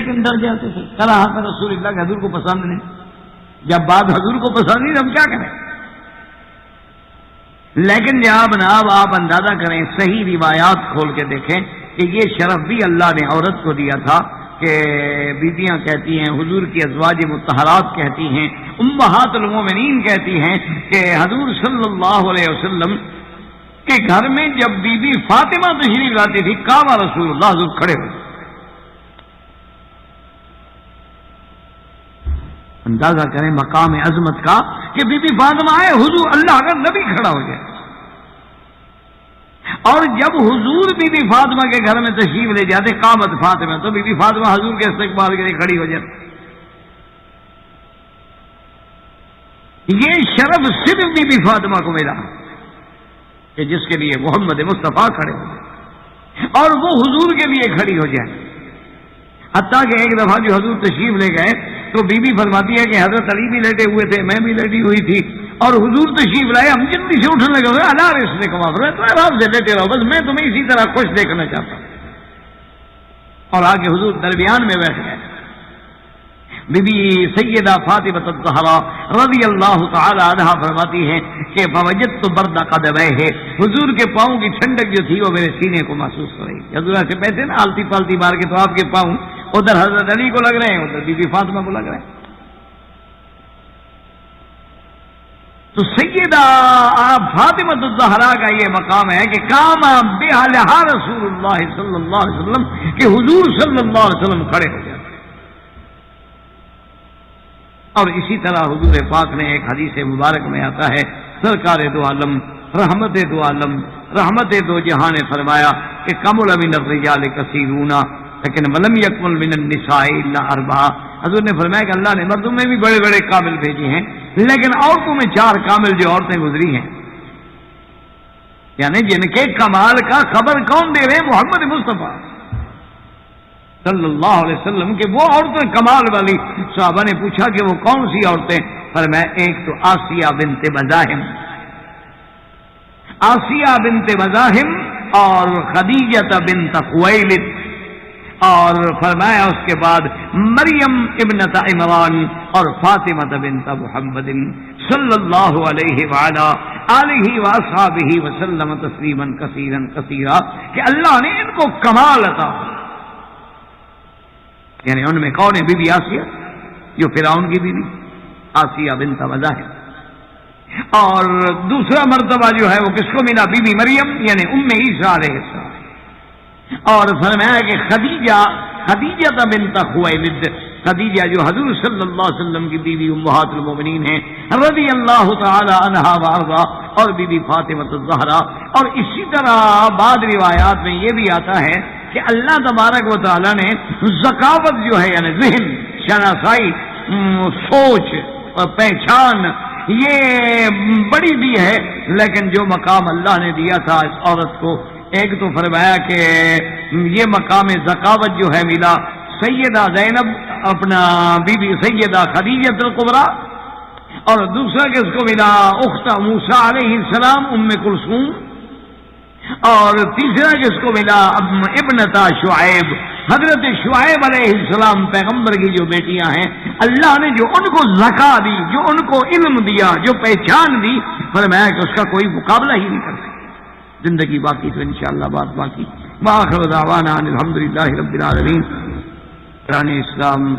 لیکن ڈر جاتے تھے کراہت رسول اللہ کے حضور کو پسند نہیں. جب بات حضور کو پسند نہیں تو ہم کیا کریں. لیکن جناب آپ اندازہ کریں صحیح روایات کھول کے دیکھیں کہ یہ شرف بھی اللہ نے عورت کو دیا تھا کہ بیویاں کہتی ہیں, حضور کی ازواج مطہرات کہتی ہیں, امہات المومنین کہتی ہیں کہ حضور صلی اللہ علیہ وسلم کے گھر میں جب بی بی فاطمہ تشریف لاتی تھی قام رسول اللہ, حضور کھڑے ہوئے. اندازہ کریں مقام عظمت کا کہ بی بی فاطمہ آئے, حضور اللہ کا نبی کھڑا ہو جائے. اور جب حضور بی بی فاطمہ کے گھر میں تشریف لے جاتے قامت فاطمہ, تو بی بی فاطمہ حضور کے استقبال کے لیے کھڑی ہو جاتی. یہ شرف صرف بی بی فاطمہ کو ملا کہ جس کے لیے محمد مصطفیٰ کھڑے ہو جائے اور وہ حضور کے لیے کھڑی ہو جائے. حتیٰ کہ ایک دفعہ جو حضور تشریف لے گئے تو بی بی فرماتی ہے کہ حضرت علی بھی لیٹے ہوئے تھے, میں بھی لیٹی ہوئی تھی, اور حضور تشریف لائے, ہم جلدی سے اٹھنے لگے, اللہ اس نے کما فرمایا تو آرام سے لیٹے رہو, بس میں تمہیں اسی طرح خوش دیکھنا چاہتا ہوں. اور آگے حضور درمیان میں بیٹھ گئے. بی بی سیدہ فاطمہ الزہرا رضی اللہ تعالی عنہا فرماتی ہیں کہ فوجدت برد قدمیہ, حضور کے پاؤں کی ٹھنڈک جو تھی وہ میرے سینے کو محسوس ہو رہی. حضور ایسے بیٹھے نا آلتی پالتی مار کے, تو آپ کے پاؤں ادھر حضرت علی کو لگ رہے ہیں, ادھر بی بی فاطمہ کو لگ رہے ہیں. تو سیدہ فاطمہ الزہرا کا یہ مقام ہے کہ قام بہا رسول اللہ صلی اللہ علیہ وسلم, کہ حضور صلی اللہ علیہ وسلم کھڑے ہو جاتے. اور اسی طرح حضور پاک نے ایک حدیث مبارک میں آتا ہے, سرکار دو عالم رحمت دو عالم رحمت دو جہاں نے فرمایا کہ کمل من الرجال کثیرون لیکن ولم یکمل من النساء الا اربعہ. حضور نے فرمایا کہ اللہ نے مردوں میں بھی بڑے بڑے کامل بھیجے ہیں, لیکن عورتوں میں 4 کامل جو عورتیں گزری ہیں, یعنی جن کے کمال کا خبر کون دے رہے ہیں, محمد مصطفیٰ صلی اللہ علیہ وسلم کے وہ عورتیں کمال والی. صحابہ نے پوچھا کہ وہ کون سی عورتیں؟ فرمایا ایک تو آسیہ بنت مزاحم, آسیہ بنت مزاحم اور خدیجہ بنت خویلد, اور فرمایا اس کے بعد مریم ابنت عمران اور فاطمہ بنت محمد صلی اللہ علیہ وعلا آلہ واصحابہ وسلم تسلیما کثیرا کثیرا, کہ اللہ نے ان کو کمال عطا. یعنی ان میں کون ہے؟ بی بی آسیہ جو فرعون کی بیوی آسیہ بنت مزاحم, اور دوسرا مرتبہ جو ہے وہ کس کو ملا؟ بی بی مریم یعنی ام عیسیٰ علیہ السلام. اور فرمایا کہ خدیجہ بنت خویلد, خدیجہ جو حضور صلی اللہ علیہ وسلم کی بیوی امہات المومنین ہیں رضی اللہ تعالی عنہا وارضا, اور بی بی فاطمہ الزہرا. اور اسی طرح بعض روایات میں یہ بھی آتا ہے کہ اللہ تبارک و تعالیٰ نے ذکاوت جو ہے یعنی ذہن, شناسائی, سوچ اور پہچان یہ بڑی دی ہے, لیکن جو مقام اللہ نے دیا تھا اس عورت کو, ایک تو فرمایا کہ یہ مقام ذکاوت جو ہے ملا سیدہ زینب اپنا بی بی سیدہ خدیجہ الکبریٰ, اور دوسرا کس کو ملا اخت موسیٰ علیہ السلام ام کلثوم, اور تیسرا کس کو ملا ابنتا شعیب, حضرت شعیب علیہ السلام پیغمبر کی جو بیٹیاں ہیں, اللہ نے جو ان کو زکا دی, جو ان کو علم دیا, جو پہچان دی, فرمایا کہ اس کا کوئی مقابلہ ہی نہیں کر سکتا. زندگی باقی تو انشاءاللہ بات باقی. وآخر دعوانا ان الحمدللہ رب العالمین. قرآن اسلام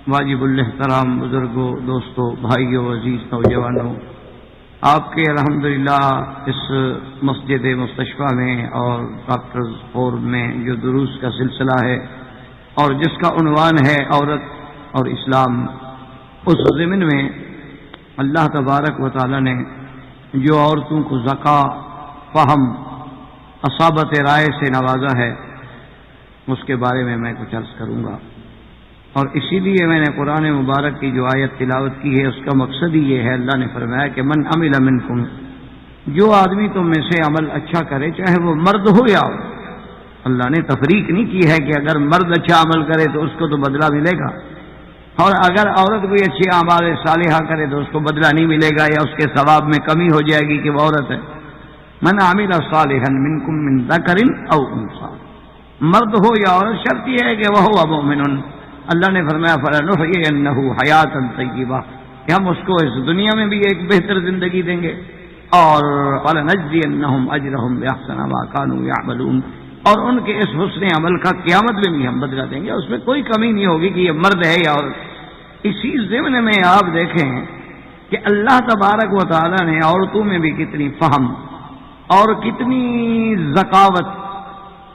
واجب الاحترام بزرگوں, دوستوں, بھائیوں, عزیز نوجوانوں, آپ کے الحمدللہ اس مسجد مستشفیٰ میں اور ڈاکٹرز فورم میں جو دروس کا سلسلہ ہے اور جس کا عنوان ہے عورت اور اسلام, اس ضمن میں اللہ تبارک و تعالی نے جو عورتوں کو ذکا, فہم, اصابت رائے سے نوازا ہے, اس کے بارے میں کچھ عرض کروں گا. اور اسی لیے میں نے قرآن مبارک کی جو آیت تلاوت کی ہے اس کا مقصد ہی یہ ہے. اللہ نے فرمایا کہ من عمل منکم, جو آدمی تم میں سے عمل اچھا کرے, چاہے وہ مرد ہو یا عورت. اللہ نے تفریق نہیں کی ہے کہ اگر مرد اچھا عمل کرے تو اس کو تو بدلہ ملے گا, اور اگر عورت کوئی اچھی اعمال صالحہ کرے تو اس کو بدلہ نہیں ملے گا یا اس کے ثواب میں کمی ہو جائے گی کہ وہ عورت ہے. من عمل صالحا منکم من ذکر او انثی, مرد ہو یا عورت, شرط یہ ہے کہ وہ مؤمن, اللہ نے فرمایا فَلَنُحْيِيَنَّهُ حَيَاةً طَيِّبَةً کہ ہم اس کو اس دنیا میں بھی ایک بہتر زندگی دیں گے، اور وَلَنَجْزِيَنَّهُمْ أَجْرَهُمْ بِأَحْسَنِ مَا كَانُوا يَعْمَلُونَ، اور ان کے اس حسن عمل کا قیامت میں بھی ہم بدلہ دیں گے، اس میں کوئی کمی نہیں ہوگی کہ یہ مرد ہے یا عورت۔ اسی ضمن میں آپ دیکھیں کہ اللہ تبارک و تعالی نے عورتوں میں بھی کتنی فہم اور کتنی ذکاوت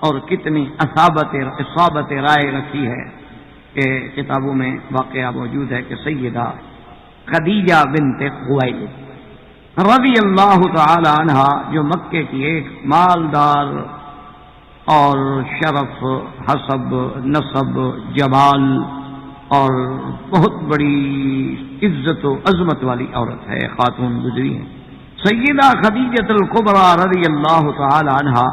اور کتنی اصابت رائے رکھی ہے کہ کتابوں میں واقعہ موجود ہے کہ سیدہ خدیجہ بنت خویلد رضی اللہ تعالی عنہا، جو مکے کی ایک مالدار اور شرف، حسب، نسب، جمال اور بہت بڑی عزت و عظمت والی عورت ہے، خاتون گزری ہیں، سیدہ خدیجہ الکبریٰ رضی اللہ تعالی عنہا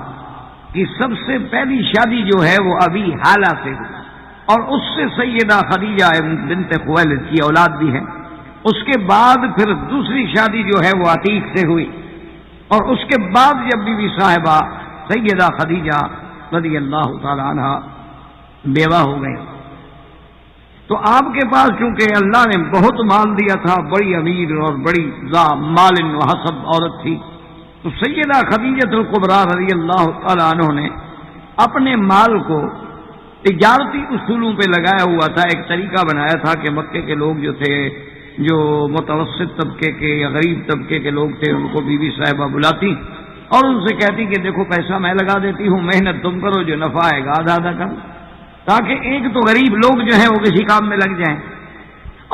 کی سب سے پہلی شادی جو ہے وہ ابی حالہ سے ہوئی، اور اس سے سیدہ خدیجہ بنت خویلد کی اولاد بھی ہے۔ اس کے بعد پھر دوسری شادی جو ہے وہ عتیق سے ہوئی، اور اس کے بعد جب بی بی صاحبہ سیدہ خدیجہ رضی اللہ تعالی عنہا بیوہ ہو گئی تو آپ کے پاس چونکہ اللہ نے بہت مال دیا تھا، بڑی امیر اور بڑی ذا مال و حسب عورت تھی، تو سیدہ خدیجہ الکبریٰ رضی اللہ تعالی عنہ نے اپنے مال کو تجارتی اصولوں پہ لگایا ہوا تھا۔ ایک طریقہ بنایا تھا کہ مکے کے لوگ جو تھے، جو متوسط طبقے کے یا غریب طبقے کے لوگ تھے، ان کو بی بی صاحبہ بلاتی اور ان سے کہتی کہ دیکھو پیسہ میں لگا دیتی ہوں، محنت تم کرو، جو نفع آئے گا آدھا آدھا کر، تاکہ ایک تو غریب لوگ جو ہیں وہ کسی کام میں لگ جائیں،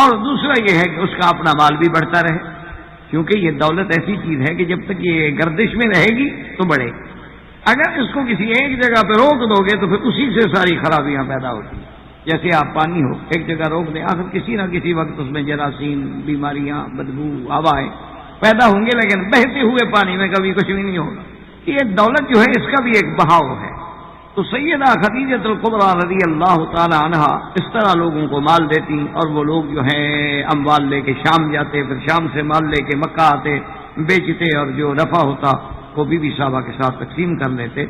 اور دوسرا یہ ہے کہ اس کا اپنا مال بھی بڑھتا رہے، کیونکہ یہ دولت ایسی چیز ہے کہ جب تک یہ گردش میں رہے گی تو بڑھے گی۔ اگر اس کو کسی ایک جگہ پہ روک دو گے تو پھر اسی سے ساری خرابیاں پیدا ہوتی ہیں۔ جیسے آپ پانی ہو ایک جگہ روک دیں، آخر کسی نہ کسی وقت اس میں جراثیم، بیماریاں، بدبو، ہوائیں پیدا ہوں گے، لیکن بہتے ہوئے پانی میں کبھی کچھ بھی نہیں ہوگا۔ یہ دولت جو ہے اس کا بھی ایک بہاؤ ہے۔ تو سیدہ خدیجہ الکبریٰ رضی اللہ تعالی عنہا اس طرح لوگوں کو مال دیتی، اور وہ لوگ جو ہیں اموال لے کے شام جاتے، پھر شام سے مال لے کے مکہ آتے، بیچتے، اور جو نفع ہوتا وہ بی بی صاحبہ کے ساتھ تقسیم کر لیتے۔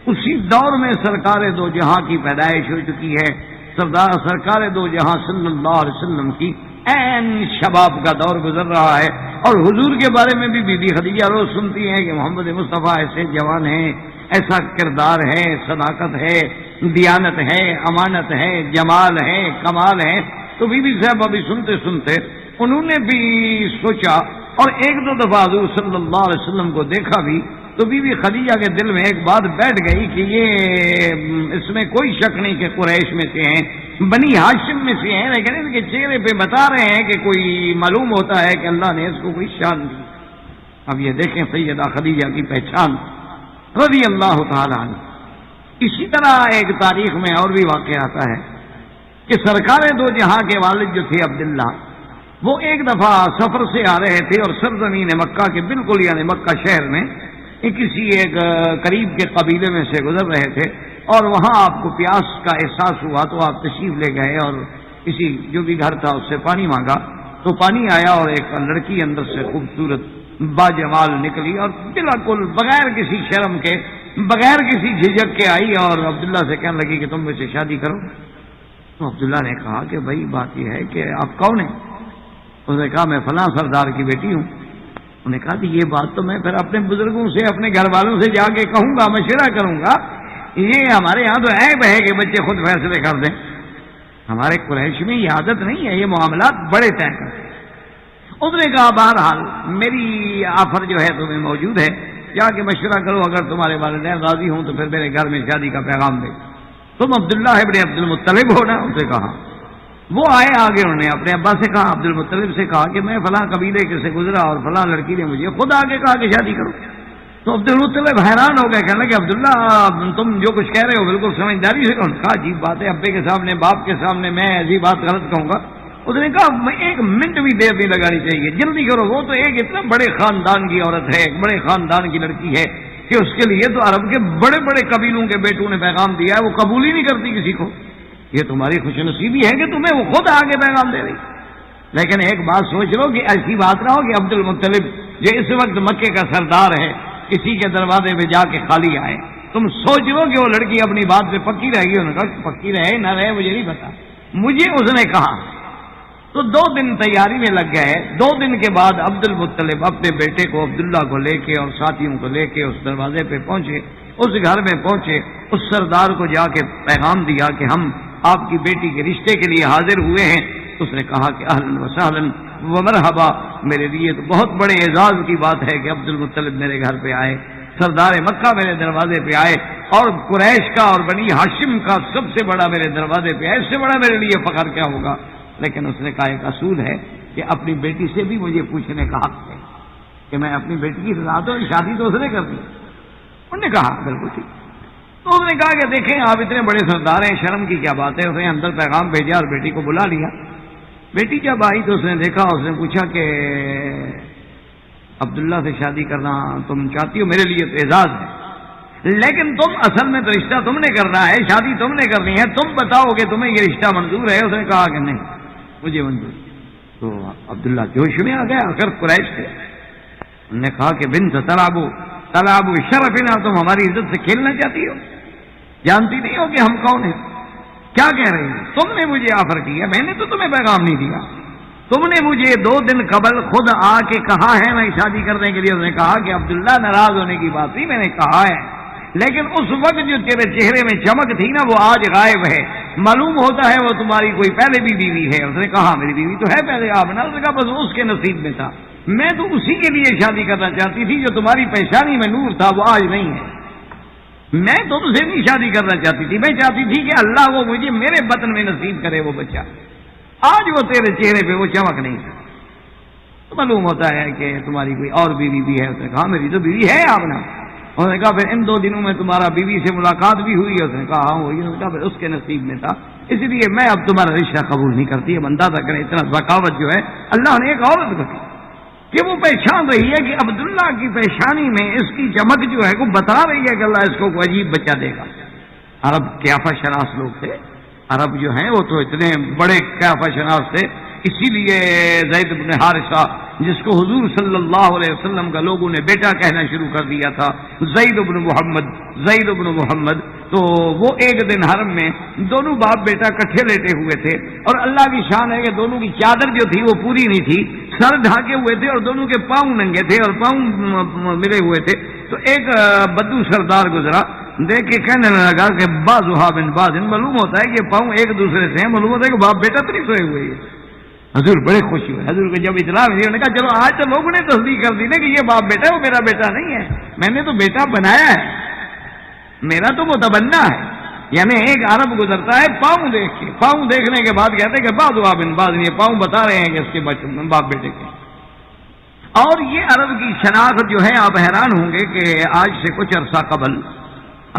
اسی دور میں سرکار دو جہاں کی پیدائش ہو چکی ہے، سرکار دو جہاں صلی اللہ علیہ وسلم کی عین شباب کا دور گزر رہا ہے، اور حضور کے بارے میں بھی بی بی خدیجہ روز سنتی ہیں کہ محمد مصطفیٰ ایسے جوان ہیں، ایسا کردار ہے، صداقت ہے، دیانت ہے، امانت ہے، جمال ہے، کمال ہے۔ تو بی بی صاحب ابھی سنتے سنتے انہوں نے بھی سوچا، اور ایک دو دفعہ حضور صلی اللہ علیہ وسلم کو دیکھا بھی، تو بی بی خدیجہ کے دل میں ایک بات بیٹھ گئی کہ یہ اس میں کوئی شک نہیں کہ قریش میں سے ہیں، بنی ہاشم میں سے ہیں، لیکن ان کے چہرے پہ بتا رہے ہیں کہ کوئی معلوم ہوتا ہے کہ اللہ نے اس کو کوئی شان دی۔ اب یہ دیکھیں سیدہ خدیجہ کی پہچان رضی اللہ تعالی عنہ۔ اسی طرح ایک تاریخ میں اور بھی واقعہ آتا ہے کہ سرکار دو جہاں کے والد جو تھے عبداللہ، وہ ایک دفعہ سفر سے آ رہے تھے، اور سرزمین مکہ کے بالکل یعنی مکہ شہر میں کسی ایک قریب کے قبیلے میں سے گزر رہے تھے، اور وہاں آپ کو پیاس کا احساس ہوا تو آپ تشریف لے گئے اور کسی جو بھی گھر تھا اس سے پانی مانگا، تو پانی آیا اور ایک لڑکی اندر سے خوبصورت باجمال نکلی، اور بالکل بغیر کسی شرم کے، بغیر کسی جھجک کے آئی، اور عبداللہ سے کہنے لگی کہ تم مجھ سے شادی کرو۔ تو عبداللہ نے کہا کہ بھائی بات یہ ہے کہ آپ کون ہیں؟ اس نے کہا میں فلاں سردار کی بیٹی ہوں۔ انہوں نے کہا کہ یہ بات تو میں پھر اپنے بزرگوں سے، اپنے گھر والوں سے جا کے کہوں گا، مشورہ کروں گا، یہ ہمارے یہاں تو عیب ہے کہ بچے خود فیصلے کر دیں، ہمارے قریش میں یہ عادت نہیں ہے، یہ معاملات بڑے طے کرتے ہیں۔ اس نے کہا بہرحال میری آفر جو ہے تمہیں موجود ہے، جا کے مشورہ کرو، اگر تمہارے والدین راضی ہوں تو پھر میرے گھر میں شادی کا پیغام دے۔ تم عبداللہ ابن عبد المطلب ہو نا؟ اسے کہا۔ وہ آئے آگے، انہوں نے اپنے ابا سے کہا، عبد المطلب سے کہا کہ میں فلاں قبیلے کے سے گزرا اور فلاں لڑکی نے مجھے خود آگے کہا کہ شادی کرو۔ تو عبد المطلب حیران ہو گئے، کہنے لگے عبداللہ تم جو کچھ کہہ رہے ہو بالکل سمجھداری سے کہو۔ کہا عجیب بات ہے، ابے کے سامنے، باپ کے سامنے میں ایسی بات غلط کہوں گا؟ اس نے کہا ایک منٹ بھی دیر نہیں لگانی چاہیے، جلدی کرو، وہ تو ایک اتنا بڑے خاندان کی عورت ہے، ایک بڑے خاندان کی لڑکی ہے کہ اس کے لیے تو عرب کے بڑے بڑے قبیلوں کے بیٹوں نے پیغام دیا ہے، وہ قبول ہی نہیں کرتی کسی کو۔ یہ تمہاری خوش نصیبی ہے کہ تمہیں وہ خود آگے پیغام دے رہی۔ لیکن ایک بات سوچ لو کہ ایسی بات نہ ہو کہ عبد المطلب جو اس وقت مکے کا سردار ہے کسی کے دروازے پہ جا کے خالی آئے۔ تم سوچ لو کہ وہ لڑکی اپنی بات پہ پکی رہے گی؟ انہوں نے کہا پکی رہے نہ رہے مجھے نہیں پتا، مجھے اس نے کہا تو 2 دن تیاری میں لگ گئے. 2 دن کے بعد عبد المطلب اپنے بیٹے کو عبداللہ کو لے کے اور ساتھیوں کو لے کے اس دروازے پہ پہنچے, اس گھر میں پہنچے, اس سردار کو جا کے پیغام دیا کہ ہم آپ کی بیٹی کے رشتے کے لیے حاضر ہوئے ہیں. اس نے کہا کہ اہلا وسہلا ومرحبا, میرے لیے تو بہت بڑے اعزاز کی بات ہے کہ عبد المطلب میرے گھر پہ آئے, سردار مکہ میرے دروازے پہ آئے, اور قریش کا اور بنی ہاشم کا سب سے بڑا میرے دروازے پہ آئے, اس سے بڑا میرے لیے فخر کیا ہوگا. لیکن اس نے کہا ایک اصول ہے کہ اپنی بیٹی سے بھی مجھے پوچھنے کا حق ہے کہ میں اپنی بیٹی کی رضا تو شادی تو اس نے کر دی. انہوں نے کہا بالکل ٹھیک. تو اس نے کہا کہ دیکھیں آپ اتنے بڑے سردار ہیں, شرم کی کیا بات ہے. اس نے اندر پیغام بھیجا اور بیٹی کو بلا لیا. بیٹی جب آئی تو اس نے دیکھا, اس نے پوچھا کہ عبداللہ سے شادی کرنا تم چاہتی ہو, میرے لیے تو اعزاز ہے, لیکن تم اصل میں تو رشتہ تم نے کرنا ہے, شادی تم نے کرنی ہے, تم بتاؤ کہ تمہیں یہ رشتہ منظور ہے. اس نے کہا کہ نہیں مجھے منظور. تو عبداللہ جوش میں آ گیا, اگر قریش تھے. انہوں نے کہا کہ بنت تلعب شرفنا, تم ہماری عزت سے کھیلنا چاہتی ہو, جانتی نہیں ہو کہ ہم کون ہیں, کیا کہہ رہی ہو. تم نے مجھے آفر کیا, میں نے تو تمہیں پیغام نہیں دیا, تم نے مجھے 2 دن قبل خود آ کے کہا ہے میں شادی کرنے کے لیے. اس نے کہا کہ عبداللہ ناراض ہونے کی بات نہیں, میں نے کہا ہے, لیکن اس وقت جو تیرے چہرے میں چمک تھی نا وہ آج غائب ہے. معلوم ہوتا ہے وہ تمہاری کوئی پہلے بھی بیوی ہے. اس نے کہا میری بیوی تو ہے پہلے آپ نے. اس نے کہا بس اس کے نصیب میں تھا, میں تو اسی کے لیے شادی کرنا چاہتی تھی جو تمہاری پیشانی میں نور تھا وہ آج نہیں ہے. میں تو تجھ سے نہیں شادی کرنا چاہتی تھی, میں چاہتی تھی کہ اللہ وہ مجھے میرے بطن میں نصیب کرے وہ بچہ. آج وہ تیرے چہرے پہ وہ چمک نہیں تھا. تو معلوم ہوتا ہے کہ تمہاری کوئی اور بیوی بھی ہے. اس نے کہا میری تو بیوی ہے آپ نے. اس نے کہا پھر ان 2 دنوں میں تمہارا بیوی سے ملاقات بھی ہوئی. اس نے کہا ہاں ہوئی. اس نے کہا پھر اس کے نصیب میں تھا, اس لیے میں اب تمہارا رشتہ قبول نہیں کرتی. اب اندازہ کریں اتنا ذکاوت جو ہے اللہ نے ایک عورت کو دی کہ وہ پہچان رہی ہے کہ عبداللہ کی پیشانی میں اس کی چمک جو ہے وہ بتا رہی ہے کہ اللہ اس کو کوئی عجیب بچہ دے گا. عرب قیافہ شناس لوگ تھے. عرب جو ہیں وہ تو اتنے بڑے قیافہ شناس تھے. اسی لیے زید بن حارثہ جس کو حضور صلی اللہ علیہ وسلم کا لوگوں نے بیٹا کہنا شروع کر دیا تھا, زید بن محمد, تو وہ ایک دن حرم میں دونوں باپ بیٹا کٹھے لیٹے ہوئے تھے. اور اللہ کی شان ہے کہ دونوں کی چادر جو تھی وہ پوری نہیں تھی, سر ڈھانکے ہوئے تھے اور دونوں کے پاؤں ننگے تھے اور پاؤں ملے ہوئے تھے. تو ایک بدو سردار گزرا, دیکھ کے کہنے لگا کہ بعضھا من بعض, معلوم ہوتا ہے کہ پاؤں ایک دوسرے سے ہیں, معلوم ہوتا ہے کہ باپ بیٹا تو نہیں سوئے ہوئے. حضور بڑے خوشی ہوئے. حضور کو جب اطلاع ملی انہوں نے کہا چلو آج تو لوگوں نے تصدیق کر دی نا کہ یہ باپ بیٹا ہے, وہ میرا بیٹا نہیں ہے, میں نے تو بیٹا بنایا ہے, میرا تو متبنا ہے. یعنی ایک عرب گزرتا ہے پاؤں دیکھ کے, پاؤں دیکھنے کے بعد کہتے ہیں کہ بعضھا من بعض, یہ پاؤں بتا رہے ہیں کہ اس کے باپ بیٹے کے. اور یہ عرب کی شناخت جو ہے آپ حیران ہوں گے کہ آج سے کچھ عرصہ قبل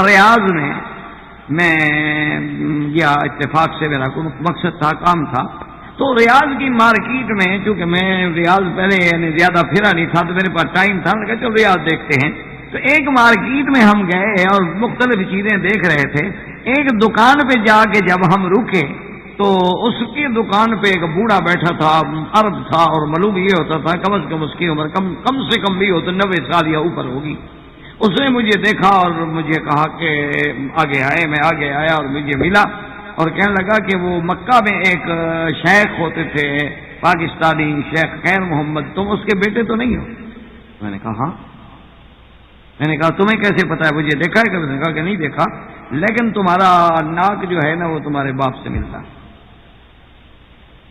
ریاض میں یا اتفاق سے میرا کوئی مقصد تھا, کام تھا, تو ریاض کی مارکیٹ میں, چونکہ میں ریاض پہلے یعنی زیادہ پھرا نہیں تھا تو میرے پاس ٹائم تھا, میں نے کہا چلو ریاض دیکھتے ہیں. تو ایک مارکیٹ میں ہم گئے اور مختلف چیزیں دیکھ رہے تھے. ایک دکان پہ جا کے جب ہم رکے تو اس کی دکان پہ ایک بوڑھا بیٹھا تھا, عرب تھا, اور معلوم یہ ہوتا تھا کم از کم اس کی عمر کم سے کم بھی ہو تو 90 سال یا اوپر ہوگی. اس نے مجھے دیکھا اور مجھے کہا کہ آگے آئے. میں آگے آیا اور مجھے ملا اور کہنے لگا کہ وہ مکہ میں ایک شیخ ہوتے تھے پاکستانی, شیخ خیر محمد, تم اس کے بیٹے تو نہیں ہو؟ میں نے کہا ہاں. میں نے کہا تمہیں کیسے پتا ہے, مجھے دیکھا ہے؟ میں نے کہا کہ نہیں دیکھا, لیکن تمہارا ناک جو ہے نا وہ تمہارے باپ سے ملتا ہے.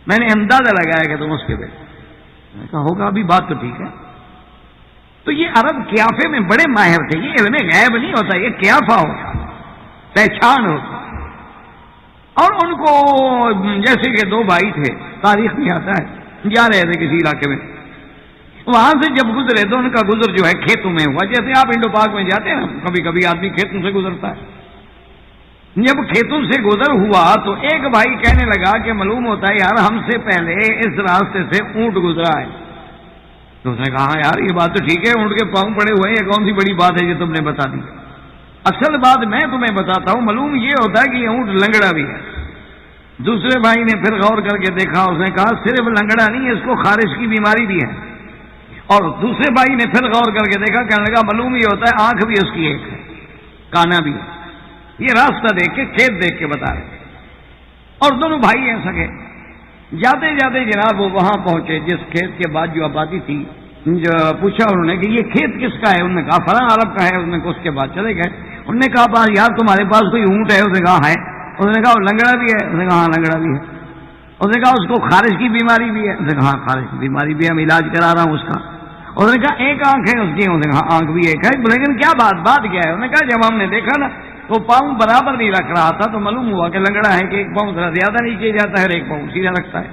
میں نے اندازہ لگایا کہ تم اس کے بیٹے. میں نے کہا ہوگا, ابھی بات تو ٹھیک ہے. تو یہ عرب قیافے میں بڑے ماہر تھے. یہ علم غیب نہیں ہوتا, یہ قیافہ ہوتا, پہچان ہوتا. اور ان کو جیسے کہ 2 بھائی تھے, تاریخ میں آتا ہے, جا رہے تھے کسی علاقے میں, وہاں سے جب گزرے تو ان کا گزر جو ہے کھیتوں میں ہوا. جیسے آپ انڈو پاک میں جاتے ہیں نا, کبھی کبھی آدمی کھیتوں سے گزرتا ہے. جب کھیتوں سے گزر ہوا تو ایک بھائی کہنے لگا کہ معلوم ہوتا ہے یار ہم سے پہلے اس راستے سے اونٹ گزرا ہے. تو اس نے کہا یار یہ بات تو ٹھیک ہے, اونٹ کے پاؤں پڑے ہوئے ہیں, یہ کون سی بڑی بات ہے جو تم نے بتا دی. اصل بات میں تمہیں بتاتا ہوں, معلوم یہ ہوتا ہے کہ یہ اونٹ لنگڑا بھی ہے. دوسرے بھائی نے پھر غور کر کے دیکھا, اس نے کہا صرف لنگڑا نہیں, اس کو خارش کی بیماری بھی ہے. اور دوسرے بھائی نے پھر غور کر کے دیکھا, کہنے لگا معلوم یہ ہوتا ہے آنکھ بھی اس کی ایک ہے, کانا بھی ہے. یہ راستہ دیکھ کے, کھیت دیکھ کے بتا رہے. اور دونوں بھائی ہیں سگے. جاتے جاتے جناب وہ وہاں پہنچے جس کھیت کے بعد جو آبادی تھی. جو پوچھا انہوں نے کہ یہ کھیت کس کا ہے؟ انہوں نے کہا فلاں عرب کا ہے. انہوں نے اس کے بعد چلے گئے. انہوں نے کہا یار تمہارے پاس کوئی اونٹ ہے؟ اس نے کہا ہے. اس نے کہا لنگڑا بھی ہے؟ اس نے کہا ہاں لنگڑا بھی ہے. اس نے کہا اس کو خارش کی بیماری بھی ہے؟ اس نے کہا ہاں خارش کی بیماری بھی ہے, ہم علاج کرا رہا ہوں اس کا. اس نے کہا ایک آنکھ ہے اس کی؟ اس نے کہا آنکھ بھی ایک ہے. لیکن کیا بات کیا ہے؟ انہوں نے کہا جب ہم نے دیکھا نا تو پاؤں برابر نہیں رکھ رہا تھا تو معلوم ہوا کہ لنگڑا ہے کہ ایک پاؤں ذرا زیادہ نیچے جاتا ہے اور ایک پاؤں سیدھا رکھتا ہے.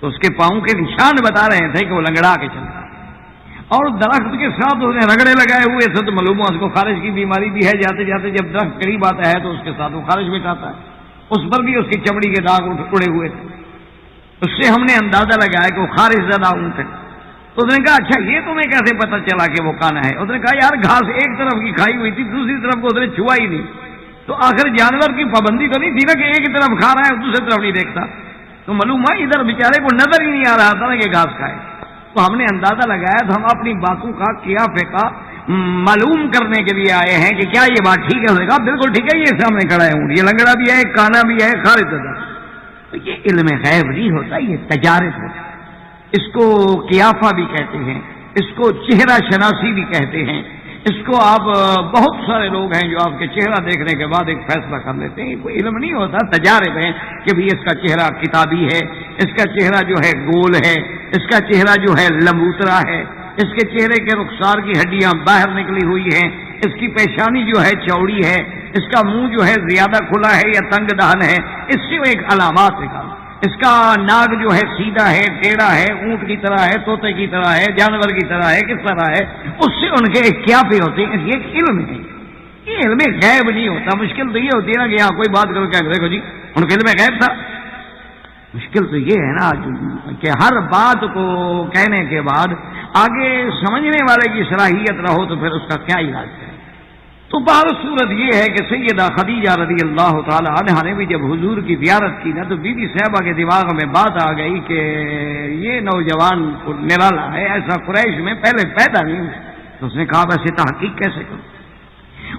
تو اس کے پاؤں کے نشان بتا رہے تھے کہ وہ لنگڑا کے چلتا ہے. اور درخت کے ساتھ اس نے رگڑے لگائے ہوئے تھے تو معلوم ہوا اس کو خارش کی بیماری بھی ہے. جاتے جاتے جب درخت قریب آتا ہے تو اس کے ساتھ وہ خارش مٹاتا ہے. اس پر بھی اس کی چمڑی کے داغ اڑے ہوئے تھے. اس سے ہم نے اندازہ لگایا کہ وہ خارش زدہ اونٹ ہے. تو اس نے کہا اچھا یہ تمہیں کیسے پتا چلا کہ وہ کانا ہے؟ اس نے کہا یار گھاس ایک طرف کی کھائی ہوئی تھی, دوسری طرف کو اس نے چھوا ہی نہیں. تو آخر جانور کی پابندی تو نہیں تھی نا کہ ایک طرف کھا رہا ہے اور دوسری طرف نہیں دیکھتا. تو معلوم ہے ادھر بیچارے کو نظر ہی نہیں آ رہا تھا نا کہ گھاس کھائے. تو ہم نے اندازہ لگایا تو ہم اپنی باتوں کا کیا فقہ معلوم کرنے کے لیے آئے ہیں کہ کیا یہ بات ٹھیک ہے؟ اس نے کہا بالکل ٹھیک ہے, یہ سامنے کھڑا ہے اونٹ, یہ لنگڑا بھی ہے, کانا بھی ہے, خارج زدہ. تو یہ علم غیب نہیں ہوتا, یہ تجارت ہوتا. اس کو قیافہ بھی کہتے ہیں, اس کو چہرہ شناسی بھی کہتے ہیں. اس کو آپ بہت سارے لوگ ہیں جو آپ کے چہرہ دیکھنے کے بعد ایک فیصلہ کر لیتے ہیں. کوئی علم نہیں ہوتا, تجارب ہے کہ بھی اس کا چہرہ کتابی ہے, اس کا چہرہ جو ہے گول ہے, اس کا چہرہ جو ہے لمبوترا ہے, اس کے چہرے کے رخسار کی ہڈیاں باہر نکلی ہوئی ہیں, اس کی پیشانی جو ہے چوڑی ہے, اس کا منہ جو ہے زیادہ کھلا ہے یا تنگ دہن ہے, اس سے وہ ایک علامات نکال. اس کا ناک جو ہے سیدھا ہے, ٹیڑھا ہے, اونٹ کی طرح ہے, طوطے کی طرح ہے, جانور کی طرح ہے, کس طرح ہے, اس سے ان کے کیا پہ ہوتے ہیں. یہ ایک علم ہے, یہ علم غیب نہیں ہوتا. مشکل تو یہ ہوتی ہے نا کہ یہاں کوئی بات کرو کیا دیکھو جی ان کے علم غیب تھا. مشکل تو یہ ہے نا کہ ہر بات کو کہنے کے بعد آگے سمجھنے والے کی صلاحیت نہ ہو تو پھر اس کا کیا علاج کرے. تو بہر صورت یہ ہے کہ سیدہ خدیجہ رضی اللہ تعالی عنہا نے بھی جب حضور کی زیارت کی نا تو بی بی صاحبہ کے دماغ میں بات آ گئی کہ یہ نوجوان نرالا ہے, ایسا قریش میں پہلے پیدا نہیں ہوا. تو اس نے کہا ویسے تحقیق کیسے کروں.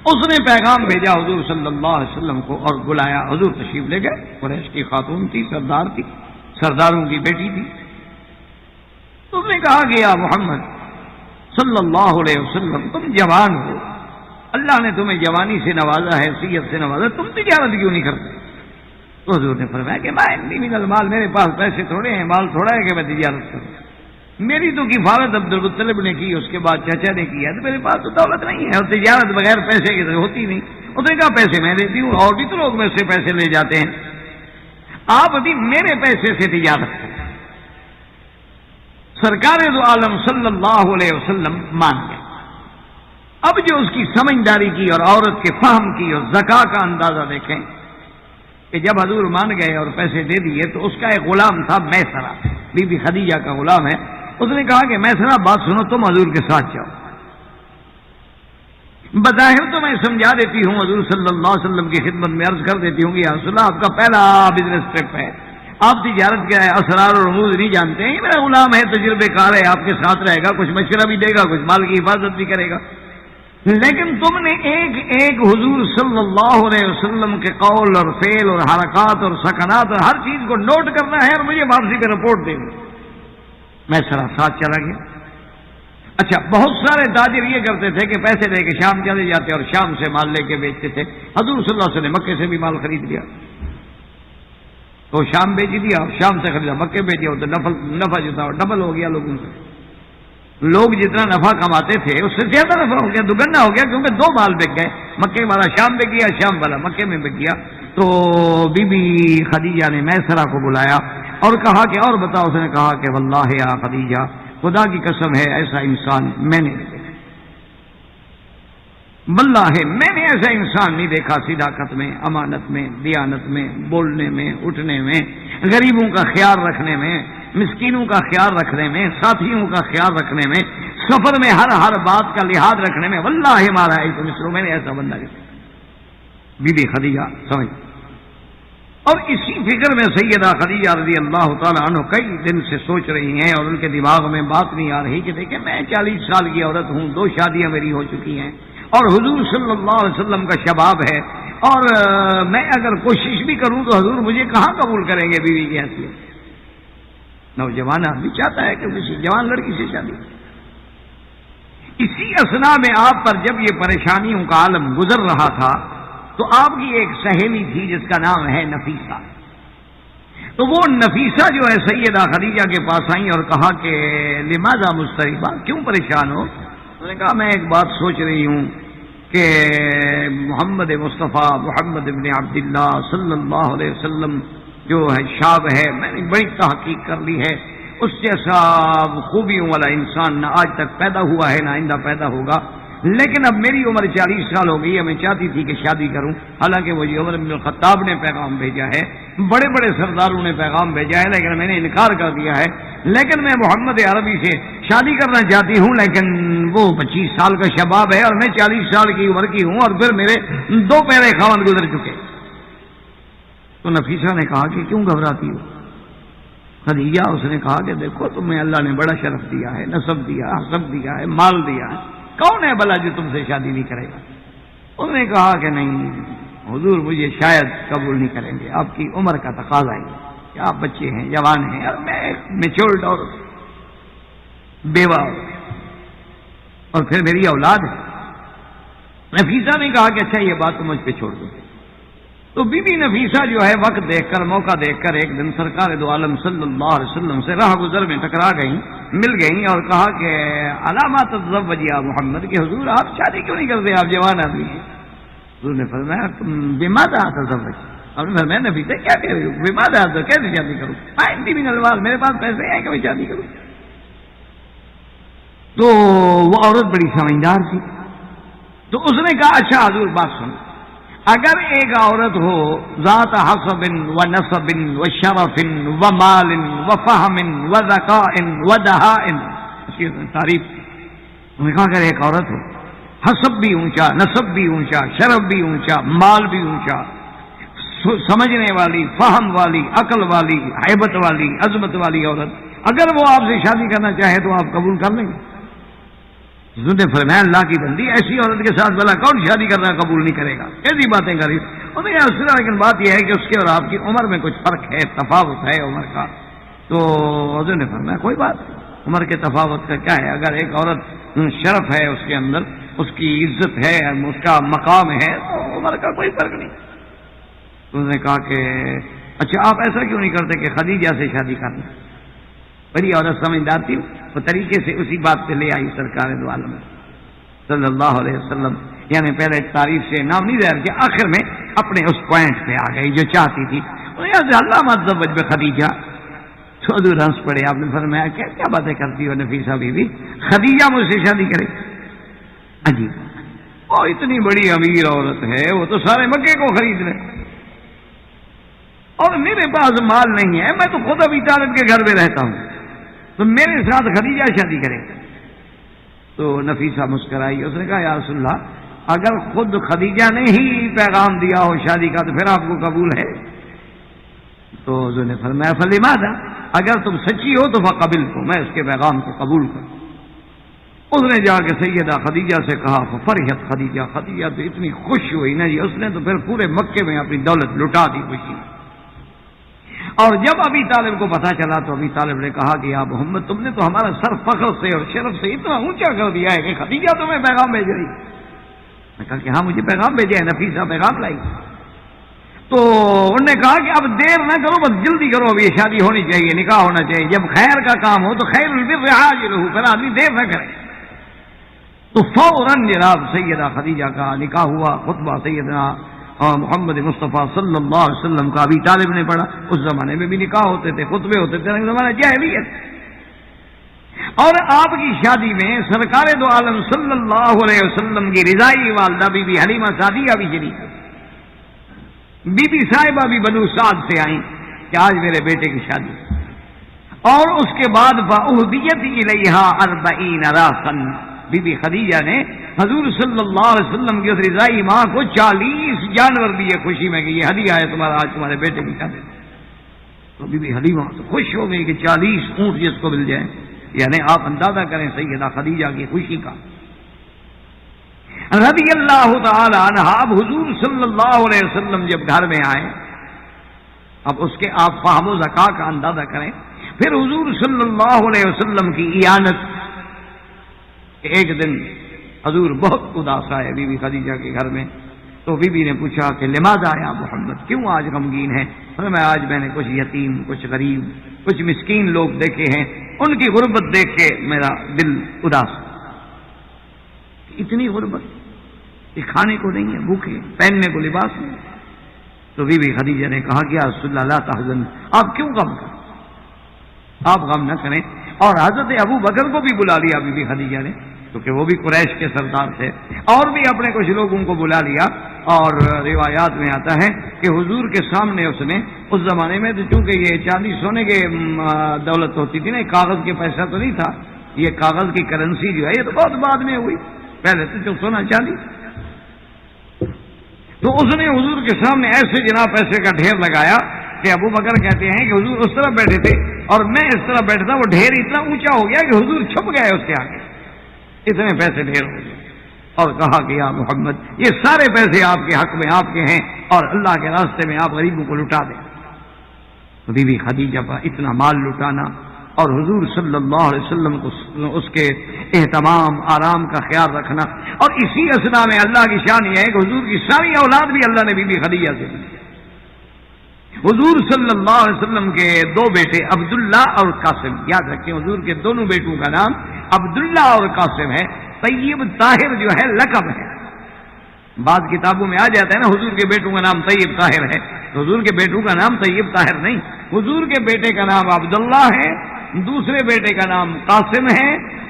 اس نے پیغام بھیجا حضور صلی اللہ علیہ وسلم کو اور بلایا. حضور تشریف لے گئے. قریش کی خاتون تھی, سردار تھی, سرداروں کی بیٹی تھی. تو اس نے کہا کہ یا محمد صلی اللہ علیہ وسلم تم جوان ہو, اللہ نے تمہیں جوانی سے نوازا ہے, صحت سے نوازا, تم تجارت کیوں نہیں کرتے؟ تو حضور نے فرمایا کہ من المال, میرے پاس پیسے تھوڑے ہیں, مال تھوڑا ہے کہ میں تجارت کروں. میری تو کفالت عبد المطلب نے کی, اس کے بعد چچا نے کیا, تو میرے پاس تو دولت نہیں ہے اور تجارت بغیر پیسے کی ہوتی نہیں. اس نے کہا پیسے میں دیتی ہوں, اور بھی تو لوگ میرے سے پیسے لے جاتے ہیں, آپ ابھی میرے پیسے سے تجارت کریں. سرکار دو عالم صلی اللہ علیہ وسلم مان گئے. اب جو اس کی سمجھداری کی اور عورت کے فہم کی اور ذکا کا اندازہ دیکھیں کہ جب حضور مان گئے اور پیسے دے دیے تو اس کا ایک غلام تھا میسرہ, بی بی خدیجہ کا غلام ہے. اس نے کہا کہ میسرہ بات سنو, تم حضور کے ساتھ جاؤ. بظاہر تو میں سمجھا دیتی ہوں, حضور صلی اللہ علیہ وسلم کی خدمت میں عرض کر دیتی ہوں کہ یا رسول اللہ آپ کا پہلا بزنس ٹرپ ہے, آپ تجارت کے اسرار اور رموز نہیں جانتے ہیں, میرا غلام ہے, تجربے کار ہے, آپ کے ساتھ رہے گا, کچھ مشورہ بھی دے گا, کچھ مال کی حفاظت بھی کرے گا. لیکن تم نے ایک ایک حضور صلی اللہ علیہ وسلم کے قول اور فعل اور حرکات اور سکنات اور ہر چیز کو نوٹ کرنا ہے اور مجھے واپسی پہ رپورٹ دینی. میں ساتھ چلا گیا. اچھا, بہت سارے تاجر یہ کرتے تھے کہ پیسے دے کے شام چلے جاتے اور شام سے مال لے کے بیچتے تھے. حضور صلی اللہ علیہ وسلم نے مکے سے بھی مال خرید لیا تو شام بیچ دیا, اور شام سے خریدا مکے بیچ دیا, تو نفع جو تھا ڈبل ہو گیا. لوگوں سے لوگ جتنا نفع کماتے تھے اس سے زیادہ نفع ہو گیا, دگنا ہو گیا, کیونکہ دو مال بک گئے, مکے والا شام بک گیا, شام والا مکے میں بک گیا. تو بی بی خدیجہ نے میسرہ کو بلایا اور کہا کہ اور بتاؤ. اس نے کہا کہ واللہ یا خدیجہ, خدا کی قسم ہے ایسا انسان میں نے نہیں دیکھا, واللہ میں نے ایسا انسان نہیں دیکھا صداقت میں, امانت میں, دیانت میں, بولنے میں, اٹھنے میں, غریبوں کا خیال رکھنے میں, مسکینوں کا خیال رکھنے میں, ساتھیوں کا خیال رکھنے میں, سفر میں ہر بات کا لحاظ رکھنے میں, واللہ ہمارا ایسا مصر, میں نے ایسا بندہ نہیں. بی بی خدیجہ سمجھ. اور اسی فکر میں سیدہ خدیجہ رضی اللہ تعالی عنہ کئی دن سے سوچ رہی ہیں اور ان کے دماغ میں بات نہیں آ رہی کہ دیکھیں میں 40 سال کی عورت ہوں, 2 شادیاں میری ہو چکی ہیں, اور حضور صلی اللہ علیہ وسلم کا شباب ہے, اور میں اگر کوشش بھی کروں تو حضور مجھے کہاں قبول کریں گے بیوی کی حیثیت؟ نوجوان آدمی چاہتا ہے کہ کسی جوان لڑکی سے شادی. اسی اثنا میں آپ پر جب یہ پریشانیوں کا عالم گزر رہا تھا تو آپ کی ایک سہیلی تھی جس کا نام ہے نفیسہ. تو وہ نفیسہ جو ہے سیدہ خدیجہ کے پاس آئیں اور کہا کہ لماذا مضطربہ، کیوں پریشان ہو؟ انہوں نے کہا میں ایک بات سوچ رہی ہوں کہ محمد مصطفیٰ محمد ابن عبداللہ صلی اللہ علیہ وسلم جو ہے شاب ہے، میں نے بڑی تحقیق کر لی ہے، اس جیسا خوبیوں والا انسان نہ آج تک پیدا ہوا ہے نہ آئندہ پیدا ہوگا. لیکن اب میری عمر 40 سال ہو گئی ہے، میں چاہتی تھی کہ شادی کروں. حالانکہ مجھے عمر بن الخطاب نے پیغام بھیجا ہے، بڑے بڑے سرداروں نے پیغام بھیجا ہے، لیکن میں نے انکار کر دیا ہے. لیکن میں محمد عربی سے شادی کرنا چاہتی ہوں، لیکن وہ 25 سال کا شباب ہے اور میں 40 سال کی عمر کی ہوں، اور پھر میرے 2 پیرے خاوند گزر چکے. تو نفیسہ نے کہا کہ کیوں گھبراتی ہو؟ خدیجہ اس نے کہا کہ دیکھو تمہیں اللہ نے بڑا شرف دیا ہے، نسب دیا، حسب دیا ہے، مال دیا ہے، کون ہے بھلا جو تم سے شادی نہیں کرے گا؟ انہوں نے کہا کہ نہیں حضور مجھے شاید قبول نہیں کریں گے، آپ کی عمر کا تقاضا ہے کہ آپ بچے ہیں، جوان ہیں، اور میں میچورڈ اور بیوہ اور پھر میری اولاد ہے. نفیسہ نے کہا کہ اچھا یہ بات تو مجھ پہ چھوڑ دو. تو بی بی نفیسہ جو ہے وقت دیکھ کر، موقع دیکھ کر ایک دن سرکار دو عالم صلی اللہ علیہ وسلم سے راہ گزر میں ٹکرا گئیں، مل گئیں اور کہا کہ علامات تزوج یا محمد، کہ حضور آپ شادی کیوں نہیں کرتے، آپ جوان آدمی ہیں. حضور نے فرمایا بماذا تزوج، اور نے فرمایا نفیسہ کیا کہہ رہی ہو، بماذا کیسے شادی کروں، عندي من المال، میرے پاس پیسے ہیں کہ میں شادی کروں. تو وہ عورت بڑی سمجھدار تھی، تو اس نے کہا اچھا حضور بات سن، اگر ایک عورت ہو ذات حسب و نسب و شرف و مال و فہم و ذکاء و دہاء، تعریف. انہوں نے کہا اگر ایک عورت ہو حسب بھی اونچا، نسب بھی اونچا، شرف بھی اونچا، مال بھی اونچا، سمجھنے والی، فہم والی، عقل والی، ہیبت والی، عظمت والی عورت، اگر وہ آپ سے شادی کرنا چاہے تو آپ قبول کر لیں گے؟ حضور نے فرمایا اللہ کی بندی ایسی عورت کے ساتھ بھلا کون شادی کرنا قبول نہیں کرے گا، کیسی باتیں کری. لیکن بات یہ ہے کہ اس کے اور آپ کی عمر میں کچھ فرق ہے، تفاوت ہے عمر کا. تو حضور نے فرمایا کوئی بات نہیں، عمر کے تفاوت کا کیا ہے، اگر ایک عورت شرف ہے اس کے اندر، اس کی عزت ہے، اس کا مقام ہے، تو عمر کا کوئی فرق نہیں. انہوں نے کہا کہ اچھا آپ ایسا کیوں نہیں کرتے کہ خدیجہ سے شادی کر لیں؟ بڑی عورت سمجھدار تھی، وہ طریقے سے اسی بات پہ لے آئی سرکار دو عالم صلی اللہ علیہ وسلم. یعنی پہلے تعریف سے نام نہیں ظاہر کیا، آخر میں اپنے اس پوائنٹ پہ آ گئی جو چاہتی تھی. اللہ متزوج بخدیجہ. تو حضور ہنس پڑے، آپ نے فرمایا کیا باتیں کرتی ہو نفیسہ بیوی، خدیجہ مجھ سے شادی کرے؟ عجیب، وہ اتنی بڑی امیر عورت ہے، وہ تو سارے مکے کو خرید لے، اور میرے پاس مال نہیں ہے، میں تو خود ابھی طالب کے گھر میں رہتا ہوں، تو میرے ساتھ خدیجہ شادی کرے. تو نفیسہ مسکرائی، اس نے کہا یا رسول اللہ اگر خود خدیجہ نے ہی پیغام دیا ہو شادی کا تو پھر آپ کو قبول ہے؟ تو حضور نے فرمایا فلماذا، اگر تم سچی ہو تو فقبل کو، میں اس کے پیغام کو قبول کروں. اس نے جا کے سیدہ خدیجہ سے کہا، فرحت خدیجہ، خدیجہ تو اتنی خوش ہوئی نا جی، اس نے تو پھر پورے مکے میں اپنی دولت لٹا دی خوشی. اور جب ابی طالب کو پتہ چلا تو ابی طالب نے کہا کہ یا محمد تم نے تو ہمارا سر فخر سے اور شرف سے اتنا اونچا کر دیا ہے کہ خدیجہ تمہیں پیغام بھیج رہی. میں کہا کہ ہاں مجھے پیغام بھیجے ہے، نفیسہ پیغام لائی. تو انہوں نے کہا کہ اب دیر نہ کرو، بس جلدی کرو، اب یہ شادی ہونی چاہیے، نکاح ہونا چاہیے. جب خیر کا کام ہو تو خیر البر عاجلہ، پھر آدمی دیر نہ کرے. تو فوراً جناب سیدہ خدیجہ کا نکاح ہوا. خطبہ سیدنا محمد مصطفیٰ صلی اللہ علیہ وسلم کا ابی طالب نے پڑھا. اس زمانے میں بھی نکاح ہوتے تھے، خطبے ہوتے تھے، زمانہ جاہلیت. اور آپ کی شادی میں سرکار دو عالم صلی اللہ علیہ وسلم کی رضائی والدہ بی بی حلیمہ سعدیہ بھی شریک، بی بی صاحبہ بھی بنو سعد سے آئیں کہ آج میرے بیٹے کی شادی. اور اس کے بعد فأہدیت الیہا 40 راسا، بی بی خدیجہ نے حضور صلی اللہ علیہ وسلم کی اس رضائی ماں کو 40 جانور دیے خوشی میں کہ یہ ہدیہ ہے تمہارا آج تمہارے بیٹے کی شادی. تو بی بی حلیمہ تو خوش ہو گئی کہ 40 اونٹ جس کو مل جائیں. یعنی آپ اندازہ کریں سیدہ خدیجہ کی خوشی کا. رضی اللہ تعالی عنہ اب حضور صلی اللہ علیہ وسلم جب گھر میں آئے، اب اس کے آپ فہم و ذکا کا اندازہ کریں، پھر حضور صلی اللہ علیہ وسلم کی اعانت، ایک دن حضور بہت اداس آئے بی بی خدیجہ کے گھر میں، تو بی بی نے پوچھا کہ لماذا یا محمد، کیوں آج غمگین ہے؟ فرمایا آج میں نے کچھ یتیم، کچھ غریب، کچھ مسکین لوگ دیکھے ہیں، ان کی غربت دیکھ کے میرا دل اداس۔ اتنی غربت، یہ کھانے کو نہیں ہے، بھوکے، پہننے کو لباس نہیں۔ تو بی بی خدیجہ نے کہا کہ یا رسول اللہ لا تحزن، آپ کیوں غم کریں، آپ غم نہ کریں۔ اور حضرت ابو بکر کو بھی بلا لیا بی بی خدیجہ نے، کیونکہ وہ بھی قریش کے سردار تھے، اور بھی اپنے کچھ لوگوں کو بلا لیا۔ اور روایات میں آتا ہے کہ حضور کے سامنے اس نے، اس زمانے میں تو چونکہ یہ چاندی سونے کے دولت ہوتی تھی نا، کاغذ کے پیسہ تو نہیں تھا، یہ کاغذ کی کرنسی جو ہے یہ تو بہت بعد میں ہوئی، پہلے تو جو سونا چاندی۔ تو اس نے حضور کے سامنے ایسے جناب پیسے کا ڈھیر لگایا کہ ابو بکر کہتے ہیں کہ حضور اس طرح بیٹھے تھے اور میں اس طرح بیٹھتا، وہ ڈھیر اتنا اونچا ہو گیا کہ حضور چھپ گئے اس کے آگے، اتنے پیسے ڈھیر ہو گئے۔ اور کہا کہ یا محمد یہ سارے پیسے آپ کے حق میں، آپ کے ہیں، اور اللہ کے راستے میں آپ غریبوں کو لٹا دیں۔ بی بی خدیجہ پر اتنا مال لٹانا اور حضور صلی اللہ علیہ وسلم کو اس کے اہتمام آرام کا خیال رکھنا، اور اسی اثنا میں اللہ کی شان یہ ہے کہ حضور کی ساری اولاد بھی اللہ نے بی بی خدیجہ سے دی۔ حضور صلی اللہ علیہ وسلم کے دو بیٹے عبداللہ اور قاسم، یاد رکھیں حضور کے دونوں بیٹوں کا نام عبداللہ اور قاسم ہے۔ طیب طاہر جو ہے لقب ہے، بعض کتابوں میں آ جاتا ہے نا حضور کے بیٹوں کا نام طیب طاہر ہے، تو حضور کے بیٹوں کا نام طیب طاہر نہیں، حضور کے بیٹے کا نام عبداللہ ہے، دوسرے بیٹے کا نام قاسم ہے،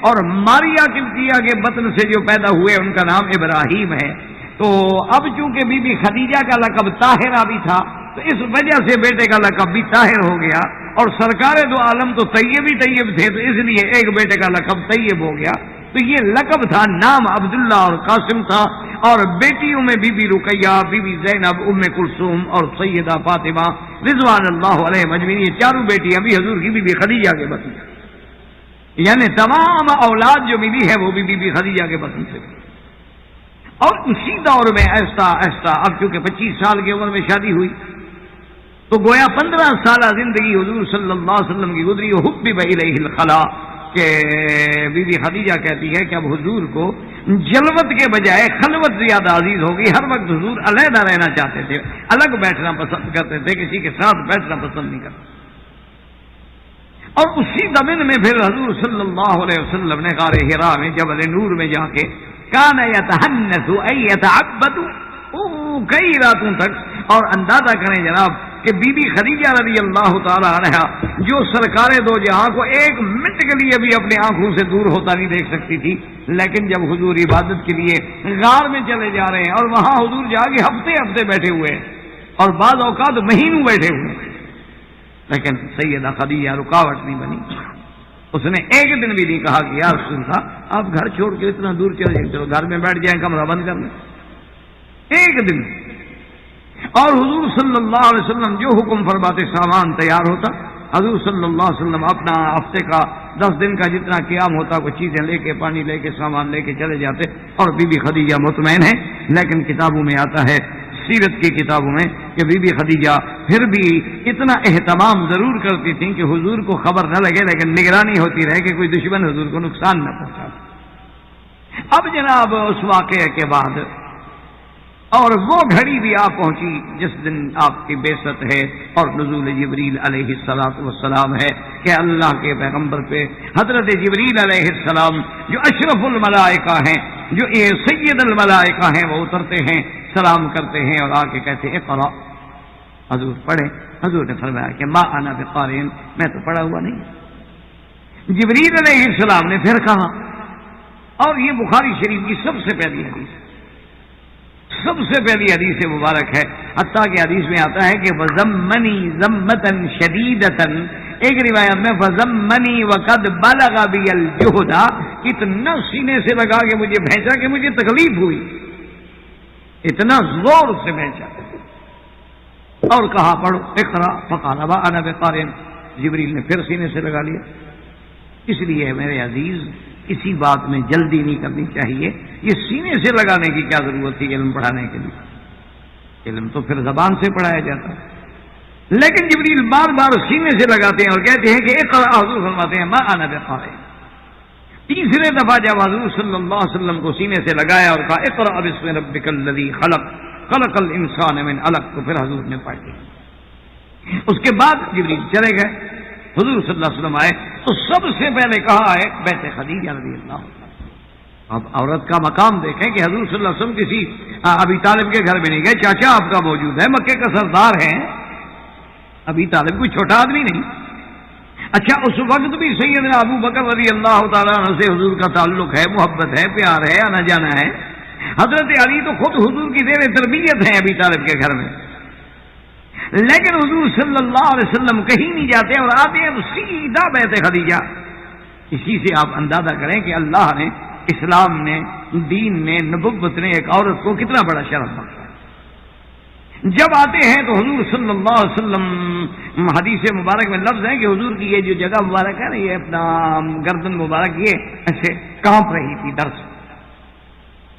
اور ماریا قبطیہ کے بطن سے جو پیدا ہوئے ان کا نام ابراہیم ہے۔ تو اب چونکہ بی بی خدیجہ کا لقب طاہرہ بھی تھا، تو اس وجہ سے بیٹے کا لقب بھی طاہر ہو گیا، اور سرکار دو عالم تو طیب ہی طیب تھے، تو اس لیے ایک بیٹے کا لقب طیب ہو گیا۔ تو یہ لقب تھا، نام عبداللہ اور قاسم تھا، اور بیٹیوں میں be be Ruqaiya, be be زینب، ام کلثوم اور سیدہ فاطمہ رضوان اللہ علیہ مجمعین، یہ چاروں بیٹیاں بھی حضور کی بی بی خدیجہ کے بطن، یعنی تمام اولاد جو ملی ہے وہ بھی بی بی خدیجہ کے بطن سے۔ اور اسی دور میں ایسا اب چونکہ 25 سال کی عمر میں شادی ہوئی، تو گویا 15 سالہ زندگی حضور صلی اللہ علیہ وسلم کی گزری، حبب الیہ الخلا، کہ بی بی خدیجہ کہتی ہے کہ اب حضور کو جلوت کے بجائے خلوت زیادہ عزیز ہوگی، ہر وقت حضور علیحدہ رہنا چاہتے تھے، الگ بیٹھنا پسند کرتے تھے، کسی کے ساتھ بیٹھنا پسند نہیں کرتے۔ اور اسی زمین میں پھر حضور صلی اللہ علیہ وسلم نے غار حرا میں جبل نور میں جا کے کان یتحنث ای یتعبد کئی راتوں تک، اور اندازہ کریں جناب کہ بی بی خدیجہ رضی اللہ تعالی عنہ جو سرکار دو جہاں کو ایک منٹ کے لیے بھی اپنی آنکھوں سے دور ہوتا نہیں دیکھ سکتی تھی، لیکن جب حضور عبادت کے لیے غار میں چلے جا رہے ہیں اور وہاں حضور جا کے ہفتے ہفتے بیٹھے ہوئے ہیں اور بعض اوقات مہینوں بیٹھے ہوئے ہیں، لیکن سیدہ خدیجہ رکاوٹ نہیں بنی، اس نے ایک دن بھی نہیں کہا کہ یا رسول اللہ آپ گھر چھوڑ کے اتنا دور چلے جائیں، چلو گھر میں بیٹھ جائیں، کمرہ بند کر لیں، ایک دن۔ اور حضور صلی اللہ علیہ وسلم جو حکم فرماتے سامان تیار ہوتا، حضور صلی اللہ علیہ وسلم اپنا ہفتے کا 10 دن کا جتنا قیام ہوتا کچھ چیزیں لے کے، پانی لے کے، سامان لے کے چلے جاتے، اور بی بی خدیجہ مطمئن ہے۔ لیکن کتابوں میں آتا ہے، سیرت کی کتابوں میں، کہ بی بی خدیجہ پھر بھی اتنا اہتمام ضرور کرتی تھیں کہ حضور کو خبر نہ لگے، لیکن نگرانی ہوتی رہے کہ کوئی دشمن حضور کو نقصان نہ پہنچا۔ اب جناب اس واقعے کے بعد اور وہ گھڑی بھی آپ پہنچی جس دن آپ کی بعثت ہے اور نزول جبریل علیہ السلام ہے، کہ اللہ کے پیغمبر پہ حضرت جبریل علیہ السلام جو اشرف الملائکہ ہیں، جو سید الملائکہ ہیں، وہ اترتے ہیں، سلام کرتے ہیں اور آ کے کہتے ہیں اقرا، حضور پڑھیں۔ حضور نے فرمایا کہ ما انا بقارئ، میں تو پڑھا ہوا نہیں۔ جبریل علیہ السلام نے پھر کہا، اور یہ بخاری شریف کی سب سے پہلی حدیث ہے، سب سے پہلی حدیث مبارک ہے، حتیٰ کہ حدیث میں آتا ہے کہ وَزَمَّنِي زَمَّةً شَدِيدَةً، ایک روایت میں وَزَمَّنِي وَقَدْ بَلَغَ بِيَ الْجُهْدَ، اتنا سینے سے لگا کہ مجھے بھینچا کہ مجھے تکلیف ہوئی، اتنا زور سے بھینچا، اور کہا پڑھو اقرا، فقال وَأَنَا بِقَارِئ، جبریل نے پھر سینے سے لگا لیا۔ اس لیے میرے عزیز کسی بات میں جلدی نہیں کرنی چاہیے. یہ سینے سے لگانے کی کیا ضرورت تھی علم پڑھانے کے لیے؟ علم تو پھر زبان سے پڑھایا جاتا ہے. لیکن جبریل بار بار سینے سے لگاتے ہیں اور کہتے ہیں کہ اقرأ. حضور فرماتے ہیں ما انا بقارئ. تیسرے دفعہ جب حضور صلی اللہ علیہ وسلم کو سینے سے لگایا اور کہا اقرأ بسم ربک الذی خلق خلق الانسان من علق، تو پھر حضور نے پڑھ لی. اس کے بعد جبریل چلے گئے، حضور صلی اللہ علیہ وسلم آئے تو سب سے پہلے کہا ہے بیت خدیجہ رضی اللہ عنہ. اب عورت کا مقام دیکھیں کہ حضور صلی اللہ علیہ وسلم کسی ابی طالب کے گھر میں نہیں گئے. چاچا آپ کا موجود ہے، مکے کا سردار ہے. ابی طالب کوئی چھوٹا آدمی نہیں. اچھا اس وقت بھی سیدنا ابو بکر رضی اللہ تعالیٰ عنہ سے حضور کا تعلق ہے، محبت ہے، پیار ہے، آنا جانا ہے. حضرت علی تو خود حضور کی زیر تربیت ہیں ابی طالب کے گھر میں. لیکن حضور صلی اللہ علیہ وسلم کہیں نہیں جاتے اور آتے ہیں سیدھا بیت خدیجہ. اسی سے آپ اندازہ کریں کہ اللہ نے، اسلام نے، دین نے، نبوت نے ایک عورت کو کتنا بڑا شرف بخشا. جب آتے ہیں تو حضور صلی اللہ علیہ وسلم، حدیث مبارک میں لفظ ہے کہ حضور کی یہ جو جگہ مبارک ہے نا، یہ اپنا گردن مبارک یہ ایسے کانپ رہی تھی درد سے،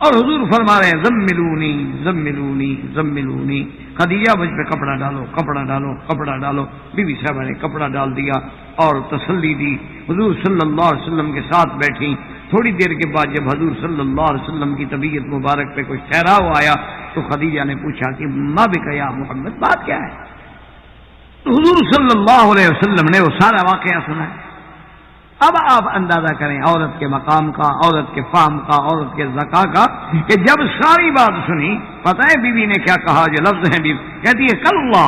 اور حضور فرما رہے ہیں زملونی زملونی زملونی. خدیجہ مجھ پہ کپڑا ڈالو، کپڑا ڈالو، کپڑا ڈالو. بی بی صاحبہ نے کپڑا ڈال دیا اور تسلی دی. حضور صلی اللہ علیہ وسلم کے ساتھ بیٹھی. تھوڑی دیر کے بعد جب حضور صلی اللہ علیہ وسلم کی طبیعت مبارک پہ کچھ ٹھہراؤ آیا تو خدیجہ نے پوچھا کہ ما بک یا محمد، بات کیا ہے؟ تو حضور صلی اللہ علیہ وسلم نے وہ سارا واقعہ سنا. اب آپ اندازہ کریں عورت کے مقام کا، عورت کے فہم کا، عورت کے ذکا کا، کہ جب ساری بات سنی، پتہ ہے بی بی نے کیا کہا؟ جو لفظ ہیں بیوی کہتی ہے کاللہ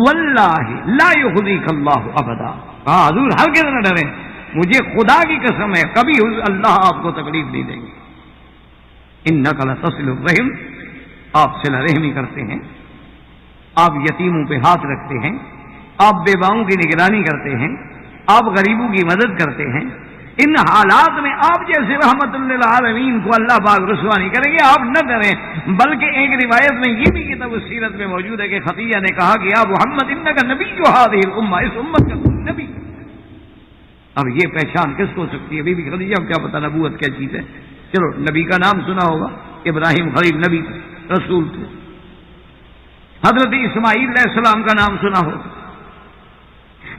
واللہ لا یخزیک اللہ ابدا. کہا حضور ہرگز نہ ڈریں، مجھے خدا کی قسم ہے کبھی اللہ آپ کو تکلیف نہیں دیں گے. انک لتصل الرحم، آپ صلہ رحمی کرتے ہیں، آپ یتیموں پہ ہاتھ رکھتے ہیں، آپ بیواؤں کی نگرانی کرتے ہیں، آپ غریبوں کی مدد کرتے ہیں. ان حالات میں آپ جیسے رحمت للعالمین کو اللہ پاک رسوا نہیں کریں گے. آپ نہ ڈریں. بلکہ ایک روایت میں یہ بھی کتاب السیرت میں موجود ہے کہ خدیجہ نے کہا کہ یا محمد انک نبی هذه الامہ، اس امت کا نبی. اب یہ پہچان کس کو ہو سکتی ہے؟ بی بی خدیجہ کو کیا پتا نبوت کیا چیز ہے. چلو نبی کا نام سنا ہوگا، ابراہیم خلیل نبی تھے، رسول تھے. حضرت اسماعیل علیہ السلام کا نام سنا ہوگا.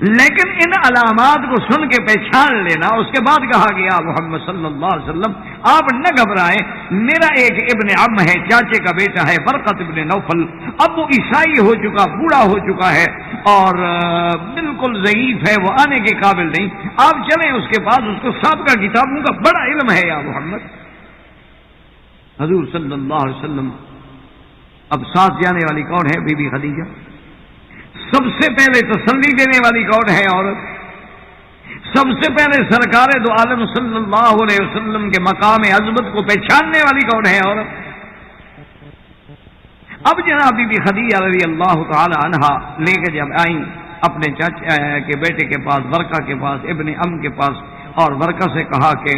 لیکن ان علامات کو سن کے پہچان لینا. اس کے بعد کہا گیا محمد صلی اللہ علیہ وسلم آپ نہ گھبرائیں، میرا ایک ابن عم ہے، چاچے کا بیٹا ہے، برقت ابن نوفل. اب وہ عیسائی ہو چکا، بوڑھا ہو چکا ہے اور بالکل ضعیف ہے، وہ آنے کے قابل نہیں. آپ چلیں اس کے پاس، اس کو سابقہ کتابوں کا بڑا علم ہے یا محمد. حضور صلی اللہ علیہ وسلم اب ساتھ جانے والی کون ہے؟ Be be Khadija. سب سے پہلے تسلی دینے والی کون ہے عورت؟ سب سے پہلے سرکار دو عالم صلی اللہ علیہ وسلم کے مقام عظمت کو پہچاننے والی کون ہے عورت؟ اب جناب بی بی خدیجہ رضی اللہ تعالی عنہا لے کے جب آئیں اپنے چاچا کے بیٹے کے پاس، برقہ کے پاس، ابن ام کے پاس، اور برقہ سے کہا کہ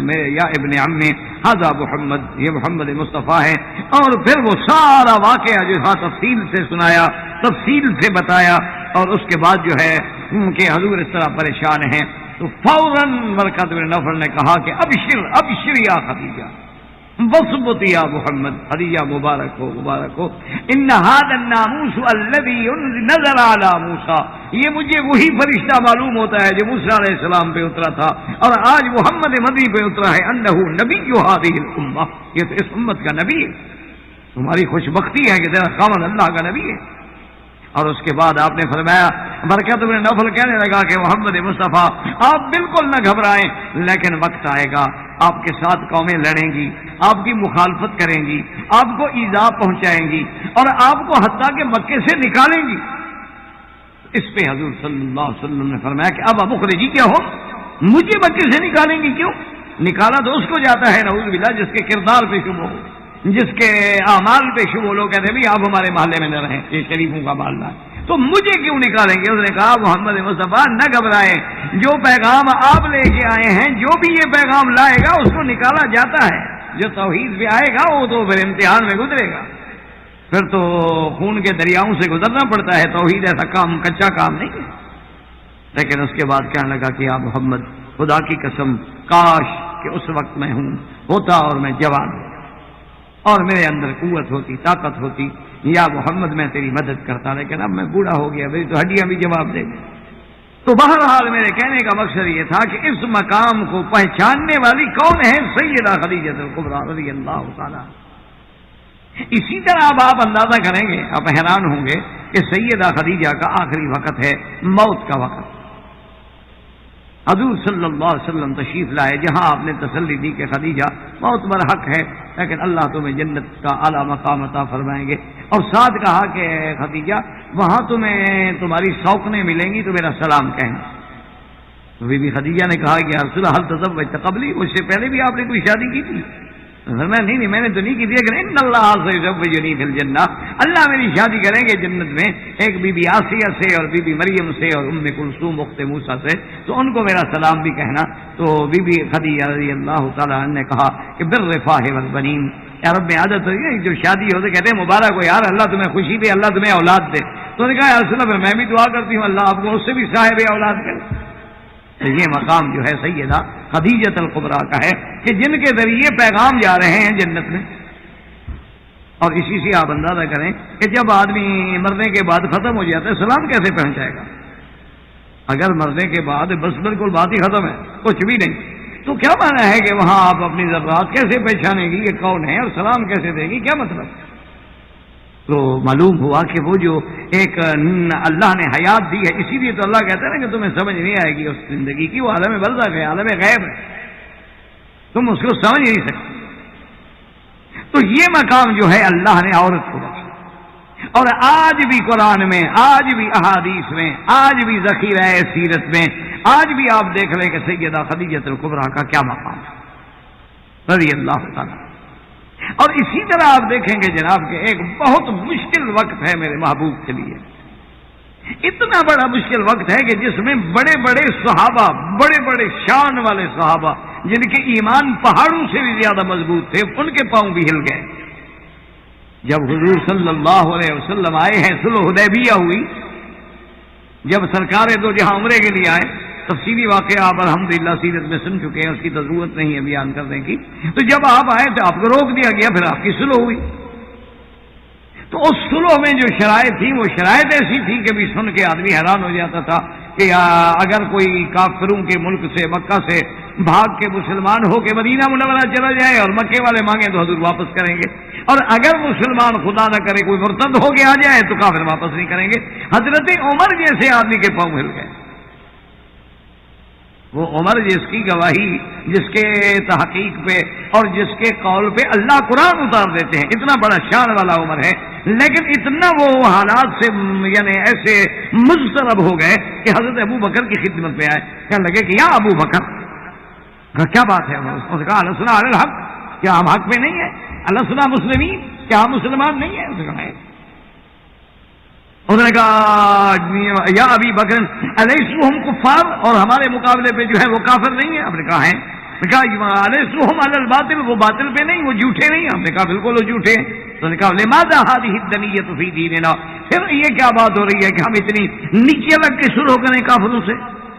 میرے یا ابن عمی ھذا محمد، یہ محمد مصطفیٰ ہے. اور پھر وہ سارا واقعہ جو تھا تفصیل سے سنایا، تفصیل سے بتایا. اور اس کے بعد جو ہے کہ حضور اس طرح پریشان ہیں تو فوراً برقہ بن نوفل نے کہا کہ ابشر ابشر یا خدیجہ بثبت یا محمد. خدیجہ مبارک ہو، مبارک ہو. ان ھذا الناموس الذی نزل علی موسیٰ، یہ مجھے وہی فرشتہ معلوم ہوتا ہے جو موسیٰ علیہ السلام پہ اترا تھا اور آج محمد مدنی پہ اترا ہے. انہ نبی ھذہ الامہ، یہ تو اس امت کا نبی ہے. تمہاری خوش بختی ہے کہ تیرا خامد اللہ کا نبی ہے. اور اس کے بعد آپ نے فرمایا، برکت بن نوفل کہنے لگا کہ محمد مصطفیٰ آپ بالکل نہ گھبرائیں، لیکن وقت آئے گا آپ کے ساتھ قومیں لڑیں گی، آپ کی مخالفت کریں گی، آپ کو ایذا پہنچائیں گی اور آپ کو حتیٰ کہ مکے سے نکالیں گی. اس پہ حضور صلی اللہ علیہ وسلم نے فرمایا کہ اب مخرجی کیا ہو، مجھے مکے سے نکالیں گی؟ کیوں؟ نکالا تو اس کو جاتا ہے نعوذ باللہ جس کے کردار پہ شبہ ہو، جس کے اعمال پہ شبہ. لوگ کہتے ہیں آپ ہمارے محلے میں نہ رہیں، یہ شریفوں کا محلہ ہے، تو مجھے کیوں نکالیں گے؟ اس نے کہا محمد مصطفیٰ نہ گھبرائیں، جو پیغام آپ لے کے آئے ہیں، جو بھی یہ پیغام لائے گا اس کو نکالا جاتا ہے. جو توحید پہ آئے گا وہ تو پھر امتحان میں گزرے گا، پھر تو خون کے دریاؤں سے گزرنا پڑتا ہے. توحید ایسا کام، کچا کام نہیں ہے. لیکن اس کے بعد کہنے لگا کہ یا محمد خدا کی قسم کاش کہ اس وقت میں ہوتا اور میں جوان اور میرے اندر قوت ہوتی طاقت ہوتی، یا محمد میں تیری مدد کرتا، لیکن اب میں بوڑھا ہو گیا، میری تو ہڈیاں بھی جواب دے گی۔ تو بہرحال میرے کہنے کا مقصد یہ تھا کہ اس مقام کو پہچاننے والی کون ہے؟ سیدہ خدیجہ الکبریٰ رضی اللہ تعالیٰ۔ اسی طرح اب آپ اندازہ کریں گے، آپ حیران ہوں گے کہ سیدہ خدیجہ کا آخری وقت ہے موت کا وقت۔ حضور صلی اللہ علیہ وسلم تشریف لائے جہاں آپ نے تسلی دی کہ خدیجہ موت برحق ہے، لیکن اللہ تمہیں جنت کا اعلیٰ مقام عطا فرمائیں گے، اور ساتھ کہا کہ خدیجہ وہاں تمہیں تمہاری سوکنیں ملیں گی تو میرا سلام کہنا۔ تو بی بی خدیجہ نے کہا کہ یا رسول اللہ حل تزوجت قبلی، اس سے پہلے بھی آپ نے کوئی شادی کی تھی؟ نہیں میں نے تو نہیں کی تھی، لیکن ان اللہ سیزوجنی فی الجنہ، اللہ میری شادی کریں گے جنت میں ایک بی بی آسیہ سے اور بی بی مریم سے اور ام کلثوم اخت موسیٰ سے، تو ان کو میرا سلام بھی کہنا۔ تو بی بی خدیجہ رضی اللہ تعالیٰ عنہ نے کہا کہ بالرفاہ والبنین، یا رب میں عادت ہوئی ہے جو شادی ہوتے کہتے ہیں مبارک ہو یار، اللہ تمہیں خوشی دے، اللہ تمہیں اولاد دے۔ تو انہوں نے کہا یا رسول اللہ میں بھی دعا کرتی ہوں اللہ آپ کو اس سے بھی صاحب اولاد کرے۔ تو یہ مقام جو ہے سیدہ خدیجہ الکبریٰ کا ہے کہ جن کے ذریعے پیغام جا رہے ہیں جنت میں۔ اور اسی سے آپ اندازہ کریں کہ جب آدمی مرنے کے بعد ختم ہو جاتا ہے سلام کیسے پہنچائے گا؟ اگر مرنے کے بعد بس بالکل بات ہی ختم ہے، کچھ بھی نہیں، تو کیا معنی ہے کہ وہاں آپ اپنی ضرورت کیسے پہچانیں گی کہ کون ہے اور سلام کیسے دے گی؟ کیا مطلب؟ تو معلوم ہوا کہ وہ جو ایک اللہ نے حیات دی ہے، اسی لیے تو اللہ کہتا ہے نا کہ تمہیں سمجھ نہیں آئے گی اس زندگی کی، وہ عالم برزخ ہے، عالم غیب ہے، تم اس کو سمجھ نہیں سکتے۔ تو یہ مقام جو ہے اللہ نے عورت کو بخشا، اور آج بھی قرآن میں، آج بھی احادیث میں، آج بھی ذخیرہ سیرت میں، آج بھی آپ دیکھ لیں کہ سیدہ خدیجہ الکبریٰ کا کیا مقام ہے رضی اللہ تعالیٰ۔ اور اسی طرح آپ دیکھیں گے جناب کہ ایک بہت مشکل وقت ہے میرے محبوب کے لیے، اتنا بڑا مشکل وقت ہے کہ جس میں بڑے بڑے صحابہ، بڑے بڑے شان والے صحابہ جن کے ایمان پہاڑوں سے بھی زیادہ مضبوط تھے، ان کے پاؤں بھی ہل گئے۔ جب حضور صلی اللہ علیہ وسلم آئے ہیں، صلح حدیبیہ ہوئی، جب سرکار دو جہاں عمرے کے لیے آئے، تفصیلی واقعہ آپ الحمدللہ سیرت میں سن چکے ہیں، اس کی تو ضرورت نہیں ہے بیان کرنے کی۔ تو جب آپ آئے تو آپ کو روک دیا گیا، پھر آپ کی صلح ہوئی۔ تو اس صلح میں جو شرائط تھی وہ شرائط ایسی تھی کہ بھی سن کے آدمی حیران ہو جاتا تھا کہ اگر کوئی کافروں کے ملک سے، مکہ سے بھاگ کے مسلمان ہو کے مدینہ منورہ چلا جائے اور مکے والے مانگیں تو حضور واپس کریں گے، اور اگر مسلمان خدا نہ کرے کوئی مرتد ہو کے آ جائے تو کافر واپس نہیں کریں گے۔ حضرت عمر جیسے آدمی کے پاؤں ہل گئے، وہ عمر جس کی گواہی، جس کے تحقیق پہ اور جس کے قول پہ اللہ قرآن اتار دیتے ہیں، اتنا بڑا شان والا عمر ہے، لیکن اتنا وہ حالات سے یعنی ایسے مضطرب ہو گئے کہ حضرت ابو بکر کی خدمت میں آئے، کہنے لگے کہ یا ابو بکر، کیا بات ہے؟ اس نے کہا اللہ سنا الحق، کیا ہم حق پہ نہیں ہے؟ اللہ سنا مسلمین، کیا ہم مسلمان نہیں ہیں؟ انہوں نے کہا یا ابی بکر الیسوہم کفار، اور ہمارے مقابلے پہ جو ہے وہ کافر نہیں ہے؟ آپ نے کہا ہے۔ کہا الیسوہم علی الباطل، وہ باطل پہ نہیں، وہ جھوٹے نہیں؟ آپ نے کہا بالکل وہ جھوٹے ہیں۔ تو نے کہا لماذا هذه الدنیۃ فی دیننا، پھر یہ کیا بات ہو رہی ہے کہ ہم اتنی نیچے لگ کے شروع کریں کافروں سے؟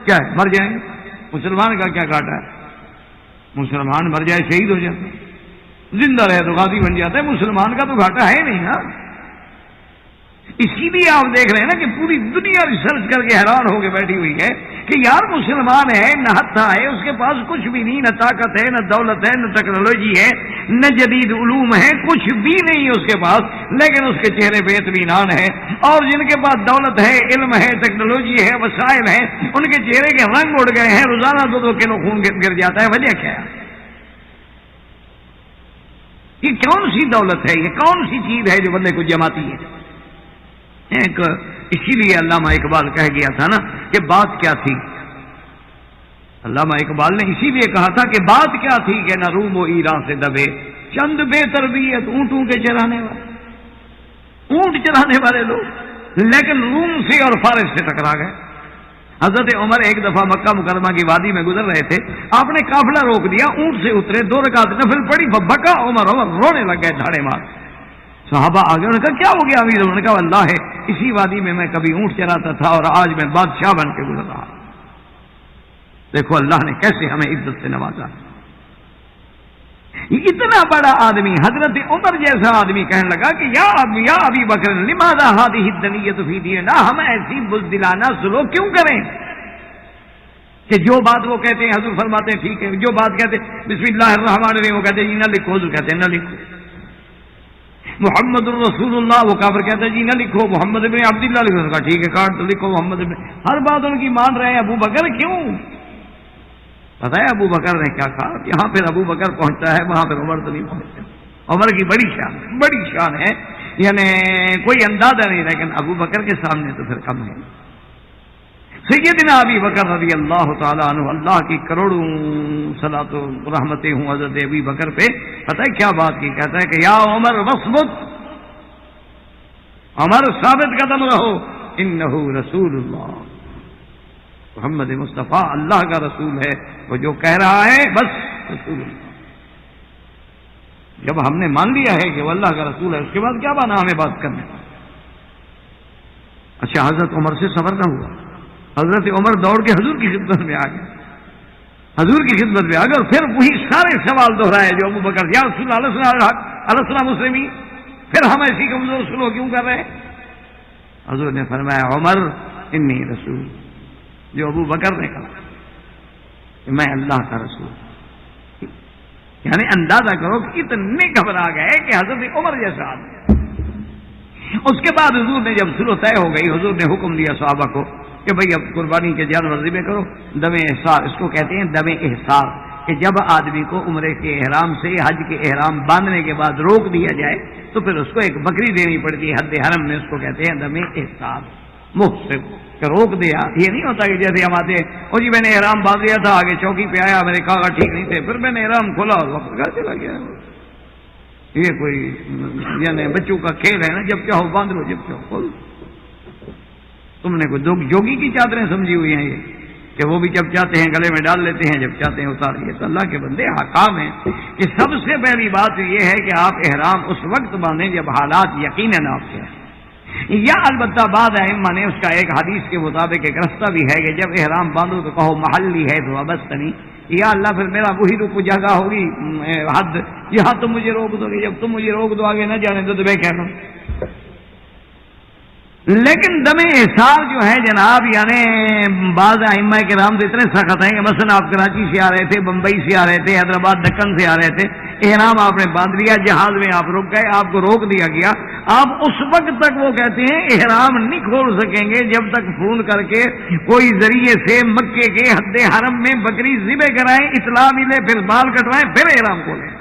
کیا ہے مر جائیں؟ مسلمان کا کیا گھاٹا ہے؟ مسلمان مر جائے شہید ہو جاتا ہے، زندہ رہے تو غازی بن جاتا ہے، مسلمان کا تو گھاٹا ہے نہیں نا۔ اسی لیے آپ دیکھ رہے ہیں نا کہ پوری دنیا ریسرچ کر کے حیران ہو کے بیٹھی ہوئی ہے کہ یار مسلمان ہے، نہ ہتھا ہے، اس کے پاس کچھ بھی نہیں، نہ طاقت ہے، نہ دولت ہے، نہ ٹیکنالوجی ہے، نہ جدید علوم ہے، کچھ بھی نہیں اس کے پاس، لیکن اس کے چہرے پہ اطمینان ہے۔ اور جن کے پاس دولت ہے، علم ہے، ٹیکنالوجی ہے، وسائل ہیں، ان کے چہرے کے رنگ اڑ گئے ہیں، روزانہ 2-2 کلو خون گر جاتا ہے۔ وجہ کیا ہے؟ یہ کون سی دولت ہے؟ یہ کون سی چیز ہے جو بندے کو جماتی ہے؟ ایک اسی لیے علامہ اقبال کہہ گیا تھا نا کہ بات کیا تھی، علامہ اقبال نے اسی لیے کہا تھا کہ بات کیا تھی کہ نہ روم و ایران سے دبے چند بے تربیت اونٹوں کے چرانے والے، اونٹ چرانے والے لوگ، لیکن روم سے اور فارس سے ٹکرا گئے۔ حضرت عمر ایک دفعہ مکہ مکرمہ کی وادی میں گزر رہے تھے، آپ نے قافلہ روک دیا، اونٹ سے اترے، 2 رکعت نفل پڑی، بکا عمر رونے لگ گئے دھاڑے مار۔ صحابہ آگے، انہوں نے کہا کیا ہو گیا امیر؟ انہوں نے کہا اللہ ہے، اسی وادی میں میں کبھی اونٹ چراتا تھا اور آج میں بادشاہ بن کے گزر رہا۔ دیکھو اللہ نے کیسے ہمیں عزت سے نوازا. اتنا بڑا آدمی حضرت عمر جیسا آدمی کہنے لگا کہ یا ابی بکر لماذا هذه الدنیۃ فی دیننا، ہم ایسی بزدلانہ سلوک کیوں کریں کہ جو بات وہ کہتے ہیں حضور فرماتے ہیں ٹھیک ہے، جو بات کہتے ہیں بسم اللہ الرحمن الرحیم وہ کہتے ہیں جی نہ لکھو، حضور کہتے ہیں نہ لکھو. محمد الرسول اللہ وہ کافر کہتا ہے جی نہ لکھو، محمد ابن عبداللہ لکھو، کہا ٹھیک ہے کاٹ تو لکھو محمد ابن. ہر بات ان کی مان رہے ہیں. ابو بکر کیوں؟ پتہ ہے ابو بکر نے کیا کہا؟ یہاں پھر ابو بکر پہنچتا ہے، وہاں پھر عمر تو نہیں پہنچتا. عمر کی بڑی شان ہے، یعنی کوئی اندازہ نہیں، لیکن ابو بکر کے سامنے تو پھر کم ہے. سیدنا ابی بکر رضی اللہ تعالیٰ عنہ، اللہ کی کروڑوں صلاۃ و رحمتیں ہوں حضرت ابی بکر پہ. پتہ ہے کیا بات کی؟ کہتا ہے کہ یا عمر وثبت، عمر ثابت قدم رہو، انہ رسول اللہ، محمد مصطفیٰ اللہ کا رسول ہے، وہ جو کہہ رہا ہے بس رسول اللہ. جب ہم نے مان لیا ہے کہ وہ اللہ کا رسول ہے، اس کے بعد کیا بنا ہمیں بات کرنے. اچھا حضرت عمر سے صبر نہ ہوا. حضرت عمر دوڑ کے حضور کی خدمت میں آ گئے، حضور کی خدمت میں آ گئے اور پھر وہی سارے سوال دہرائے جو ابو بکر یا رسول اللہ مسلمین، پھر ہم ایسی کمزور سلوک کیوں کر رہے ہیں؟ حضور نے فرمایا عمر انی رسول، جو ابو بکر نے کہا کہ میں اللہ کا رسول. یعنی اندازہ کرو کہ اتنے گھبرا گئے کہ حضرت عمر جیسا آدمی. اس کے بعد حضور نے جب سلو طے ہو گئی، حضور نے حکم دیا صحابہ کو کہ بھئی اب قربانی کے جانور ذبح کرو. دم احسار اس کو کہتے ہیں، دم احسار، کہ جب آدمی کو عمرے کے احرام سے حج کے احرام باندھنے کے بعد روک دیا جائے تو پھر اس کو ایک بکری دینی پڑتی ہے حد حرم میں، اس کو کہتے ہیں دم احسار. محسن کہ روک دیا. یہ نہیں ہوتا کہ جیسے ہم آتے ہیں او جی میں نے احرام باندھ دیا تھا، آگے چوکی پہ آیا میرے کاغذ ٹھیک نہیں تھے، پھر میں نے احرام کھولا اور وقت گھر چلا گیا. یہ کوئی یعنی بچوں کا کھیل ہے نا، جب چاہو باندھ لو جب چاہو کھول. تم نے کوئی جوگی کی چادریں سمجھی ہوئی ہیں یہ کہ وہ بھی جب چاہتے ہیں گلے میں ڈال لیتے ہیں، جب چاہتے ہیں اتار لیے. تو اللہ کے بندے حکام ہیں کہ سب سے پہلی بات یہ ہے کہ آپ احرام اس وقت باندھیں جب حالات یقیناً آپ کے ہیں. یا البتہ بعد ائمہ نے اس کا ایک حدیث کے مطابق ایک رستہ بھی ہے کہ جب احرام باندھو تو کہو محلی ہے تو وابستنی، یا اللہ پھر میرا وہی رکو جگہ ہوگی حد، یہاں تم مجھے روک دو گے، جب تم مجھے روک دو آگے نہ جانے دو تو میں کہہ دوں. لیکن دم احسار جو ہے جناب، یعنی بعض ائمہ کرام تو اتنے سخت ہیں کہ مثلا آپ کراچی سے آ رہے تھے، بمبئی سے آ رہے تھے، حیدرآباد دکن سے آ رہے تھے، احرام آپ نے باندھ لیا، جہاز میں آپ رک گئے، آپ کو روک دیا گیا، آپ اس وقت تک وہ کہتے ہیں احرام نہیں کھول سکیں گے جب تک فون کر کے کوئی ذریعے سے مکے کے حد حرم میں بکری ذبح کرائیں، اطلاع ملے، پھر بال کٹوائیں، پھر احرام کھولیں.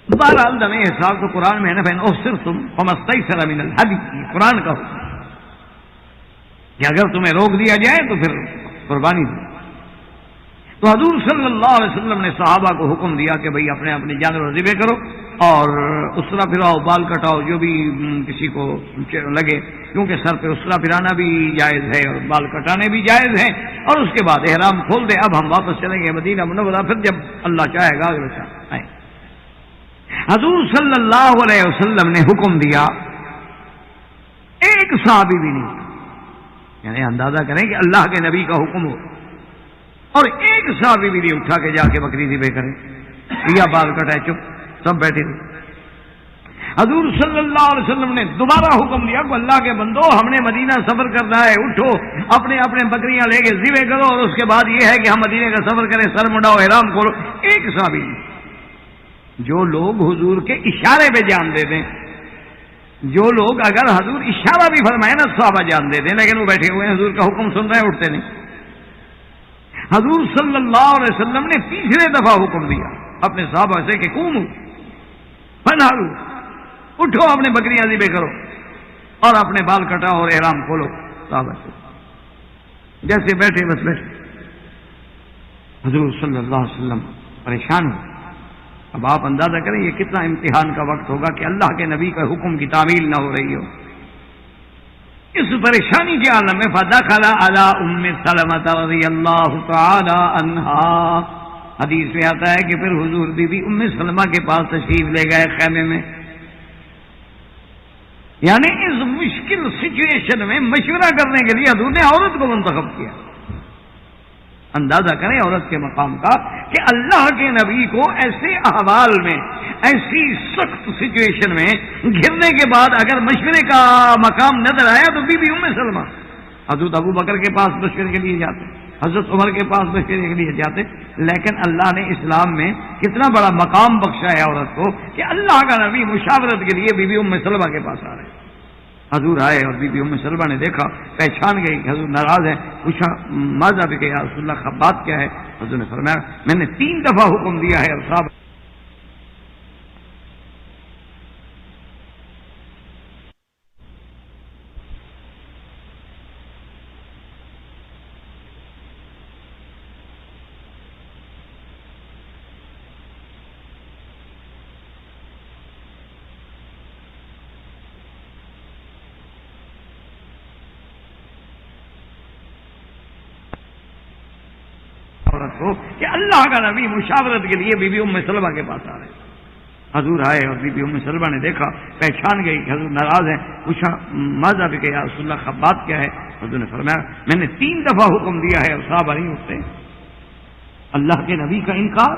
بہرحال دم احسار تو قرآن میں ہے نا، فإن أحصرتم فما استيسر من الهدي، قرآن کا حکم کہ اگر تمہیں روک دیا جائے تو پھر قربانی دو. تو حضور صلی اللہ علیہ وسلم نے صحابہ کو حکم دیا کہ بھئی اپنے اپنے جانور ذبح کرو اور اسرا پھراؤ، بال کٹاؤ، جو بھی کسی کو لگے، کیونکہ سر پہ اسرا پھرانا بھی جائز ہے اور بال کٹانے بھی جائز ہیں. اور اس کے بعد احرام کھول دے. اب ہم واپس چلیں گے مدینہ منورہ، پھر جب اللہ چاہے گا آئیں. حضور صلی اللہ علیہ وسلم نے حکم دیا، ایک صحابی بھی نہیں، یعنی اندازہ کریں کہ اللہ کے نبی کا حکم ہو اور ایک صحابی بھی نہیں اٹھا کے جا کے بکری ذبح کرے یا بال کٹائے، چپ سب بیٹھے تھے. حضور صلی اللہ علیہ وسلم نے دوبارہ حکم دیا کہ اللہ کے بندو ہم نے مدینہ سفر کرنا ہے، اٹھو اپنے اپنے بکریاں لے کے ذبح کرو، اور اس کے بعد یہ ہے کہ ہم مدینہ کا سفر کریں، سر منڈاؤ، احرام کھولو. ایک صحابی نہیں. جو لوگ حضور کے اشارے پہ جان دے دیں، جو لوگ اگر حضور اشارہ بھی فرمائے نا صحابہ جان دے دیں، لیکن وہ بیٹھے ہوئے ہیں، حضور کا حکم سن رہے ہیں، اٹھتے نہیں. حضور صلی اللہ علیہ وسلم نے تیسرے دفعہ حکم دیا اپنے صحابہ سے کہ قوموا فانحروا، اٹھو اپنے بکریاں ذبح کرو اور اپنے بال کٹاؤ اور احرام کھولو. صحابہ سے جیسے بیٹھے بس بیٹھے. حضور صلی اللہ علیہ وسلم پریشان ہو. اب آپ اندازہ کریں یہ کتنا امتحان کا وقت ہوگا کہ اللہ کے نبی کا حکم کی تعمیل نہ ہو رہی ہو. اس پریشانی کے عالم میں فدخل علی ام سلمہ رضی اللہ تعالی عنہا، حدیث میں آتا ہے کہ پھر حضور بی بی ام سلمہ کے پاس تشریف لے گئے خیمے میں. یعنی اس مشکل سچویشن میں مشورہ کرنے کے لیے حضور نے عورت کو منتخب کیا. اندازہ کریں عورت کے مقام کا کہ اللہ کے نبی کو ایسے احوال میں، ایسی سخت سچویشن میں گرنے کے بعد اگر مشورے کا مقام نظر آیا تو بی بی ام سلمہ حضرت ابو بکر کے پاس مشورے کے لیے جاتے، حضرت عمر کے پاس مشورے کے لیے جاتے، لیکن اللہ نے اسلام میں کتنا بڑا مقام بخشا ہے عورت کو کہ اللہ کا نبی مشاورت کے لیے بی بی ام سلمہ کے پاس آ رہے ہیں۔ حضور آئے اور بی بی ام سلمہ نے دیکھا، پہچان گئی کہ حضور ناراض ہیں، پوچھا ماذا بک یا رسول اللہ، بات کیا ہے؟ حضور نے فرمایا میں نے 3 دفعہ حکم دیا ہے اور صاحب کو کہ اللہ کا نبی مشاورت کے لیے بی بی ام سلمہ کے پاس آ رہے ہیں۔ حضور آئے اور بی بی ام سلمہ نے دیکھا، پہچان گئی کہ حضور ناراض ہیں، پوچھا ماذا بک یا رسول اللہ، بات کیا ہے؟ حضور نے فرمایا میں نے 3 دفعہ حکم دیا ہے اور صحابہ نہیں اٹھتے۔ اللہ کے نبی کا انکار،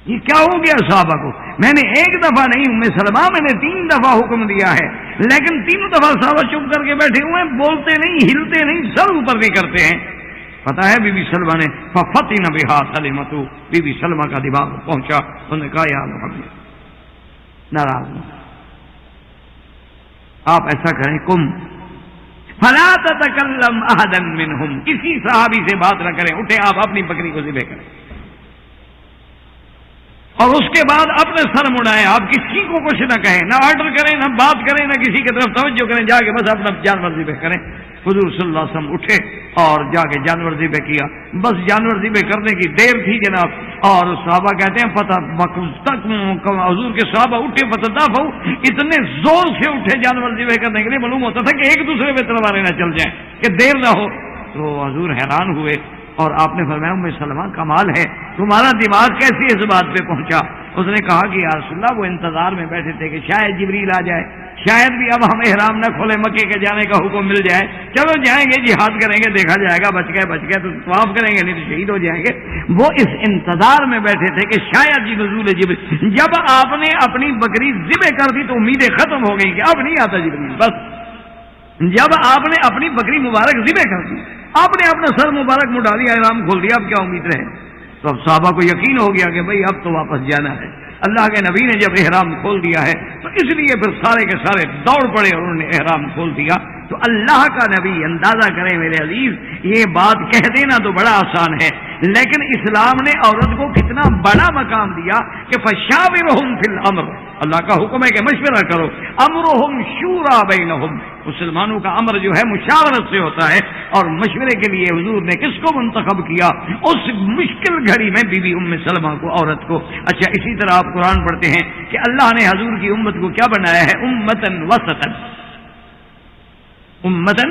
یہ کیا ہو گیا صحابہ کو؟ میں نے 1 دفعہ نہیں ام سلمہ، میں نے 3 دفعہ حکم دیا ہے، لیکن 3 دفعہ صحابہ چپ کر کے بیٹھے ہوئے ہیں، بولتے نہیں، ہلتے نہیں، سر اوپر نہیں کرتے ہیں۔ پتا ہے بی بی سلمہ نے ففتن بہا سلمۃ، بی بی سلمہ کا دماغ پہنچا، انہوں نے کہا یا محمد ناراض ہوں، آپ ایسا کریں کم فلا تتکلم احدا منہم، کسی صحابی سے بات نہ کریں، اٹھے آپ اپنی بکری کو ذبح کریں اور اس کے بعد اپنے سر مڑائیں، آپ کسی کو کچھ نہ کہیں، نہ آرڈر کریں، نہ بات کریں، نہ کسی کی طرف توجہ کریں، جا کے بس اپنا جانور ذبح کریں۔ حضور صلی اللہ علیہ وسلم اٹھے اور جا کے جانور ذبح کیا، بس جانور ذبح کرنے کی دیر تھی جناب، اور صحابہ کہتے ہیں پتہ تک حضور کے صحابہ اٹھے فتدافعوا، اتنے زور سے اٹھے جانور ذبح کرنے کے لیے، معلوم ہوتا تھا کہ ایک دوسرے پہ تلواریں نہ چل جائیں کہ دیر نہ ہو۔ تو حضور حیران ہوئے اور آپ نے فرمایا ام سلمہ کمال ہے، تمہارا دماغ کیسے اس بات پہ پہنچا؟ اس نے کہا کہ یا رسول اللہ وہ انتظار میں بیٹھے تھے کہ شاید جبریل آ جائے، شاید بھی اب ہم احرام نہ کھولے، مکے کے جانے کا حکم مل جائے، چلو جائیں گے، جہاد کریں گے، دیکھا جائے گا، بچ گئے تو طواف کریں گے، نہیں تو شہید ہو جائیں گے۔ وہ اس انتظار میں بیٹھے تھے کہ شاید جی نزول جبریل، جب آپ نے اپنی بکری ذبح کر دی تو امیدیں ختم ہو گئی کہ اب نہیں آتا جبریل۔ بس جب آپ نے اپنی بکری مبارک ذبح کر دی، آپ نے اپنا سر مبارک مٹا دیا، احرام کھول دیا، اب کیا امید رہے؟ تو اب صحابہ کو یقین ہو گیا کہ بھئی اب تو واپس جانا ہے۔ اللہ کے نبی نے جب احرام کھول دیا ہے تو اس لیے پھر سارے کے سارے دوڑ پڑے اور انہوں نے احرام کھول دیا۔ تو اللہ کا نبی، اندازہ کریں میرے عزیز، یہ بات کہہ دینا تو بڑا آسان ہے، لیکن اسلام نے عورت کو کتنا بڑا مقام دیا کہ فشاورہم فی الامر، اللہ کا حکم ہے کہ مشورہ کرو، امرہم شورا بینہم، مسلمانوں کا امر جو ہے مشاورت سے ہوتا ہے، اور مشورے کے لیے حضور نے کس کو منتخب کیا؟ اس مشکل گھڑی میں بی بی ام سلمہ کو، عورت کو۔ اچھا اسی طرح آپ قرآن پڑھتے ہیں کہ اللہ نے حضور کی امت کو کیا بنایا ہے؟ امتن وسطن، امتن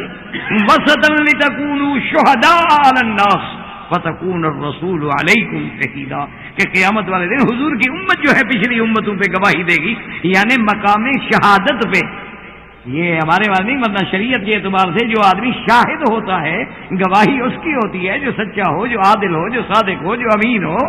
وسطن لتکونوا شہداء علی الناس فتکون الرسول علیکم شہیدا، کہ قیامت والے دن حضور کی امت جو ہے پچھلی امتوں پہ گواہی دے گی، یعنی مقام شہادت پہ۔ یہ ہمارے بات نہیں، ورنہ شریعت کے اعتبار سے جو آدمی شاہد ہوتا ہے گواہی اس کی ہوتی ہے جو سچا ہو، جو عادل ہو، جو صادق ہو، جو امین ہو۔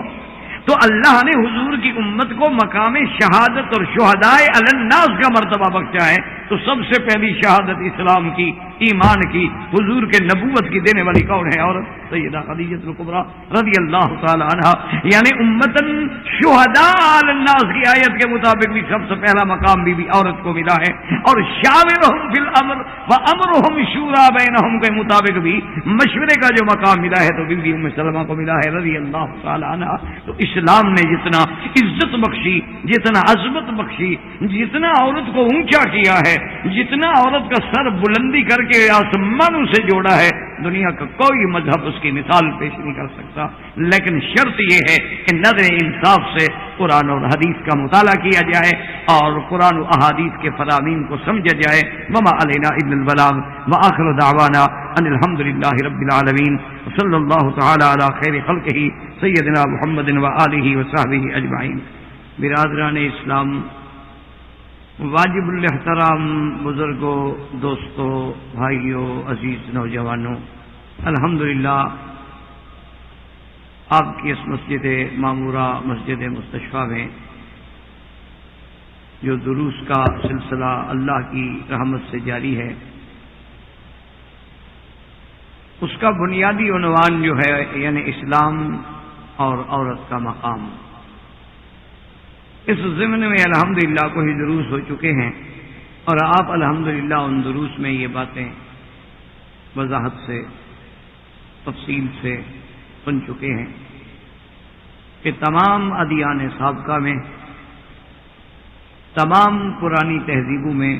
تو اللہ نے حضور کی امت کو مقام شہادت اور شہداء علی الناس کا مرتبہ بخشا ہے۔ تو سب سے پہلی شہادت اسلام کی، ایمان کی، حضور کے نبوت کی دینے والی کون ہے؟ عورت سیدہ خدیجہ الکبریٰ رضی اللہ تعالی عنہا، یعنی امتن شہداء علی الناس کی آیت کے مطابق بھی سب سے پہلا مقام بھی عورت کو ملا ہے، اور شاورہم فی الامر وامرہم شورا بینہم کے مطابق بھی مشورے کا جو مقام ملا ہے تو بی بی ام سلمہ کو ملا ہے رضی اللہ تعالی عنہا۔ تو اسلام نے جتنا عزت بخشی، جتنا عظمت بخشی، جتنا عورت کو اونچا کیا ہے، جتنا عورت کا سر بلندی کر کے آسمانوں سے جوڑا ہے، دنیا کا کوئی مذہب اس کی مثال پیش نہیں کر سکتا۔ لیکن شرط یہ ہے کہ نظر انصاف سے قرآن اور حدیث کا مطالعہ کیا جائے اور قرآن و احادیث کے فرامین کو سمجھا جائے۔ وما علینا الا البلاغ وآخر دعوانا ان الحمد للہ رب العالمین صلی اللہ تعالی علی خیر خلقہ سیدنا محمد وآلہ وصحبہ اجمعین۔ برادران اسلام، واجب الاحترام بزرگوں، دوستوں، بھائیوں، عزیز نوجوانوں، الحمدللہ آپ کی اس مسجد معمورہ، مسجد مستشفیٰ میں جو دروس کا سلسلہ اللہ کی رحمت سے جاری ہے، اس کا بنیادی عنوان جو ہے یعنی اسلام اور عورت کا مقام۔ اس ضمن میں الحمدللہ کوئی دروس ہو چکے ہیں اور آپ الحمدللہ ان دروس میں یہ باتیں وضاحت سے تفصیل سے سن چکے ہیں کہ تمام ادیان سابقہ میں، تمام پرانی تہذیبوں میں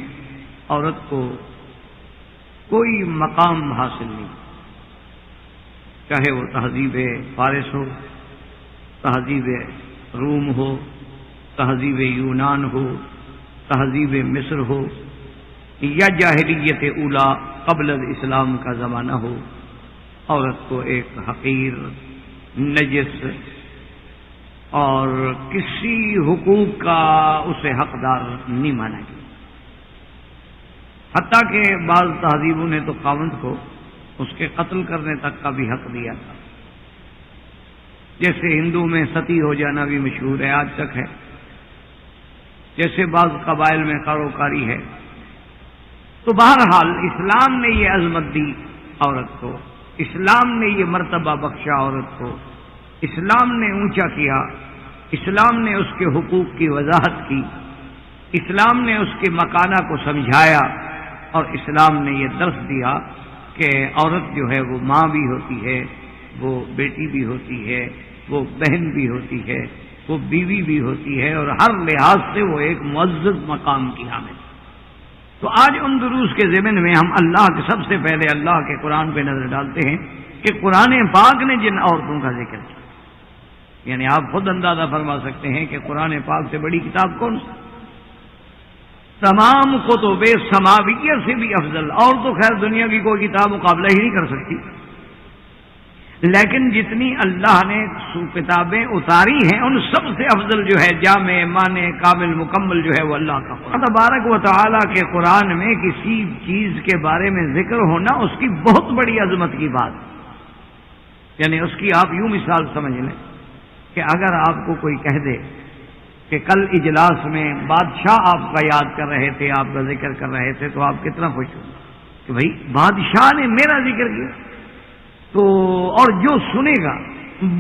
عورت کو کوئی مقام حاصل نہیں، چاہے وہ تہذیب فارس ہو، تہذیب روم ہو، تہذیب یونان ہو، تہذیب مصر ہو، یا جاہلیت اولا قبل الاسلام کا زمانہ ہو، عورت کو ایک حقیر، نجس اور کسی حقوق کا اسے حقدار نہیں مانا گیا۔ حتیٰ کہ بعض تہذیبوں نے تو خاوند کو اس کے قتل کرنے تک کا بھی حق دیا تھا، جیسے ہندو میں ستی ہو جانا بھی مشہور ہے، آج تک ہے، جیسے بعض قبائل میں کاروکاری ہے۔ تو بہرحال اسلام نے یہ عظمت دی عورت کو، اسلام نے یہ مرتبہ بخشا عورت کو، اسلام نے اونچا کیا، اسلام نے اس کے حقوق کی وضاحت کی، اسلام نے اس کے مکانہ کو سمجھایا، اور اسلام نے یہ درس دیا کہ عورت جو ہے وہ ماں بھی ہوتی ہے، وہ بیٹی بھی ہوتی ہے، وہ بہن بھی ہوتی ہے، وہ بیوی بھی ہوتی ہے، اور ہر لحاظ سے وہ ایک معزز مقام کی حامل۔ تو آج ان دروس کے ضمن میں ہم اللہ کے سب سے پہلے اللہ کے قرآن پہ نظر ڈالتے ہیں کہ قرآن پاک نے جن عورتوں کا ذکر کیا، یعنی آپ خود اندازہ فرما سکتے ہیں کہ قرآن پاک سے بڑی کتاب کون سی؟ تمام کتب سماویہ سے بھی افضل، اور تو خیر دنیا کی کوئی کتاب مقابلہ ہی نہیں کر سکتی، لیکن جتنی اللہ نے کتابیں اتاری ہیں ان سب سے افضل جو ہے جامع معنی کامل مکمل جو ہے وہ اللہ کا قرآن تبارک و تعالیٰ کے قرآن میں کسی چیز کے بارے میں ذکر ہونا اس کی بہت بڑی عظمت کی بات، یعنی اس کی آپ یوں مثال سمجھ لیں کہ اگر آپ کو کوئی کہہ دے کہ کل اجلاس میں بادشاہ آپ کا یاد کر رہے تھے، آپ کا ذکر کر رہے تھے، تو آپ کتنا خوش ہوں کہ بھائی بادشاہ نے میرا ذکر کیا۔ تو اور جو سنے گا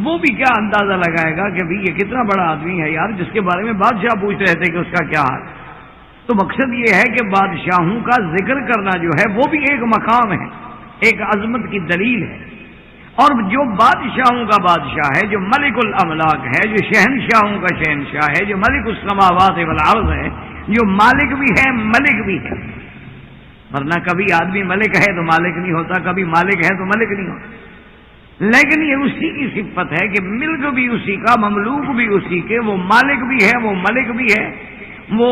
وہ بھی کیا اندازہ لگائے گا کہ بھئی یہ کتنا بڑا آدمی ہے یار، جس کے بارے میں بادشاہ پوچھ رہے تھے کہ اس کا کیا حال۔ تو مقصد یہ ہے کہ بادشاہوں کا ذکر کرنا جو ہے وہ بھی ایک مقام ہے، ایک عظمت کی دلیل ہے، اور جو بادشاہوں کا بادشاہ ہے، جو ملک الاملاک ہے، جو شہنشاہوں کا شہنشاہ ہے، جو ملک السماوات والارض ہے، جو مالک بھی ہے ملک بھی ہے، ورنہ کبھی آدمی ملک ہے تو مالک نہیں ہوتا، کبھی مالک ہے تو ملک نہیں ہوتا، لیکن یہ اسی کی صفت ہے کہ ملک بھی اسی کا، مملوک بھی اسی کے، وہ مالک بھی ہے، وہ ملک بھی ہے، وہ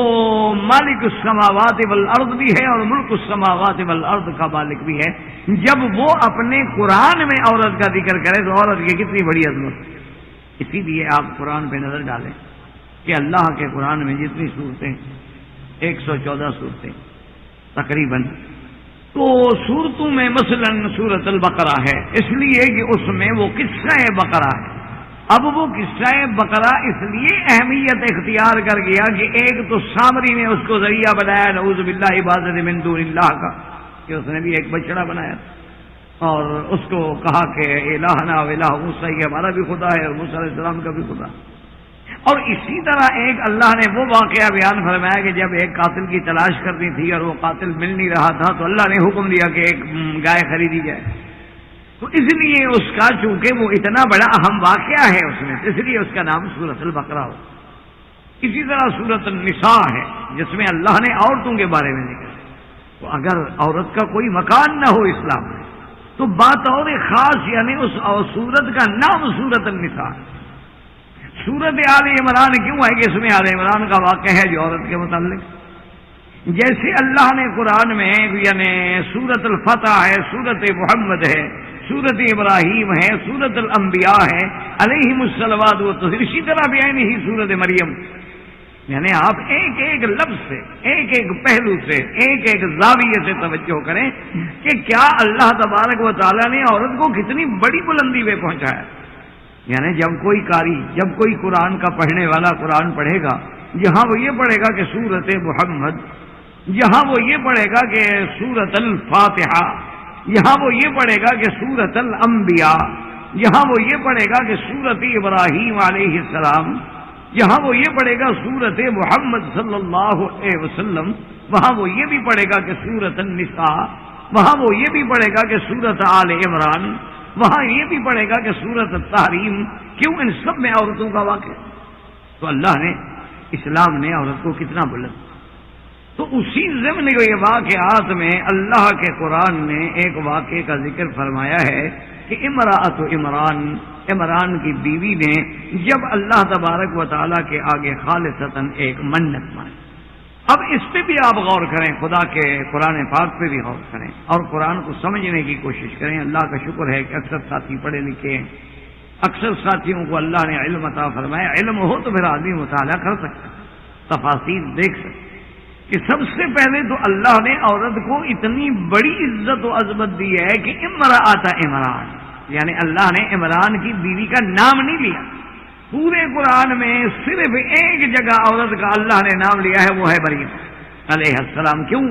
مالک السماوات والارض بھی ہے اور ملک السماوات والارض کا مالک بھی ہے۔ جب وہ اپنے قرآن میں عورت کا ذکر کرے تو عورت کی کتنی بڑی عظمت۔ اسی لیے آپ قرآن پہ نظر ڈالیں کہ اللہ کے قرآن میں جتنی صورتیں 114 صورتیں تقریباً، تو صورتوں میں مثلا سورۃ البقرہ ہے، اس لیے کہ اس میں وہ قصہ بقرہ ہے۔ اب وہ قصہ بقرہ اس لیے اہمیت اختیار کر گیا کہ ایک تو سامری نے اس کو ذریعہ بنایا نعوذ باللہ عبادت من دون اللہ کا، کہ اس نے بھی ایک بچڑا بنایا اور اس کو کہا کہ الہنا و الہ موسیٰ، یہ ہمارا بھی خدا ہے اور موسیٰ علیہ السلام کا بھی خدا۔ اور اسی طرح ایک اللہ نے وہ واقعہ بیان فرمایا کہ جب ایک قاتل کی تلاش کرنی تھی اور وہ قاتل مل نہیں رہا تھا تو اللہ نے حکم دیا کہ ایک گائے خریدی جائے۔ تو اس لیے اس کا چونکہ وہ اتنا بڑا اہم واقعہ ہے اس میں، اس لیے اس کا نام سورۃ البقرہ ہو۔ اسی طرح سورۃ النساء ہے جس میں اللہ نے عورتوں کے بارے میں ذکر ہے۔ تو اگر عورت کا کوئی مکان نہ ہو اسلام میں تو بات اور خاص یعنی اس سورت کا نام سورۃ النساء ہے۔ سورت آل عمران کیوں ہے کہ اس میں آل عمران کا واقعہ ہے جو عورت کے متعلق، جیسے اللہ نے قرآن میں یعنی سورت الفتح ہے، سورت محمد ہے، سورت ابراہیم ہے، سورت الانبیاء ہے علیہم الصلوات والتسلیم، اسی طرح بھی ہے نہیں سورت مریم، یعنی آپ ایک ایک لفظ سے، ایک ایک پہلو سے، ایک ایک زاویے سے توجہ کریں کہ کیا اللہ تبارک و تعالیٰ نے عورت کو کتنی بڑی بلندی پہ پہنچایا۔ یعنی جب کوئی قاری، جب کوئی قرآن کا پڑھنے والا قرآن پڑھے گا، یہاں وہ یہ پڑھے گا کہ سورۃ محمد، یہاں وہ یہ پڑھے گا کہ سورۃ الفاتحہ، یہاں وہ یہ پڑھے گا کہ سورۃ الانبیاء، یہاں وہ یہ پڑھے گا کہ سورۃ ابراہیم علیہ السلام، یہاں وہ یہ پڑھے گا سورۃ محمد صلی اللہ علیہ وسلم، وہاں وہ یہ بھی پڑھے گا کہ سورۃ النساء، وہاں وہ یہ بھی پڑھے گا کہ سورۃ آل عمران، وہاں یہ بھی پڑھے گا کہ سورۃ التحریم۔ کیوں؟ ان سب میں عورتوں کا واقعہ۔ تو اللہ نے، اسلام نے عورت کو کتنا بلند، تو اسی ضمن کے واقعات میں اللہ کے قرآن نے ایک واقعے کا ذکر فرمایا ہے کہ امرأۃ عمران کی بیوی نے جب اللہ تبارک و تعالیٰ کے آگے خالصتاً ایک منت مانی۔ اب اس پہ بھی آپ غور کریں، خدا کے قرآن پاک پہ بھی غور کریں اور قرآن کو سمجھنے کی کوشش کریں۔ اللہ کا شکر ہے کہ اکثر ساتھی پڑھے لکھے ہیں، اکثر ساتھیوں کو اللہ نے علم عطا فرمایا۔ علم ہو تو پھر آدمی مطالعہ کر سکتا، تفاصیل دیکھ سکتا کہ سب سے پہلے تو اللہ نے عورت کو اتنی بڑی عزت و عظمت دی ہے کہ امرأۃ عمران، یعنی اللہ نے عمران کی بیوی کا نام نہیں لیا۔ پورے قرآن میں صرف ایک جگہ عورت کا اللہ نے نام لیا ہے، وہ ہے مریم علیہ السلام۔ کیوں؟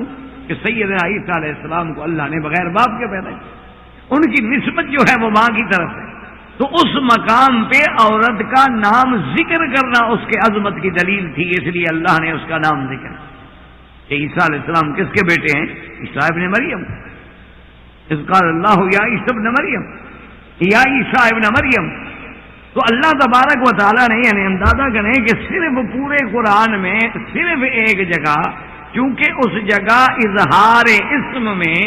کہ سیدنا عیسیٰ علیہ السلام کو اللہ نے بغیر باپ کے پیدا کیا، ان کی نسبت جو ہے وہ ماں کی طرف ہے، تو اس مقام پہ عورت کا نام ذکر کرنا اس کے عظمت کی دلیل تھی، اس لیے اللہ نے اس کا نام ذکر کیا۔ کہ عیسیٰ علیہ السلام کس کے بیٹے ہیں؟ عیسیٰ ابن مریم۔ اذ قال اللہ یا عیسیٰ ابن مریم، یا عیسیٰ ابن مریم۔ تو اللہ تبارک و تعالیٰ نے یعنی اندازہ کریں کہ صرف پورے قرآن میں صرف ایک جگہ، چونکہ اس جگہ اظہار اسم میں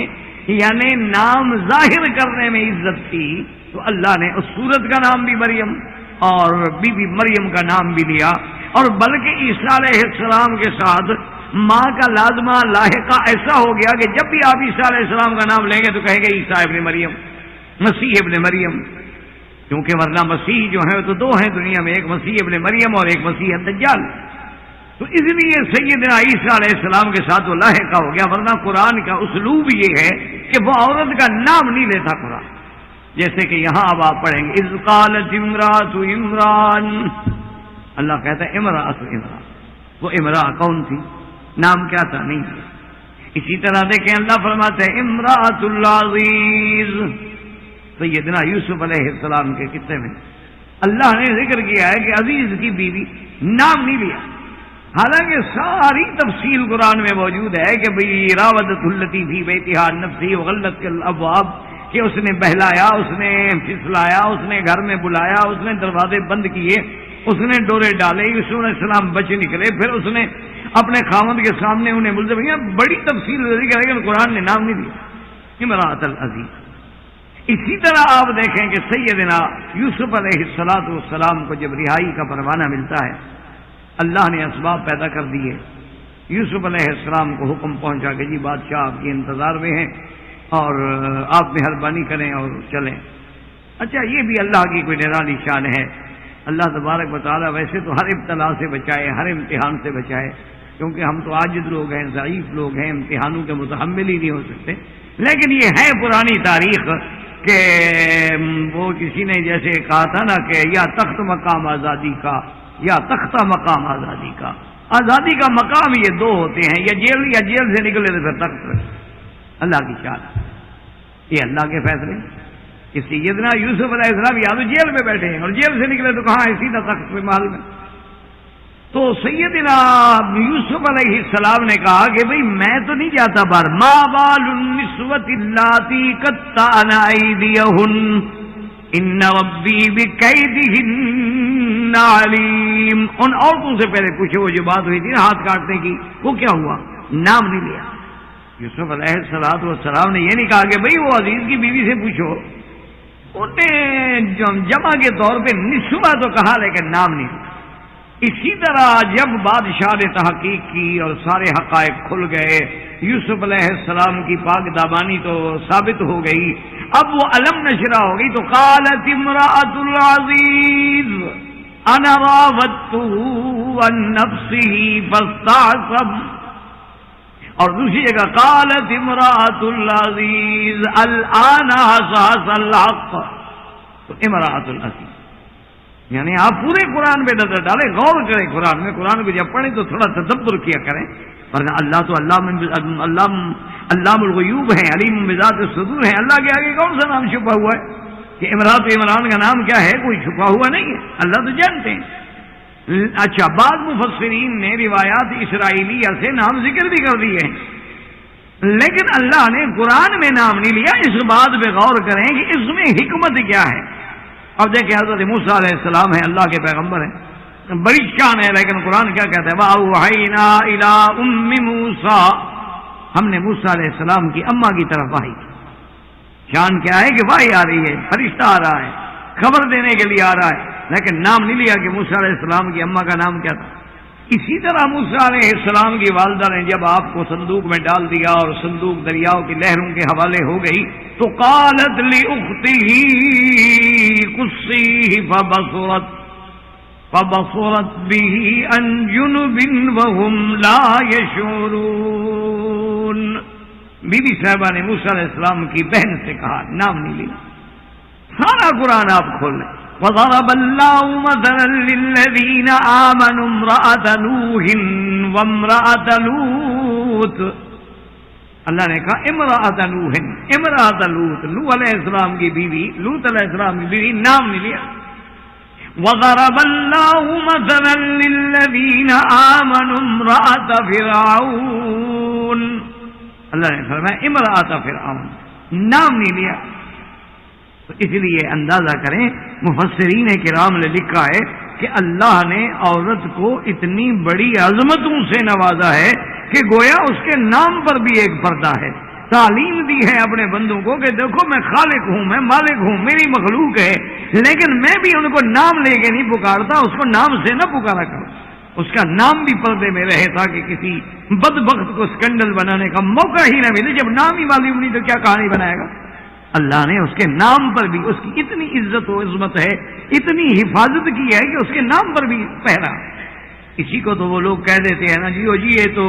یعنی نام ظاہر کرنے میں عزت تھی، تو اللہ نے اس سورت کا نام بھی مریم اور بی بی مریم کا نام بھی لیا، اور بلکہ عیسیٰ علیہ السلام کے ساتھ ماں کا لازمہ لاحقہ ایسا ہو گیا کہ جب بھی آپ عیسیٰ علیہ السلام کا نام لیں گے تو کہیں گے عیسیٰ ابن مریم، مسیح ابن مریم، کیونکہ ورنہ مسیح جو ہیں تو دو ہیں دنیا میں، ایک مسیح ابن مریم اور ایک مسیح الدجال۔ تو اس لیے سیدنا عیسیٰ علیہ السلام کے ساتھ وہ لاحقہ ہو گیا، ورنہ قرآن کا اسلوب یہ ہے کہ وہ عورت کا نام نہیں لیتا قرآن، جیسے کہ یہاں اب آپ پڑھیں گے اذ قالت امرأۃ عمران، اللہ کہتا ہے امرأۃ عمران، وہ امرأة کون تھی؟ نام کیا تھا؟ نہیں تھا۔ اسی طرح دیکھیں اللہ فرماتے ہیں امرأۃ العزیز، سیدنا یوسف علیہ السلام کے قصے میں اللہ نے ذکر کیا ہے کہ عزیز کی بیوی، نام نہیں لیا، حالانکہ ساری تفصیل قرآن میں موجود ہے کہ بھئی راودت التی فی بیتہا عن نفسہ وغلقت الابواب، کہ اس نے بہلایا، اس نے پھسلایا، اس نے گھر میں بلایا، اس نے دروازے بند کیے، اس نے ڈورے ڈالے، یوسف علیہ السلام بچ نکلے، پھر اس نے اپنے خاوند کے سامنے انہیں ملزم کیا۔ بڑی تفصیل ذکر ہے کہ قرآن نے نام نہیں دیا، امرأۃ العزیز۔ اسی طرح آپ دیکھیں کہ سیدنا یوسف علیہ السلام کو جب رہائی کا پروانہ ملتا ہے، اللہ نے اسباب پیدا کر دیے، یوسف علیہ السلام کو حکم پہنچا کہ جی بادشاہ آپ کے انتظار میں ہیں اور آپ مہربانی کریں اور چلیں۔ اچھا، یہ بھی اللہ کی کوئی نرالی شان ہے، اللہ تبارک و تعالیٰ ویسے تو ہر ابتلا سے بچائے، ہر امتحان سے بچائے، کیونکہ ہم تو عاجز لوگ ہیں، ضعیف لوگ ہیں، امتحانوں کے متحمل ہی نہیں ہو سکتے، لیکن یہ ہے پرانی تاریخ کہ وہ کسی نے جیسے کہا تھا نا کہ یا تخت مقام آزادی کا یا تختہ مقام آزادی کا، آزادی کا مقام یہ دو ہوتے ہیں، یا جیل سے نکلے تو پھر تخت۔ اللہ کی شان، یہ اللہ کے فیصلے۔ کہ سیدنا یوسف علیہ السلام یا تو جیل میں بیٹھے ہیں اور جیل سے نکلے تو کہاں ہے؟ سیدھا تخت پہ محل میں۔ تو سیدنا یوسف علیہ السلام نے کہا کہ بھئی میں تو نہیں جاتا باہر، ما بال النسوۃ اللاتی قطعن ایدیہن ان ربی بکیدہن علیم۔ ان عورتوں سے پہلے پوچھے، وہ جو بات ہوئی تھی نا ہاتھ کاٹنے کی، وہ کیا ہوا؟ نام نہیں لیا۔ یوسف علیہ السلام نے یہ نہیں کہا کہ بھئی وہ عزیز کی بیوی سے پوچھو، انہیں جمع کے طور پہ نسوہ تو کہا لیکن نام نہیں لیا۔ اسی طرح جب بادشاہ نے تحقیق کی اور سارے حقائق کھل گئے، یوسف علیہ السلام کی پاک دامانی تو ثابت ہو گئی، اب وہ علم نشرہ ہو گئی، تو قالت امرأۃ العزیز انا راودته عن نفسه فاستعصم، اور دوسری جگہ قالت امرأۃ العزیز الآن حصحص الحق، تو امرأۃ العزیز یعنی آپ پورے قرآن پہ نظر ڈالیں، غور کریں قرآن میں، قرآن کو جب پڑھیں تو تھوڑا تدبر کیا کریں، ورنہ اللہ تو علام الغیوب ہیں، علیم بذات الصدور ہیں، اللہ کے آگے کون سا نام چھپا ہوا ہے کہ امراۃ عمران کا نام کیا ہے؟ کوئی چھپا ہوا نہیں ہے، اللہ تو جانتے ہیں۔ اچھا، بعض مفسرین نے روایات اسرائیلیہ سے نام ذکر بھی کر دیے ہیں، لیکن اللہ نے قرآن میں نام نہیں لیا۔ اس بات پہ غور کریں کہ اس میں حکمت کیا ہے۔ اب دیکھیں حضرت موسیٰ علیہ السلام ہیں، اللہ کے پیغمبر ہیں، بڑی شان ہے، لیکن قرآن کیا کہتا ہے؟ وَأَوْحَيْنَا إِلَىٰ أُمِّ مُوسَىٰ، ہم نے موسیٰ علیہ السلام کی اماں کی طرف وحی کی۔ شان کیا ہے کہ وحی آ رہی ہے، فرشتہ آ رہا ہے، خبر دینے کے لیے آ رہا ہے، لیکن نام نہیں لیا کہ موسیٰ علیہ السلام کی اماں کا نام کیا تھا۔ اسی طرح موسیٰ علیہ السلام کی والدہ نے جب آپ کو صندوق میں ڈال دیا اور صندوق دریاؤں کی لہروں کے حوالے ہو گئی تو قالت لأختہ قصیہ فبصرت به عن جنب وهم لا يشعرون۔ بی بی صاحبہ نے موسیٰ علیہ السلام کی بہن سے کہا، نام نہیں لیا۔ سارا قرآن آپ کھول لیں۔ وَضَرَبَ اللَّهُ مَثَلًا لِّلَّذِينَ آمَنُوا امْرَأَتَ نُوحٍ وَامْرَأَتَ لُوطٍ، اللہ نے کہا امرأۃ نوح، امرأۃ لوط، نوح علیہ السلام کی بیوی، لوط علیہ السلام کی بیوی، نام نہیں لیا۔ وَضَرَبَ اللَّهُ مَثَلًا لِّلَّذِينَ آمَنُوا امْرَأَتَ فِرْعَوْنَ، اللہ نے فرمایا امرأۃ فرعون، نام نہیں لیا۔ تو اس لیے اندازہ کریں، مفسرین کرام نے لکھا ہے کہ اللہ نے عورت کو اتنی بڑی عظمتوں سے نوازا ہے کہ گویا اس کے نام پر بھی ایک پردہ ہے۔ تعلیم دی ہے اپنے بندوں کو کہ دیکھو میں خالق ہوں، میں مالک ہوں، میری مخلوق ہے، لیکن میں بھی ان کو نام لے کے نہیں پکارتا، اس کو نام سے نہ پکارا کرو۔ اس کا نام بھی پردے میں رہے تاکہ کسی بدبخت کو سکنڈل بنانے کا موقع ہی نہ ملے۔ جب نام ہی معلوم نہیں تو کیا کہانی بنائے گا؟ اللہ نے اس کے نام پر بھی اس کی اتنی عزت و عظمت ہے، اتنی حفاظت کی ہے کہ اس کے نام پر بھی پہرا۔ اسی کو تو وہ لوگ کہہ دیتے ہیں نا جی او جی یہ تو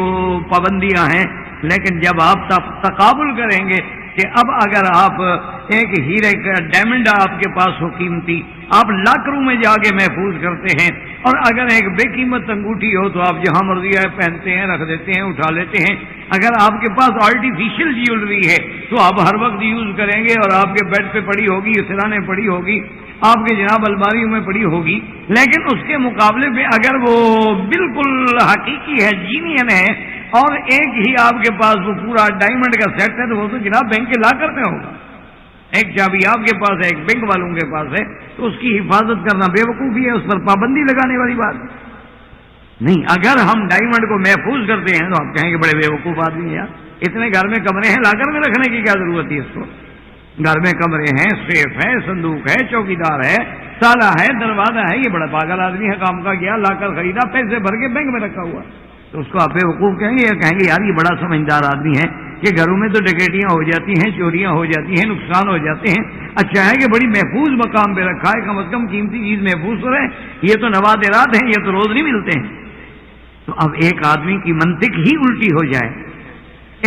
پابندیاں ہیں، لیکن جب آپ تقابل کریں گے کہ اب اگر آپ ایک ہیرے کا ڈائمنڈ آپ کے پاس ہو قیمتی، آپ لاکروں میں جا کے محفوظ کرتے ہیں، اور اگر ایک بے قیمت انگوٹھی ہو تو آپ جہاں مرضی ہے پہنتے ہیں، رکھ دیتے ہیں، اٹھا لیتے ہیں۔ اگر آپ کے پاس آرٹیفیشل جیولری ہے تو آپ ہر وقت یوز کریں گے اور آپ کے بیڈ پہ پڑی ہوگی، سرانے پڑی ہوگی، آپ کے جناب الماریوں میں پڑی ہوگی، لیکن اس کے مقابلے پہ اگر وہ بالکل حقیقی ہے، جینین ہے، اور ایک ہی آپ کے پاس وہ پورا ڈائمنڈ کا سیٹ ہے تو وہ تو جناب بینک کے لاکر میں ہوگا۔ ایک چابی آپ کے پاس ہے، ایک بینک والوں کے پاس ہے، تو اس کی حفاظت کرنا بے وقوفی ہے، اس پر پابندی لگانے والی بات نہیں۔ اگر ہم ڈائمنڈ کو محفوظ کرتے ہیں تو آپ کہیں گے بڑے بے وقوف آدمی ہیں یار، اتنے گھر میں کمرے ہیں، لاکر میں رکھنے کی کیا ضرورت ہے اس کو؟ گھر میں کمرے ہیں، سیف ہے، صندوق ہے، چوکیدار ہے، تالا ہے، دروازہ ہے، یہ بڑا پاگل آدمی ہے، کام کا گیا، لا کر خریدا، پیسے بھر کے بینک میں رکھا ہوا، تو اس کو آپ بے وقوف کہیں گے یا کہیں گے یار یہ بڑا سمجھدار آدمی ہے کہ گھروں میں تو ڈکیٹیاں ہو جاتی ہیں، چوریاں ہو جاتی ہیں، نقصان ہو جاتے ہیں، اچھا ہے کہ بڑی محفوظ مقام پہ رکھا ہے، کم از کم قیمتی چیز محفوظ ہو رہے، یہ تو نوادرات ہیں، یہ تو روز نہیں ملتے ہیں۔ تو اب ایک آدمی کی منطق ہی الٹی ہو جائے،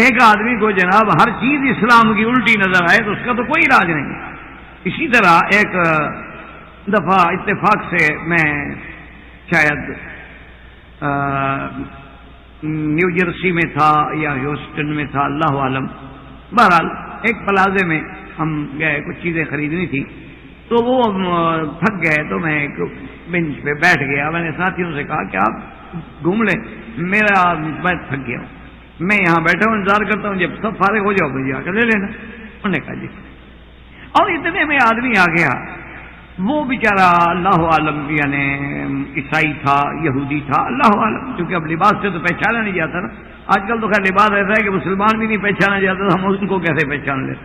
ایک آدمی کو جناب ہر چیز اسلام کی الٹی نظر آئے تو اس کا تو کوئی علاج نہیں۔ اسی طرح ایک دفعہ اتفاق سے میں شاید نیو جرسی میں تھا یا ہیوسٹن میں تھا، اللہ عالم، بہرحال ایک پلازے میں ہم گئے، کچھ چیزیں خریدنی تھی، تو وہ تھک گئے تو میں ایک بینچ پہ بیٹھ گیا۔ میں نے ساتھیوں سے کہا کہ آپ گھوم لیں، میں تھک گیا ہوں، میں یہاں بیٹھا ہوں انتظار کرتا ہوں، جب سب فارغ ہو جاؤ مجھے آ کر لے لینا۔ انہوں نے کہا جی، اور اتنے میں آدمی آ گیا، وہ بیچارہ اللہ عالم یعنی عیسائی تھا، یہودی تھا، اللہ عالم، کیونکہ اب لباس سے تو پہچانا نہیں جاتا نا۔ آج کل تو خیر لباس ایسا ہے کہ مسلمان بھی نہیں پہچانا جاتا، تو ہم ان کو کیسے پہچان لیتے؟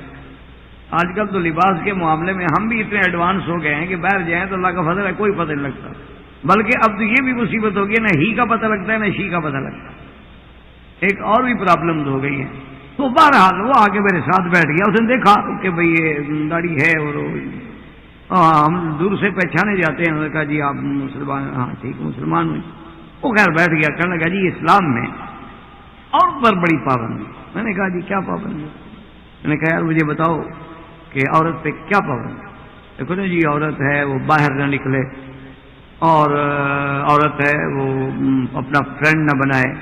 آج کل تو لباس کے معاملے میں ہم بھی اتنے ایڈوانس ہو گئے ہیں کہ باہر جائیں تو اللہ کا فضل ہے کوئی پتہ نہیں لگتا، بلکہ اب تو یہ بھی مصیبت ہو گئی، نہ ہی کا پتہ لگتا ہے نہ شی کا پتہ لگتا ہے، ایک اور بھی پرابلم ہو گئی ہے۔ تو بہرحال وہ آگے میرے ساتھ بیٹھ گیا، اس نے دیکھا کہ بھئی یہ داڑھی ہے اور ہم دور سے پہچانے جاتے ہیں، انہوں نے کہا جی آپ مسلمان؟ ہاں ٹھیک مسلمان ہوئی۔ وہ خیر بیٹھ گیا، کہنے لگا جی اسلام میں اور پر بڑی پابندی۔ میں نے کہا جی کیا پابندی؟ میں نے کہا یار مجھے بتاؤ کہ عورت پہ کیا پابندی؟ دیکھو نا جی عورت ہے وہ باہر نہ نکلے، اور عورت ہے وہ اپنا فرینڈ نہ بنائے،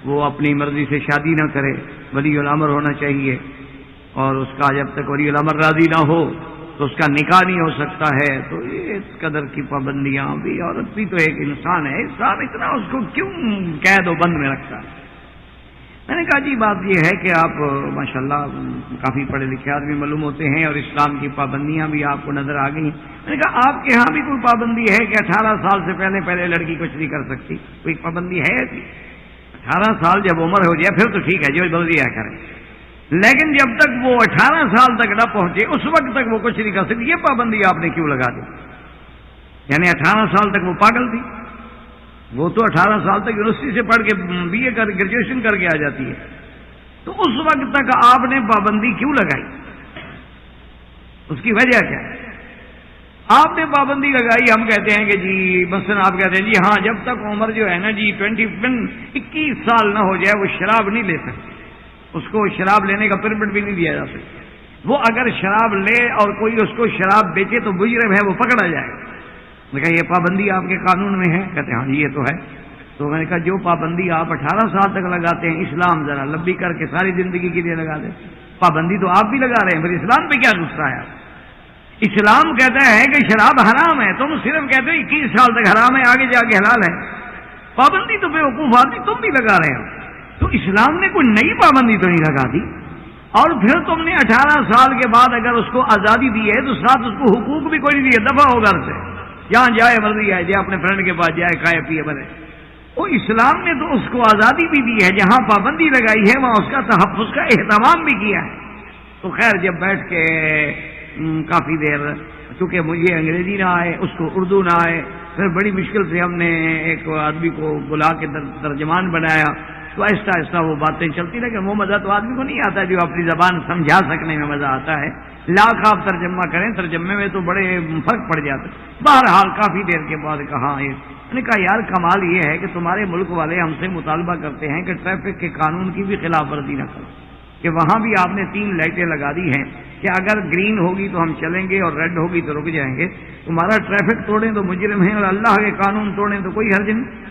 وہ اپنی مرضی سے شادی نہ کرے، ولی الامر ہونا چاہیے، اور اس کا جب تک ولی الامر راضی نہ ہو تو اس کا نکاح نہیں ہو سکتا ہے۔ تو اس قدر کی پابندیاں بھی، عورت بھی تو ایک انسان ہے، اسلام اتنا اس کو کیوں قید و بند میں رکھتا ہے؟ میں نے کہا جی بات یہ ہے کہ آپ ماشاءاللہ کافی پڑھے لکھے آدمی معلوم ہوتے ہیں، اور اسلام کی پابندیاں بھی آپ کو نظر آ گئی۔ میں نے کہا آپ کے ہاں بھی کوئی پابندی ہے کہ 18 سال سے پہلے لڑکی کچھ نہیں کر سکتی؟ کوئی پابندی ہے ایسی؟ 18 سال جب عمر ہو جائے پھر تو ٹھیک ہے جو مرضی کرے، لیکن جب تک وہ 18 سال تک نہ پہنچے اس وقت تک وہ کچھ نہیں کر سکتی۔ یہ پابندی آپ نے کیوں لگا دی؟ یعنی 18 سال تک وہ پاگل تھی؟ وہ تو 18 سال تک یونیورسٹی سے پڑھ کے BA کر گریجویشن کر کے آ جاتی ہے، تو اس وقت تک آپ نے پابندی کیوں لگائی؟ اس کی وجہ کیا ہے؟ آپ نے پابندی لگائی، ہم کہتے ہیں کہ جی مثلا آپ کہتے ہیں جی ہاں جب تک عمر جو ہے نا جی 21 سال نہ ہو جائے وہ شراب نہیں لے سکتے، اس کو شراب لینے کا پرمٹ بھی نہیں دیا جا سکتا۔ وہ اگر شراب لے اور کوئی اس کو شراب بیچے تو مجرم ہے، وہ پکڑا جائے گا۔ میں نے کہا یہ پابندی آپ کے قانون میں ہے؟ کہتے ہیں ہاں جی یہ تو ہے۔ تو میں نے کہا جو پابندی آپ 18 سال تک لگاتے ہیں، اسلام ذرا لمبی کر کے ساری زندگی کے لیے لگا دے۔ پابندی تو آپ بھی لگا رہے ہیں، پھر اسلام پہ کیا غصہ ہے؟ اسلام کہتا ہے کہ شراب حرام ہے، تم صرف کہتے ہو 21 سال تک حرام ہے، آگے جا کے حلال ہے۔ پابندی تو بیوقوف آدمی تم بھی لگا رہے ہو۔ تو اسلام نے کوئی نئی پابندی تو نہیں لگا دی، اور پھر تم نے 18 سال کے بعد اگر اس کو آزادی دی ہے تو ساتھ اس کو حقوق بھی کوئی نہیں دیے، دفع ہو گھر سے، جہاں جائے مرضی آئے، جائے اپنے فرینڈ کے پاس جائے، کھائے پیے بنے۔ وہ اسلام نے تو اس کو آزادی بھی دی ہے، جہاں پابندی لگائی ہے وہاں اس کا تحفظ کا اہتمام بھی کیا ہے۔ تو خیر جب بیٹھ کے کافی دیر، چونکہ مجھے انگریزی نہ آئے، اس کو اردو نہ آئے، پھر بڑی مشکل سے ہم نے ایک آدمی کو بلا کے ترجمان بنایا، تو آہستہ آہستہ وہ باتیں چلتی، لیکن وہ مزہ تو آدمی کو نہیں آتا جو اپنی زبان سمجھا سکنے میں مزہ آتا ہے۔ لاکھ آپ ترجمہ کریں، ترجمے میں تو بڑے فرق پڑ جاتا ہے۔ بہرحال کافی دیر کے بعد کہا، میں نے کہا یار کمال یہ ہے کہ تمہارے ملک والے ہم سے مطالبہ کرتے ہیں کہ ٹریفک کے قانون کی بھی خلاف ورزی نہ کرو، کہ وہاں بھی آپ نے 3 لائٹیں لگا دی ہیں کہ اگر گرین ہوگی تو ہم چلیں گے اور ریڈ ہوگی تو رک جائیں گے۔ تمہارا ٹریفک توڑیں تو مجرم ہیں، اور اللہ کے قانون توڑیں تو کوئی حرج نہیں۔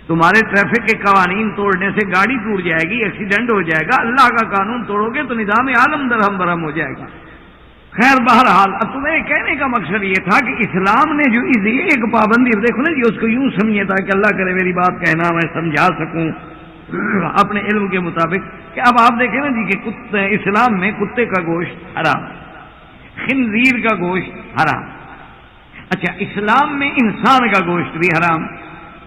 تمہارے ٹریفک کے قوانین توڑنے سے گاڑی ٹوٹ جائے گی، ایکسیڈنٹ ہو جائے گا، اللہ کا قانون توڑو گے تو نظام عالم درہم برہم ہو جائے گا۔ خیر بہرحال اب تمہیں کہنے کا مقصد یہ تھا کہ اسلام نے جو ایک پابندی، دیکھو نا جی اس کو یوں سمجھے تھا کہ اللہ کرے میری بات کہنا میں سمجھا سکوں اپنے علم کے مطابق، کہ اب آپ دیکھیں نا جی کہ اسلام میں کتے کا گوشت حرام، خنزیر کا گوشت حرام۔ اچھا اسلام میں انسان کا گوشت بھی حرام۔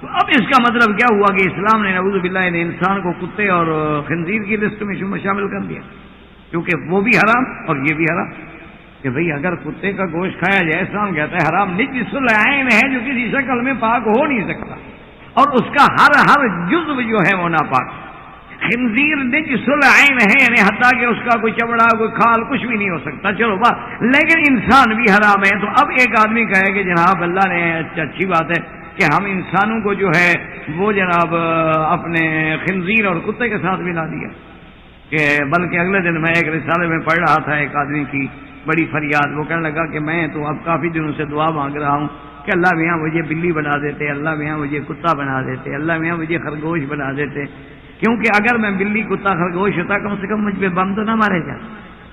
تو اب اس کا مطلب کیا ہوا کہ اسلام نے نعوذ باللہ نے انسان کو کتے اور خنزیر کی لسٹ میں شامل کر دیا، کیونکہ وہ بھی حرام اور یہ بھی حرام۔ کہ بھئی اگر کتے کا گوشت کھایا جائے، اسلام کہتا ہے حرام نجس العین ہے، جو کسی شکل میں پاک ہو نہیں سکتا، اور اس کا ہر جزو جو ہے وہ ناپاک۔ خنزیر نجس العین ہے، یعنی حتیٰ کہ اس کا کوئی چمڑا کوئی کھال کچھ بھی نہیں ہو سکتا، چلو بات، لیکن انسان بھی حرام ہے۔ تو اب ایک آدمی کہے کہ جناب اللہ نے اچھی بات ہے کہ ہم انسانوں کو جو ہے وہ جناب اپنے خنزیر اور کتے کے ساتھ ملا دیا، کہ بلکہ اگلے دن میں ایک رسالے میں پڑھ رہا تھا ایک آدمی کی بڑی فریاد، وہ کہنے لگا کہ میں تو اب کافی دنوں سے دعا مانگ رہا ہوں کہ اللہ میاں مجھے بلی بنا دیتے، اللہ میاں مجھے کتا بنا دیتے، اللہ میاں مجھے خرگوش بنا دیتے، کیونکہ اگر میں بلی کتا خرگوش ہوتا کم سے کم مجھ پہ بم تو نہ مارے جاتے،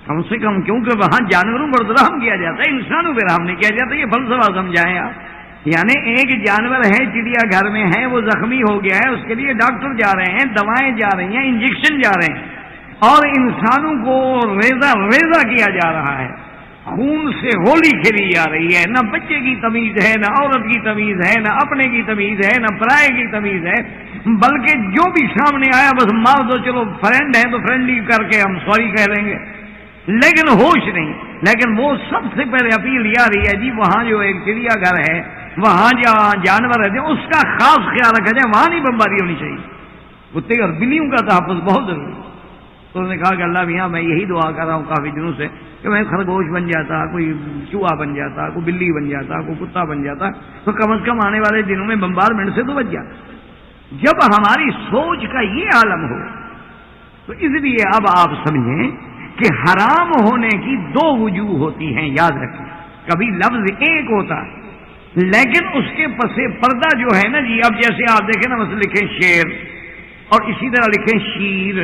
کم سے کم، کیونکہ وہاں جانوروں پر تو رحم کیا جاتا ہے، انسانوں پہ رحم نہیں کیا جاتا۔ یہ فلسفہ سمجھائیں آپ، یعنی ایک جانور ہے چڑیا گھر میں ہے، وہ زخمی ہو گیا ہے، اس کے لیے ڈاکٹر جا رہے ہیں، دوائیں جا رہی ہیں، انجیکشن جا رہے ہیں، اور انسانوں کو ریزہ کیا جا رہا ہے، خون سے ہولی کھیلی جا رہی ہے، نہ بچے کی تمیز ہے، نہ عورت کی تمیز ہے، نہ اپنے کی تمیز ہے، نہ پرائے کی تمیز ہے، بلکہ جو بھی سامنے آیا بس مار دو، چلو فرینڈ ہے تو فرینڈلی کر کے ہم سوری کہہ لیں گے، لیکن ہوش نہیں۔ لیکن وہ سب سے پہلے اپیل یہ آ رہی ہے جی وہاں جو ایک چڑیا گھر ہے، وہاں جہاں جانور رہتے ہیں اس کا خاص خیال رکھا جائے، وہاں نہیں بمباری ہونی چاہیے، کتے اور بلیوں کا تحفظ بہت ضروری ہے۔ تو انہوں نے کہا کہ اللہ میاں میں یہی دعا کر رہا ہوں کافی دنوں سے کہ میں خرگوش بن جاتا، کوئی چوہا بن جاتا، کوئی بلی بن جاتا، کوئی کتا بن جاتا، تو کم از کم آنے والے دنوں میں بمبارمنٹ سے تو بچ جاتا۔ جب ہماری سوچ کا یہ عالم ہو تو اس لیے اب آپ سمجھیں کہ حرام ہونے کی 2 وجوہ ہوتی ہیں، یاد رکھیں، کبھی لفظ ایک ہوتا ہے لیکن اس کے پس پردہ جو ہے نا جی، اب جیسے آپ دیکھیں نا مثلا لکھیں شیر اور اسی طرح لکھیں شیر،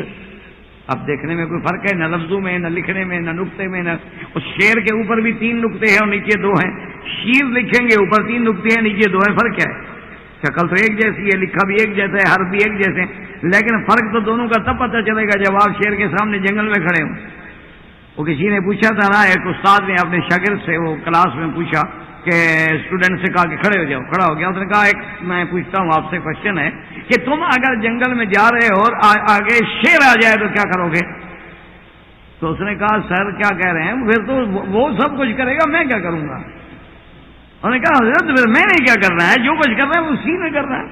اب دیکھنے میں کوئی فرق ہے؟ نہ لفظوں میں، نہ لکھنے میں، نہ نقطے میں، نہ اس شیر کے اوپر بھی 3 نقطے ہیں اور نیچے 2 ہیں، شیر لکھیں گے اوپر 3 نقطے ہیں نیچے 2 ہیں، فرق کیا ہے؟ شکل تو ایک جیسی ہے، لکھا بھی ایک جیسا ہے، حرف بھی ایک جیسے ہیں، لیکن فرق تو دونوں کا تب پتہ چلے گا جب آپ شیر کے سامنے جنگل میں کھڑے ہوں۔ وہ کسی نے پوچھا تھا نا، ایک استاد نے اپنے شاگرد سے وہ کلاس میں پوچھا کہ اسٹوڈنٹ سے کہا کہ کھڑے ہو جاؤ، کھڑا ہو گیا، اس نے کہا ایک میں پوچھتا ہوں آپ سے کوشچن ہے کہ تم اگر جنگل میں جا رہے ہو اور آگے شیر آ جائے تو کیا کرو گے؟ تو اس نے کہا سر کیا کہہ رہے ہیں، پھر تو وہ سب کچھ کرے گا، میں کیا کروں گا؟ انہوں نے کہا حضرت پھر میں نے کیا کرنا ہے، جو کچھ کرنا ہے اسی نے کرنا ہے۔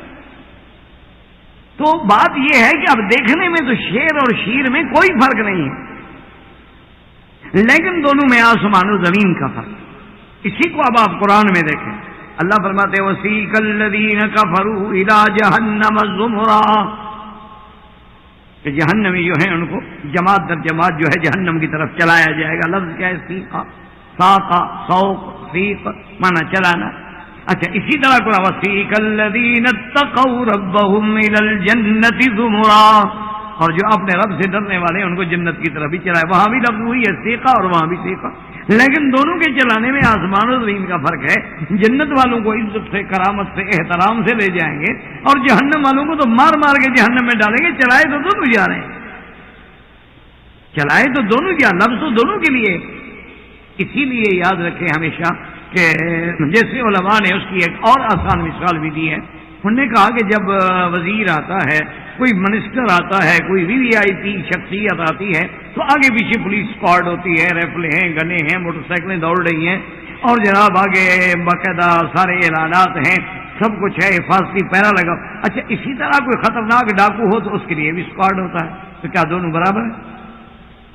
تو بات یہ ہے کہ اب دیکھنے میں تو شیر اور شیر میں کوئی فرق نہیں ہے، لیکن دونوں میں آسمان و زمین کا فرق۔ اسی کو اب آپ قرآن میں دیکھیں، اللہ فرماتے ہیں وَسِيقَ الَّذِينَ كَفَرُوا إِلَىٰ جَهَنَّمَ زُمُرًا، کہ جہنمی جو ہیں ان کو جماعت در جماعت جو ہے جہنم کی طرف چلایا جائے گا۔ لفظ کیا ہے؟ سیقا، ساقا، سوق، سیق مانا چلانا۔ اچھا اسی طرح کو وَسِيقَ الَّذِينَ اتَّقَوْا رَبَّهُمْ إِلَى الْجَنَّةِ زُمُرًا، اور جو اپنے رب سے ڈرنے والے ہیں ان کو جنت کی طرف ہی چلائے۔ وہاں بھی لفظ ہوئی ہے سیقا اور وہاں بھی سیقا، لیکن دونوں کے چلانے میں آسمان و زمین کا فرق ہے۔ جنت والوں کو عزت سے، کرامت سے، احترام سے لے جائیں گے، اور جہنم والوں کو تو مار مار کے جہنم میں ڈالیں گے۔ چلائے تو دونوں جا رہے ہیں، چلائے تو دونوں جا، لفظ تو دونوں کے لیے۔ اسی لیے یاد رکھیں ہمیشہ کہ جیسے علماء نے اس کی ایک اور آسان مثال بھی دی ہے، انہوں نے کہا کہ جب وزیر آتا ہے، کوئی منسٹر آتا ہے، کوئی وی آئی پی شخصیت آتی ہے، تو آگے پیچھے پولیس اسکواڈ ہوتی ہے، ریفلیں ہیں، گنے ہیں، موٹر سائیکلیں دوڑ رہی ہیں، اور جناب آگے باقاعدہ سارے اعلانات ہیں، سب کچھ ہے، حفاظتی پہرا لگا۔ اچھا اسی طرح کوئی خطرناک ڈاکو ہو تو اس کے لیے بھی اسکواڈ ہوتا ہے، تو کیا دونوں برابر ہیں؟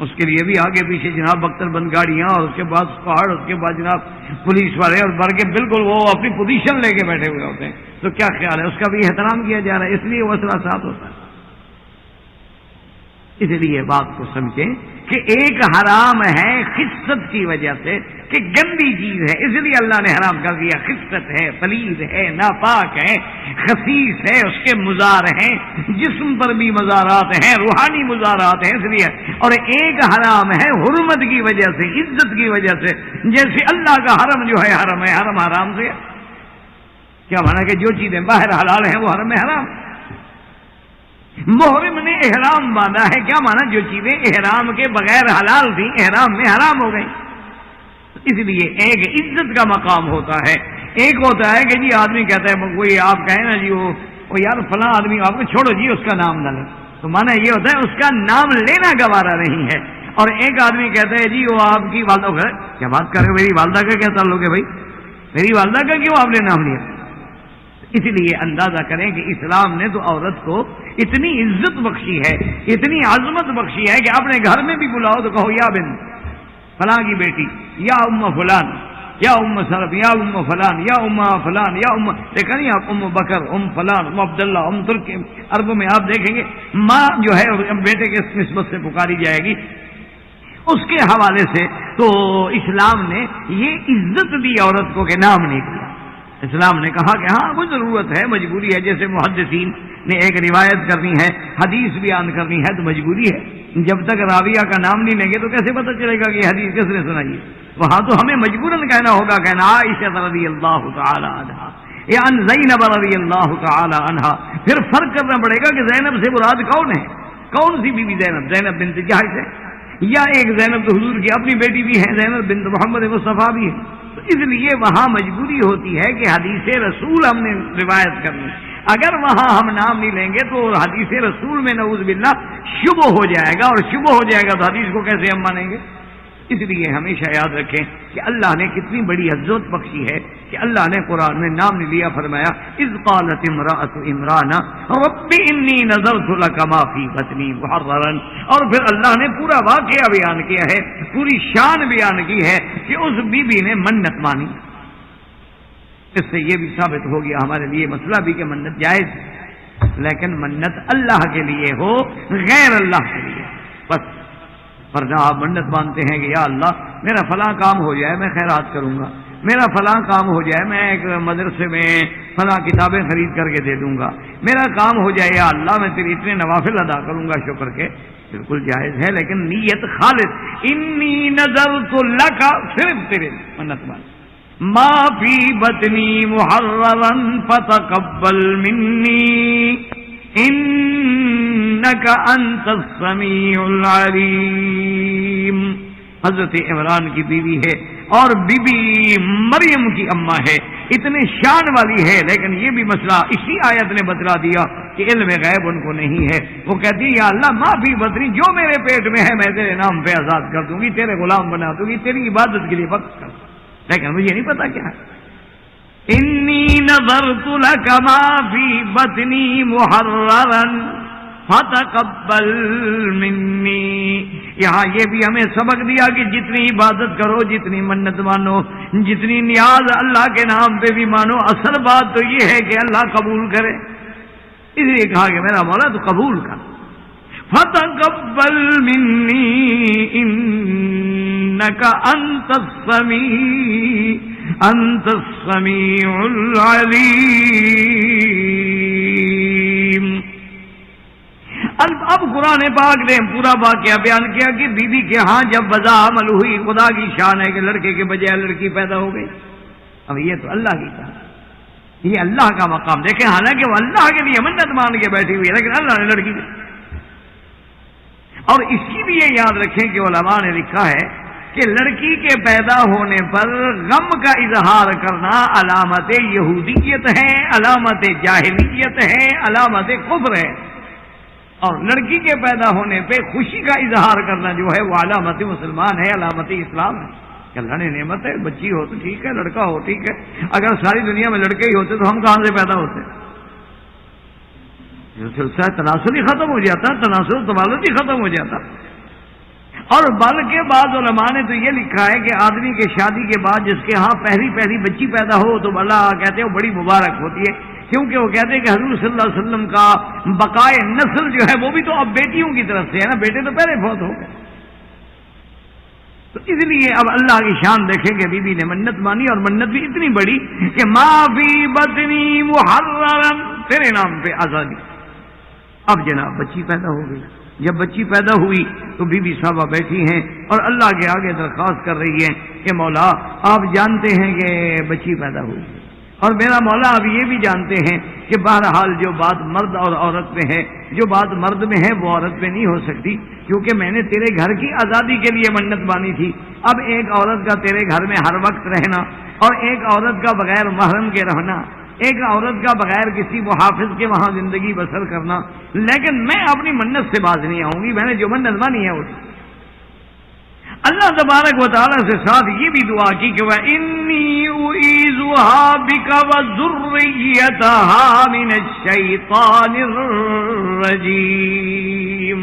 اس کے لیے بھی آگے پیچھے جناب بختر بند گاڑیاں، اور اس کے بعد اسکواڈ، اس کے بعد جناب پولیس والے، اور بڑھ کے بالکل وہ اپنی پوزیشن لے کے بیٹھے ہوئے ہوتے ہیں۔ تو کیا خیال ہے؟ اس کا بھی احترام کیا جا رہا ہے، اس لیے وہ اصلہ ساتھ ہوتا ہے۔ اس لیے بات کو سمجھیں کہ ایک حرام ہے خست کی وجہ سے، کہ گندی چیز ہے، اس لیے اللہ نے حرام کر دیا۔ خست ہے، پلید ہے، ناپاک ہے، خسیس ہے، اس کے مزار ہیں، جسم پر بھی مزارات ہیں، روحانی مزارات ہیں، اس لیے۔ اور ایک حرام ہے حرمت کی وجہ سے، عزت کی وجہ سے، جیسے اللہ کا حرم جو ہے حرم ہے، حرم حرام سے کیا مانا کہ جو چیزیں باہر حلال ہیں وہ حرم میں حرام۔ محرم نے احرام باندھا ہے، کیا مانا جو چیزیں احرام کے بغیر حلال تھیں احرام میں حرام ہو گئی۔ اس لیے ایک عزت کا مقام ہوتا ہے، ایک ہوتا ہے کہ جی آدمی کہتا ہے، کوئی آپ کہیں نا جی وہ یار فلاں آدمی، آپ کو چھوڑو جی اس کا نام نہ لے، تو مانا یہ ہوتا ہے اس کا نام لینا گوارا نہیں ہے۔ اور ایک آدمی کہتا ہے جی وہ آپ کی والدہ، کیا بات کر رہے میری والدہ کا کیا تعلق ہے بھائی، میری والدہ کا کیوں آپ نے نام لیا؟ اس لیے اندازہ کریں کہ اسلام نے تو عورت کو اتنی عزت بخشی ہے، اتنی عظمت بخشی ہے کہ اپنے گھر میں بھی بلاؤ تو کہو یا بن فلاں کی بیٹی، یا ام فلان، یا ام سرف، یا ام فلان، یا ام فلان، یا ام، دیکھا نہیں آپ ام بکر، ام فلان، ام عبداللہ، ام ترک، عربوں میں آپ دیکھیں گے ماں جو ہے بیٹے کے نسبت سے پکاری جائے گی اس کے حوالے سے۔ تو اسلام نے یہ عزت دی عورت کو کہ نام نہیں دیا۔ اسلام نے کہا کہ ہاں کوئی ضرورت ہے، مجبوری ہے، جیسے محدثین نے ایک روایت کرنی ہے، حدیث بیان کرنی ہے تو مجبوری ہے۔ جب تک راویہ کا نام نہیں لیں گے تو کیسے پتہ چلے گا کہ حدیث کس نے سنائی ہے؟ وہاں تو ہمیں مجبوراً کہنا ہوگا، کہنا عائشہ رضی اللہ تعالی عنہا یا ان زینب رضی اللہ تعالی عنہا۔ پھر فرق کرنا پڑے گا کہ زینب سے مراد کون ہے، کون سی بیوی زینب؟ زینب بنت جحش ہے، یا ایک زینب تو حضور کی اپنی بیٹی بھی ہے، زینب بنت محمد مصطفیٰ بھی ہے۔ تو اس لیے وہاں مجبوری ہوتی ہے کہ حدیث رسول ہم نے روایت کرنی۔ اگر وہاں ہم نام نہیں لیں گے تو حدیث رسول میں نعوذ باللہ شبہ ہو جائے گا، اور شبہ ہو جائے گا تو حدیث کو کیسے ہم مانیں گے؟ اس لیے ہمیشہ یاد رکھیں کہ اللہ نے کتنی بڑی عزت بخشی ہے کہ اللہ نے قرآن میں نام نہیں لیا، فرمایا اذ قالت امرأۃ عمران رب انی نذرت لک ما فی بطنی محررا، اور پھر اللہ نے پورا واقعہ بیان کیا ہے، پوری شان بیان کی ہے کہ اس بی بی نے منت مانی۔ اس سے یہ بھی ثابت ہو گیا ہمارے لیے مسئلہ بھی کہ منت جائز ہے، لیکن منت اللہ کے لیے ہو، غیر اللہ کے لیے بس۔ ورنہ آپ منت مانتے ہیں کہ یا اللہ میرا فلاں کام ہو جائے میں خیرات کروں گا، میرا فلاں کام ہو جائے، میں ایک مدرسے میں فلاں کتابیں خرید کر کے دے دوں گا، میرا کام ہو جائے یا اللہ میں تیرے اتنے نوافل ادا کروں گا شکر کے، بالکل جائز ہے، لیکن نیت خالص، انی نذرت لک، صرف تیرے منت مان، ما فی بطنی محررا فتقبل منی انک انت السمیع العلیم۔ حضرت عمران کی بیوی ہے اور بی بی مریم کی اماں ہے، اتنے شان والی ہے، لیکن یہ بھی مسئلہ اسی آیت نے بتلا دیا کہ علم غیب ان کو نہیں ہے۔ وہ کہتی ہے یا اللہ ما فی بطنی، جو میرے پیٹ میں ہے میں تیرے نام پہ آزاد کر دوں گی، تیرے غلام بنا دوں گی، تیری عبادت کے لیے وقت کر، لیکن مجھے نہیں پتا کیا ہے۔ انی نذرت لک ما فی بطنی محررا فتقبل منی۔ یہاں یہ بھی ہمیں سبق دیا کہ جتنی عبادت کرو، جتنی منت مانو، جتنی نیاز اللہ کے نام پہ بھی مانو، اصل بات تو یہ ہے کہ اللہ قبول کرے، اس لیے کہا کہ میرا مولا تو قبول کر۔ فتقبل منی انک انت السمیع العلیم۔ اب قرآن پاک نے پورا واقعہ بیان کیا کہ بی بی کے ہاں جب وضع عمل ہوئی، خدا کی شان ہے کہ لڑکے کے بجائے لڑکی پیدا ہو گئی۔ اب یہ تو اللہ کی کہا، یہ اللہ کا مقام دیکھیں، حالانکہ وہ اللہ کے لیے منت مان کے بیٹھی ہوئی ہے، لیکن اللہ نے لڑکی دی۔ اور اس کی بھی یہ یاد رکھیں کہ علماء نے لکھا ہے کہ لڑکی کے پیدا ہونے پر غم کا اظہار کرنا علامت یہودیت ہے، علامت جاہلیت ہے، علامت کفر ہے، اور لڑکی کے پیدا ہونے پہ خوشی کا اظہار کرنا جو ہے وہ علامت مسلمان ہے، علامت اسلام ہے کہ اللہ نے نعمت ہے، بچی ہو تو ٹھیک ہے، لڑکا ہو ٹھیک ہے، اگر ساری دنیا میں لڑکے ہی ہوتے تو ہم کہاں سے پیدا ہوتے؟ سلسلہ تناسل ہی ختم ہو جاتا، تناسل توالد ہی ختم ہو جاتا۔ اور بلکہ بعض علماء نے تو یہ لکھا ہے کہ آدمی کے شادی کے بعد جس کے ہاں پہلی بچی پیدا ہو تو اللہ کہتے ہیں وہ بڑی مبارک ہوتی ہے، کیونکہ وہ کہتے ہیں کہ حضور صلی اللہ علیہ وسلم کا بقائے نسل جو ہے وہ بھی تو اب بیٹیوں کی طرف سے ہے نا، بیٹے تو پہلے فوت ہو گئے۔ تو اس لیے اب اللہ کی شان دیکھیں کہ بی بی نے منت مانی، اور منت بھی اتنی بڑی کہ ما فی بطنی محررا، تیرے نام پہ آزادی۔ اب جناب بچی پیدا ہو گئی، جب بچی پیدا ہوئی تو بی بی صاحبہ بیٹھی ہیں اور اللہ کے آگے درخواست کر رہی ہیں کہ مولا آپ جانتے ہیں کہ بچی پیدا ہوئی، اور میرا مولا اب یہ بھی جانتے ہیں کہ بہرحال جو بات مرد اور عورت میں ہے، جو بات مرد میں ہے وہ عورت میں نہیں ہو سکتی، کیونکہ میں نے تیرے گھر کی آزادی کے لیے منت مانی تھی۔ اب ایک عورت کا تیرے گھر میں ہر وقت رہنا، اور ایک عورت کا بغیر محرم کے رہنا، ایک عورت کا بغیر کسی محافظ کے وہاں زندگی بسر کرنا، لیکن میں اپنی منت سے باز نہیں آؤں گی، میں نے جو منت مانی ہے اس اللہ تبارک و تعالیٰ سے ساتھ یہ بھی دعا کی کہ وَإِنِّي أُعِيذُهَا بِكَ وَذُرِّيَّتَهَا مِنَ الشَّيْطَانِ الرَّجِيمِ،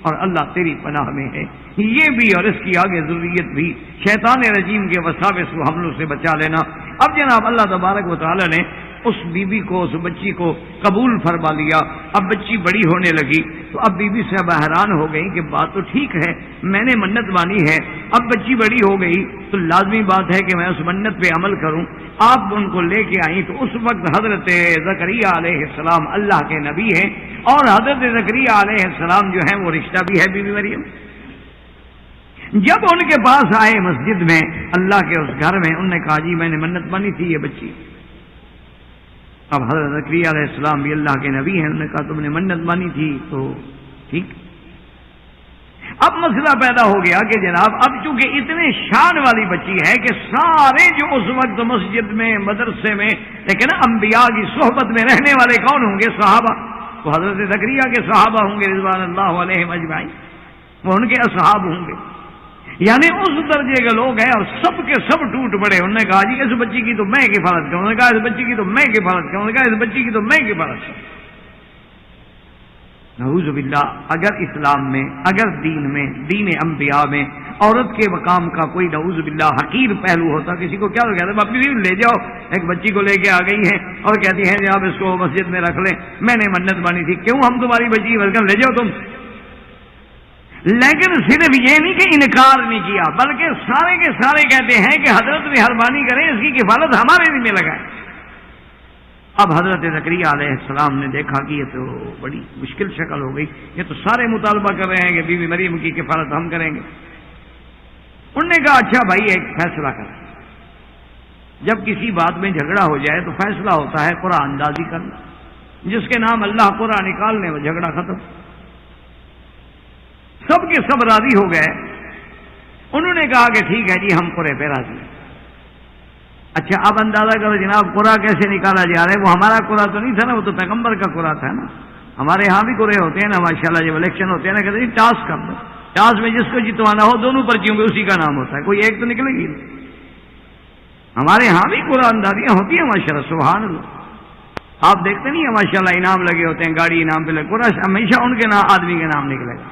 اور اللہ تیری پناہ میں ہے یہ بھی اور اس کی آگے ذریت بھی شیطان رجیم کے وساوس و حملوں سے بچا لینا۔ اب جناب اللہ تبارک و تعالیٰ نے اس بی بی کو، اس بچی کو قبول فرما لیا۔ اب بچی بڑی ہونے لگی تو اب بی بی صاحب حیران ہو گئی کہ بات تو ٹھیک ہے، میں نے منت مانی ہے، اب بچی بڑی ہو گئی تو لازمی بات ہے کہ میں اس منت پہ عمل کروں۔ آپ ان کو لے کے آئیں تو اس وقت حضرت زکریا علیہ السلام اللہ کے نبی ہیں، اور حضرت زکریا علیہ السلام جو ہیں وہ رشتہ بھی ہے بی بی مریم۔ جب ان کے پاس آئے مسجد میں، اللہ کے اس گھر میں، انہوں نے کہا جی میں نے منت مانی تھی یہ بچی۔ اب حضرت زکریا علیہ السلام بھی اللہ کے نبی ہیں، انہوں نے کہا تم نے منت مانی تھی تو ٹھیک۔ اب مسئلہ پیدا ہو گیا کہ جناب اب چونکہ اتنے شان والی بچی ہے کہ سارے جو اس وقت مسجد میں، مدرسے میں، لیکن انبیاء کی صحبت میں رہنے والے کون ہوں گے؟ صحابہ۔ تو حضرت زکریا کے صحابہ ہوں گے رضوان اللہ علیہم اجمعین، وہ ان کے اصحاب ہوں گے، یعنی اس درجے کے لوگ ہیں، اور سب کے سب ٹوٹ پڑے۔ انہوں نے کہا جی اس بچی کی تو میں کفالت کروں، انہوں نے کہا اس بچی کی تو میں کفالت کروں، انہوں نے کہا اس بچی کی تو میں کفالت کروں۔ نعوذ باللہ، اگر اسلام میں، اگر دین میں، دین انبیاء میں عورت کے مقام کا کوئی نعوذ باللہ حقیر پہلو ہوتا، کسی کو کیا کہتے ہیں اپنی لے جاؤ، ایک بچی کو لے کے آ گئی ہیں اور کہتی ہیں جناب اس کو مسجد میں رکھ لیں، میں نے منت مانی تھی، کیوں ہم تمہاری بچی کی لے جاؤ تم۔ لیکن صرف یہ نہیں کہ انکار نہیں کیا، بلکہ سارے کے سارے کہتے ہیں کہ حضرت مہربانی کریں، اس کی کفالت ہمارے ذمہ لگائیں۔ اب حضرت زکریا علیہ السلام نے دیکھا کہ یہ تو بڑی مشکل شکل ہو گئی، یہ تو سارے مطالبہ کر رہے ہیں کہ بی بی مریم کی کفالت ہم کریں گے۔ انہوں نے کہا اچھا بھائی ایک فیصلہ کریں، جب کسی بات میں جھگڑا ہو جائے تو فیصلہ ہوتا ہے قرآن اندازی کرنا، جس کے نام اللہ قرآن نکالنے وہ جھگڑا ختم۔ سب کے سب راضی ہو گئے۔ انہوں نے کہا کہ ٹھیک ہے جی ہم قرے پہ راضی ہیں۔ اچھا اب اندازہ کرو جناب قرا کیسے نکالا جا رہا ہے، وہ ہمارا قرا تو نہیں تھا نا، وہ تو پیغمبر کا قرا تھا نا۔ ہمارے ہاں بھی قرے ہوتے ہیں نا ماشاءاللہ، جب الیکشن ہوتے ہیں نا کہتے ہیں ٹاس کر دو، ٹاس میں جس کو جتوانا ہو دونوں پرچیوں میں اسی کا نام ہوتا ہے، کوئی ایک تو نکلے گی۔ ہمارے ہاں بھی قرا اندازیاں ہوتی ہیں ماشاءاللہ، سبحان اللہ۔ آپ دیکھتے نہیں ہیں ماشاءاللہ انعام لگے ہوتے ہیں، گاڑی انعام پہ لگے، قرا ہمیشہ ان کے نام آدمی کے نام نکلے گا۔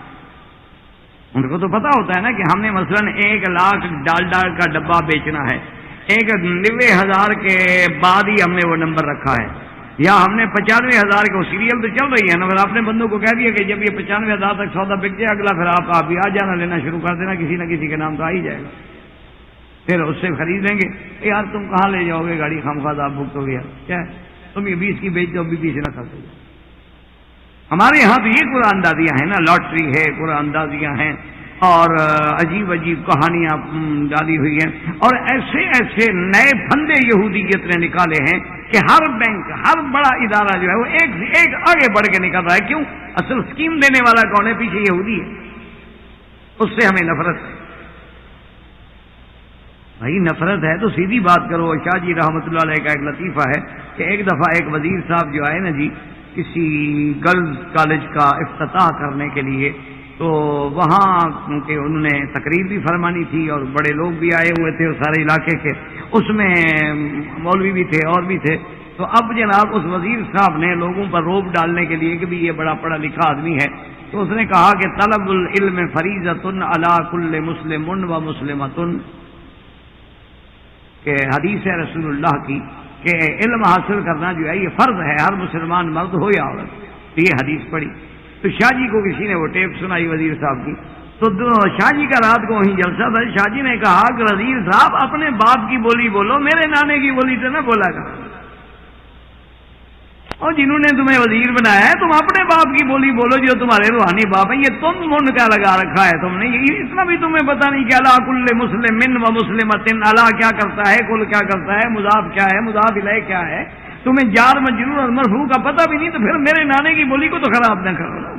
ان کو تو پتا ہوتا ہے نا کہ ہم نے مثلا 1,00,000 ڈالڈا کا ڈبہ بیچنا ہے، 90,000 کے بعد ہی ہم نے وہ نمبر رکھا ہے، یا ہم نے 95,000 کو سیریل تو چل رہی ہے نا، پھر آپ نے بندوں کو کہہ دیا کہ جب یہ 95,000 تک سودا بک جائے اگلا پھر آپ بھی آ جانا لینا شروع کر دینا، کسی نہ کسی کے نام تو آ ہی جائے گا، پھر اس سے خرید لیں گے۔ یار تم کہاں لے جاؤ گے گاڑی، خامخواہ آپ بک ہو گیا کیا تم یہ 20 کی بیچ دو، 20 نہ کر دو۔ ہمارے یہاں تو یہ قرآن اندازیاں ہیں نا، لاٹری ہے، قرآن اندازیاں ہیں، اور عجیب عجیب کہانیاں ڈالی ہوئی ہیں، اور ایسے ایسے نئے پھندے یہودیت نے نکالے ہیں کہ ہر بینک، ہر بڑا ادارہ جو ہے وہ ایک سے ایک آگے بڑھ کے نکل رہا ہے۔ کیوں؟ اصل اسکیم دینے والا کون ہے؟ پیچھے یہودی ہے، اس سے ہمیں نفرت ہے۔ بھائی نفرت ہے تو سیدھی بات کرو۔ شاہ جی رحمۃ اللہ علیہ کا ایک لطیفہ ہے کہ ایک دفعہ ایک وزیر صاحب جو آئے نا جی کسی گرلز کالج کا افتتاح کرنے کے لیے، تو وہاں کیونکہ انہوں نے تقریر بھی فرمانی تھی اور بڑے لوگ بھی آئے ہوئے تھے سارے علاقے کے، اس میں مولوی بھی تھے اور بھی تھے، تو اب جناب اس وزیر صاحب نے لوگوں پر روب ڈالنے کے لیے کہ بھی یہ بڑا پڑھا لکھا آدمی ہے، تو اس نے کہا کہ طلب العلم فریضۃ علی کل مسلم و مسلمۃ، کہ حدیث ہے رسول اللہ کی کہ علم حاصل کرنا جو ہے یہ فرض ہے، ہر مسلمان مرد ہو یا عورت۔ یہ حدیث پڑھی تو شاہ جی کو کسی نے وہ ٹیپ سنائی وزیر صاحب کی، تو شاہ جی کا رات کو وہیں جلسہ تھا، شاہ جی نے کہا کہ وزیر صاحب اپنے باپ کی بولی بولو، میرے نانے کی بولی سے نہ بولا کرو، اور جنہوں نے تمہیں وزیر بنایا ہے تم اپنے باپ کی بولی بولو جو تمہارے روحانی باپ ہیں۔ یہ تم ان کا لگا رکھا ہے تم نے، اتنا بھی تمہیں پتا نہیں کہ اللہ کل مسلم و مسلمۃ، اللہ کیا کرتا ہے، کل کیا کرتا ہے، مضاف کیا ہے، مضاف الیہ کیا ہے، تمہیں جار مجرور اور مرفوع کا پتہ بھی نہیں، تو پھر میرے نانے کی بولی کو تو خراب نہ کرو نا۔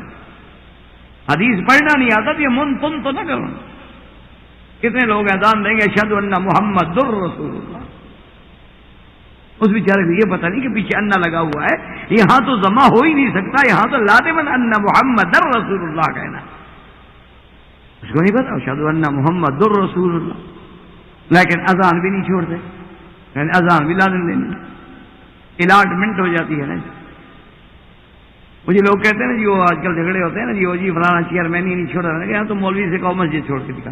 حدیث پڑھنا نہیں آتا تو یہ من تم تو نہ کرو۔ کتنے لوگ اذان دیں گے اشہد ان محمد رسول اللہ، اس بیچارے کو یہ پتہ نہیں کہ پیچھے انا لگا ہوا ہے، یہاں تو جمع ہو ہی نہیں سکتا، یہاں تو لازماً ان محمد رسول اللہ کہنا، اس کو نہیں پتا اشہد ان محمد رسول اللہ، لیکن اذان بھی نہیں چھوڑتے، یعنی اذان بھی لازم دینی، الاٹمنٹ ہو جاتی ہے نا۔ مجھے لوگ کہتے ہیں نا جی وہ آج کل جھگڑے ہوتے ہیں نا جی وہ جی فلانا چیئرمین ہی نہیں چھوڑ رہا ہے، یہاں تو مولوی سے کہو مسجد چھوڑ کے دکھا،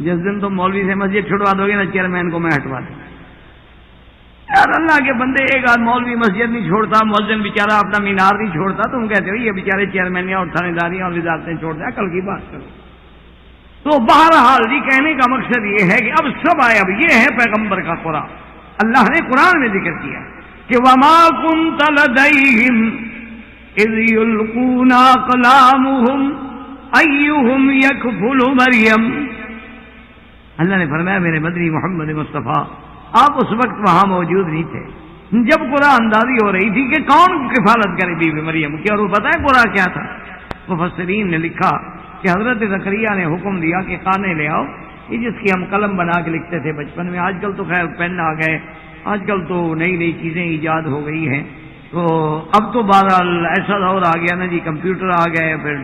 جس دن تم مولوی سے مسجد چھوڑوا دو گے نا چیئرمین کو میں ہٹوا دوں۔ یار اللہ کے بندے، ایک آدھ مولوی مسجد نہیں چھوڑتا، مؤذن بیچارہ اپنا مینار نہیں چھوڑتا، تم کہتے ہو یہ بیچارے چیئرمین اور تھانے داریاں اور وزارتیں چھوڑ دیں، کل کی بات کرو۔ تو بہرحال جی کہنے کا مقصد یہ ہے کہ اب سب آئے، اب یہ ہے پیغمبر کا قرآن، اللہ نے قرآن میں ذکر کیا کہ وما كنت لديهم اذ يلقون اقلامهم ايهم يكفل مريم، اللہ نے فرمایا میرے مدنی محمد مصطفیٰ آپ اس وقت وہاں موجود نہیں تھے جب قرآن اندازی ہو رہی تھی کہ کون کفالت کرے بی بی مریم کی، اور وہ پتہ ہے قرآن کیا تھا؟ مفسرین نے لکھا کہ حضرت زکریا نے حکم دیا کہ کانے لے آؤ، یہ جس کی ہم قلم بنا کے لکھتے تھے بچپن میں، آج کل تو خیر پین آ گئے، آج کل تو نئی نئی چیزیں ایجاد ہو گئی ہیں، تو اب تو بہرحال ایسا دور آ گیا نا جی، کمپیوٹر آ گئے، پھر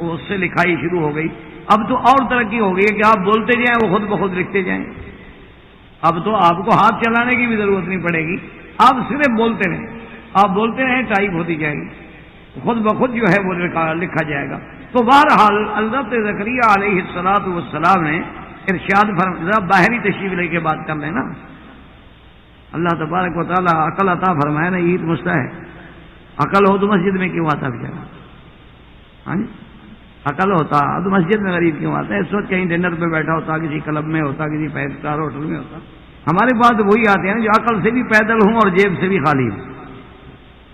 اس سے لکھائی شروع ہو گئی، اب تو اور ترقی ہو گئی ہے کہ آپ بولتے جائیں وہ خود بخود لکھتے جائیں، اب تو آپ کو ہاتھ چلانے کی بھی ضرورت نہیں پڑے گی، آپ صرف بولتے رہیں، آپ بولتے رہیں ٹائپ ہوتی جائے گی، خود بخود جو ہے وہ لکھا جائے گا۔ تو بہرحال حضرت زکریا علیہ السلام نے ارشاد فرمایا، باہری تشریف لے کے بات کر لینا، اللہ تبارک و تعالیٰ عقل عطا فرمائے نا، عید مستہ ہے، عقل ہو تو مسجد میں کیوں آتا بیچارہ؟ ہاں جی، عقل ہوتا تو مسجد میں غریب کیوں آتا ہے؟ اس وقت کہیں ڈنر پہ بیٹھا ہوتا، کسی کلب میں ہوتا، کسی 5 اسٹار ہوٹل میں ہوتا. ہمارے پاس وہی آتے ہیں جو عقل سے بھی پیدل ہوں اور جیب سے بھی خالی ہوں.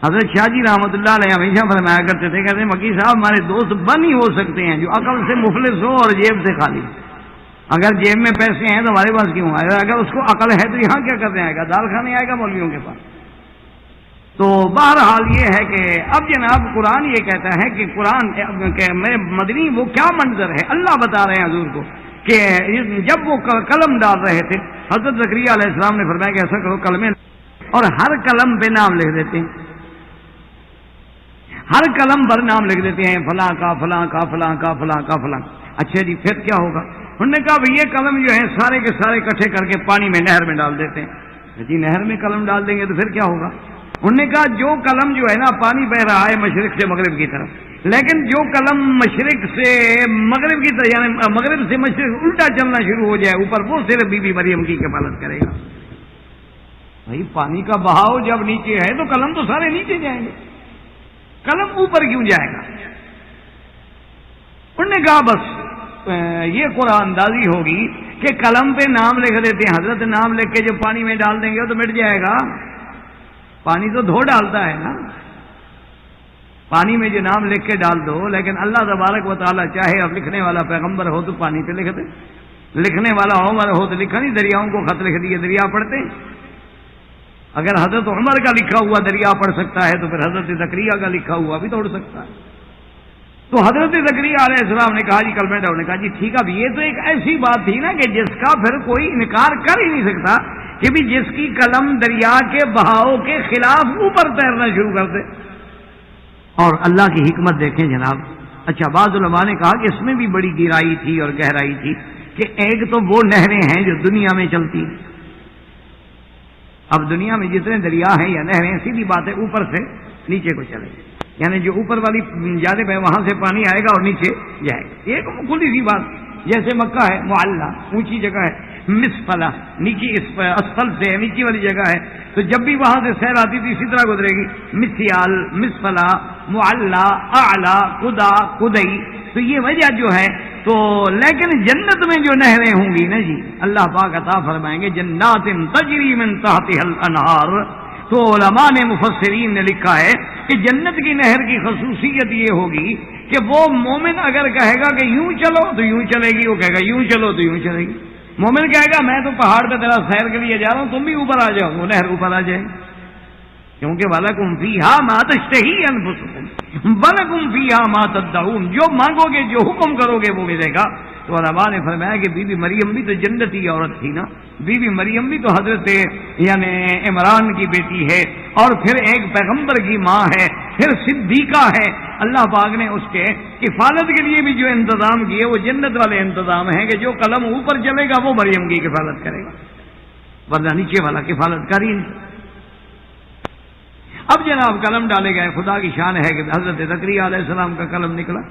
حضرت شاہ جی رحمۃ اللہ علیہ ہمیشہ فرمایا کرتے تھے، کہتے ہیں مکی صاحب ہمارے دوست بن ہی ہو سکتے ہیں جو عقل سے مفلس ہو اور جیب سے خالی. اگر جیب میں پیسے ہیں تو ہمارے پاس کیوں آئے گا؟ اگر اس کو عقل ہے تو یہاں کیا کرنے آئے گا؟ دال کھانے آئے گا مولویوں کے پاس. تو بہرحال یہ ہے کہ اب جناب قرآن یہ کہتا ہے کہ قرآن میں مدنی وہ کیا منظر ہے، اللہ بتا رہے ہیں حضور کو کہ جب وہ قلم ڈال رہے تھے حضرت زکریا علیہ السلام نے فرمایا کہ ایسا کرو قلمیں، اور ہر قلم پہ نام لکھ دیتے ہیں، ہر قلم پر نام لکھ دیتے ہیں، فلاں کا فلاں کا فلاں کا فلاں کا فلاں. اچھا جی پھر کیا ہوگا؟ انہوں نے کہا بھئی یہ قلم جو ہے سارے کے سارے اکٹھے کر کے پانی میں نہر میں ڈال دیتے ہیں. جی نہر میں قلم ڈال دیں گے تو پھر کیا ہوگا؟ انہوں نے کہا جو قلم جو ہے نا پانی بہ رہا ہے مشرق سے مغرب کی طرف، لیکن جو قلم مشرق سے مغرب کی طرف یعنی مغرب سے مشرق الٹا چلنا شروع ہو جائے اوپر، وہ صرف بی بی مریم کی کفالت کرے گا. بھائی پانی کا بہاؤ جب نیچے ہے تو قلم تو سارے نیچے جائیں گے، قلم اوپر کیوں جائے گا؟ انہوں نے کہا بس یہ قرآن اندازی ہوگی کہ قلم پہ نام لکھ دیتے ہیں، حضرت نام لکھ کے جب پانی میں ڈال دیں گے تو مٹ جائے گا. پانی تو دھو ڈالتا ہے نا، پانی میں جو نام لکھ کے ڈال دو، لیکن اللہ تبارک و تعالیٰ چاہے اب لکھنے والا پیغمبر ہو تو پانی پہ لکھ دے، لکھنے والا عمر ہو تو لکھا نہیں، دریاؤں کو خط لکھ دیے دریا پڑھتے. اگر حضرت عمر کا لکھا ہوا دریا پڑھ سکتا ہے تو پھر حضرت زکریا کا لکھا ہوا بھی توڑ سکتا ہے. تو حضرت زکریا علیہ السلام نے کہا جی کلمہ ڈالو. نے کہا جی ٹھیک ہے. اب یہ تو ایک ایسی بات تھی نا کہ جس کا پھر کوئی انکار کر ہی نہیں سکتا کہ بھی جس کی قلم دریا کے بہاؤ کے خلاف اوپر تیرنا شروع کر دے. اور اللہ کی حکمت دیکھیں جناب. اچھا بعض علماء نے کہا کہ اس میں بھی بڑی گہرائی تھی اور گہرائی تھی کہ ایک تو وہ نہریں ہیں جو دنیا میں چلتی ہیں. اب دنیا میں جتنے دریا ہیں یا نہریں سیدھی بات ہے اوپر سے نیچے کو چلے گی، یعنی جو اوپر والی جانب ہے وہاں سے پانی آئے گا اور نیچے جائے گا. ایک کھلی سی بات. جیسے مکہ ہے معلّہ اونچی جگہ ہے، مسفلہ نیچی اسفل سے نیچی والی جگہ ہے، تو جب بھی وہاں سے سیل آتی تھی اسی طرح گزرے گی. مسیال، مسفلہ، معلّہ، اعلیٰ، قدا، قدئی. تو یہ وجہ جو ہے تو لیکن جنت میں جو نہریں ہوں گی نا جی اللہ پاک عطا فرمائیں گے جنات تجری من تحتها الانہار. تو علماء نے مفسرین نے لکھا ہے کہ جنت کی نہر کی خصوصیت یہ ہوگی کہ وہ مومن اگر کہے گا کہ یوں چلو تو یوں چلے گی، وہ کہے گا یوں چلو تو یوں چلے گی. مومن کہے گا میں تو پہاڑ پہ تیرا سیر کے لیے جا رہا ہوں تم بھی اوپر آ جاؤ، وہ نہر اوپر آ جائے. کیونکہ وَلَكُمْ فِيهَا مَا تَشْتَهِي أَنفُسُكُمْ وَلَكُمْ فِيهَا مَا تَدَّعُونَ. جو مانگو گے جو حکم کرو گے وہ ملے گا. تو علماء نے فرمایا کہ بی بی مریم بھی تو جنتی عورت تھی نا. بی بی مریم بھی تو حضرت یعنی عمران کی بیٹی ہے اور پھر ایک پیغمبر کی ماں ہے، پھر صدیقہ ہے. اللہ پاک نے اس کے کفالت کے لیے بھی جو انتظام کیے وہ جنت والے انتظام ہیں کہ جو قلم اوپر چلے گا وہ مریم کی کفالت کرے گا، ورنہ نیچے والا کفالت کر ہی نہیں. اب جناب قلم ڈالے گئے. خدا کی شان ہے کہ حضرت زکریا علیہ السلام کا قلم نکلا.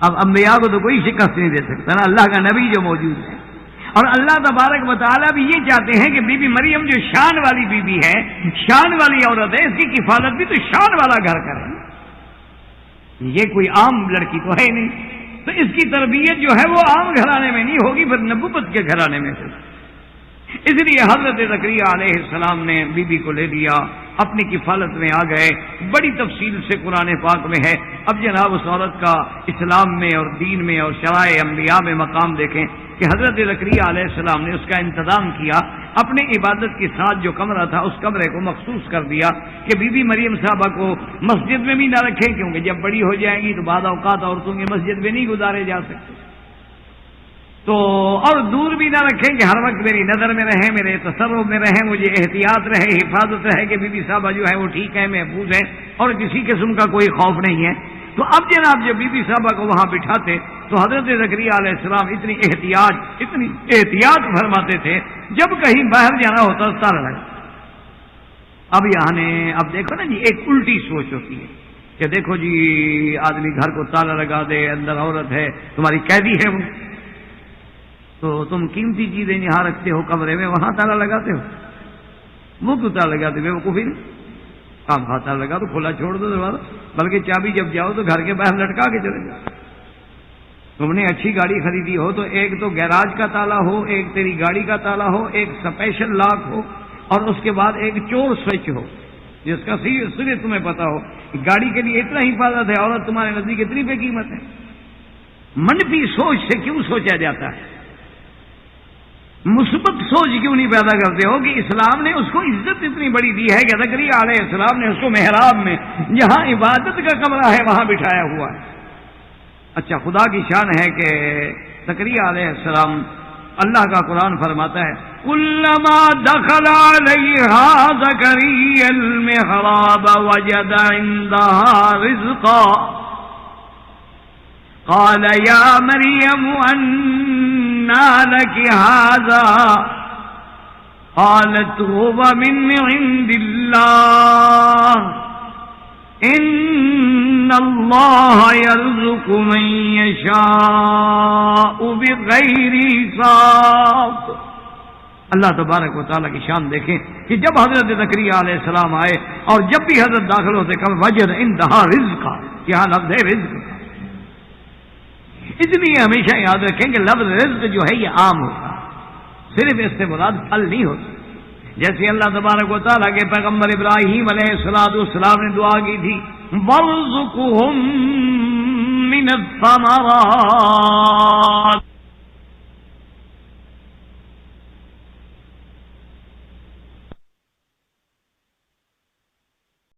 اب انبیاء کو تو کوئی شکست نہیں دے سکتا نا، اللہ کا نبی جو موجود ہے. اور اللہ تبارک و تعالیٰ بھی یہ چاہتے ہیں کہ بی بی مریم جو شان والی بی بی ہے، شان والی عورت ہے، اس کی کفالت بھی تو شان والا گھر کر رہا ہے. یہ کوئی عام لڑکی تو ہے نہیں، تو اس کی تربیت جو ہے وہ عام گھرانے میں نہیں ہوگی، پھر نبوت کے گھرانے میں سے. اس لیے حضرت زکریا علیہ السلام نے بی بی کو لے لیا، اپنی کفالت میں آ گئے. بڑی تفصیل سے قرآن پاک میں ہے. اب جناب اس عورت کا اسلام میں اور دین میں اور شرائع انبیاء میں مقام دیکھیں کہ حضرت زکریا علیہ السلام نے اس کا انتظام کیا. اپنے عبادت کے ساتھ جو کمرہ تھا اس کمرے کو مخصوص کر دیا کہ بی بی مریم صاحبہ کو مسجد میں بھی نہ رکھیں، کیونکہ جب بڑی ہو جائیں گی تو بعض اوقات عورتوں کی مسجد میں نہیں گزارے جا سکتے. تو اور دور بھی نہ رکھیں کہ ہر وقت میری نظر میں رہیں، میرے تصرف میں رہیں، مجھے احتیاط رہے، حفاظت رہے کہ بی بی صاحبہ جو ہے وہ ٹھیک ہے، محفوظ ہے اور کسی قسم کا کوئی خوف نہیں ہے. تو اب جناب جب بی بی صاحبہ کو وہاں بٹھاتے تو حضرت زکریا علیہ السلام اتنی احتیاط فرماتے تھے جب کہیں باہر جانا ہوتا تالا لگا. اب دیکھو نا جی ایک الٹی سوچ ہوتی ہے کہ دیکھو جی آدمی گھر کو تالا لگا دے، اندر عورت ہے تمہاری قیدی ہے وہ، تو تم قیمتی چیزیں یہاں رکھتے ہو کمرے میں، وہاں تالا لگاتے ہو. وہ کیوں تالا لگاتے ہو؟ وہ کوئی کام کھا تالا لگا تو کھلا چھوڑ دو دروازہ، بلکہ چابی جب جاؤ تو گھر کے باہر لٹکا کے چلے جاؤ. تم نے اچھی گاڑی خریدی ہو تو ایک تو گیراج کا تالا ہو، ایک تیری گاڑی کا تالا ہو، ایک اسپیشل لاک ہو، اور اس کے بعد ایک چور سوئچ ہو جس کا صرف تمہیں پتا ہو گاڑی کے لیے اتنا حفاظت ہے، عورت تمہارے نزدیک اتنی بے قیمت ہے۔ منفی سوچ سے کیوں سوچا جاتا ہے؟ مثبت سوچ کیوں نہیں پیدا کرتے ہو کہ اسلام نے اس کو عزت اتنی بڑی دی ہے کہ زکریا علیہ السلام نے اس کو محراب میں جہاں عبادت کا کمرہ ہے وہاں بٹھایا ہوا ہے۔ اچھا، خدا کی شان ہے کہ زکریا علیہ السلام، اللہ کا قرآن فرماتا ہے کلما دخل علیہا زکریا المحراب وجد عندها رزقا قال یا مریم انا لك هذا قالت هو من عند اللہ ان اللہ یرزق من یشاء بغیر حساب۔ اللہ تبارک و تعالیٰ کی شان دیکھیں کہ جب حضرت زکریا علیہ السلام آئے اور جب بھی حضرت داخل ہوتے کب وجد عندها رزقا، یہاں لفظ ہے رزق، اس لیے ہمیشہ یاد رکھیں کہ لفظ رزق جو ہے یہ عام ہوتا ہے، صرف اس سے مراد پھل نہیں ہوتی۔ جیسے اللہ تبارک و تعالیٰ کے پیغمبر ابراہیم علیہ السلام نے دعا کی تھی وَارْزُقْهُم مِّنَ الثَّمَرَاتِ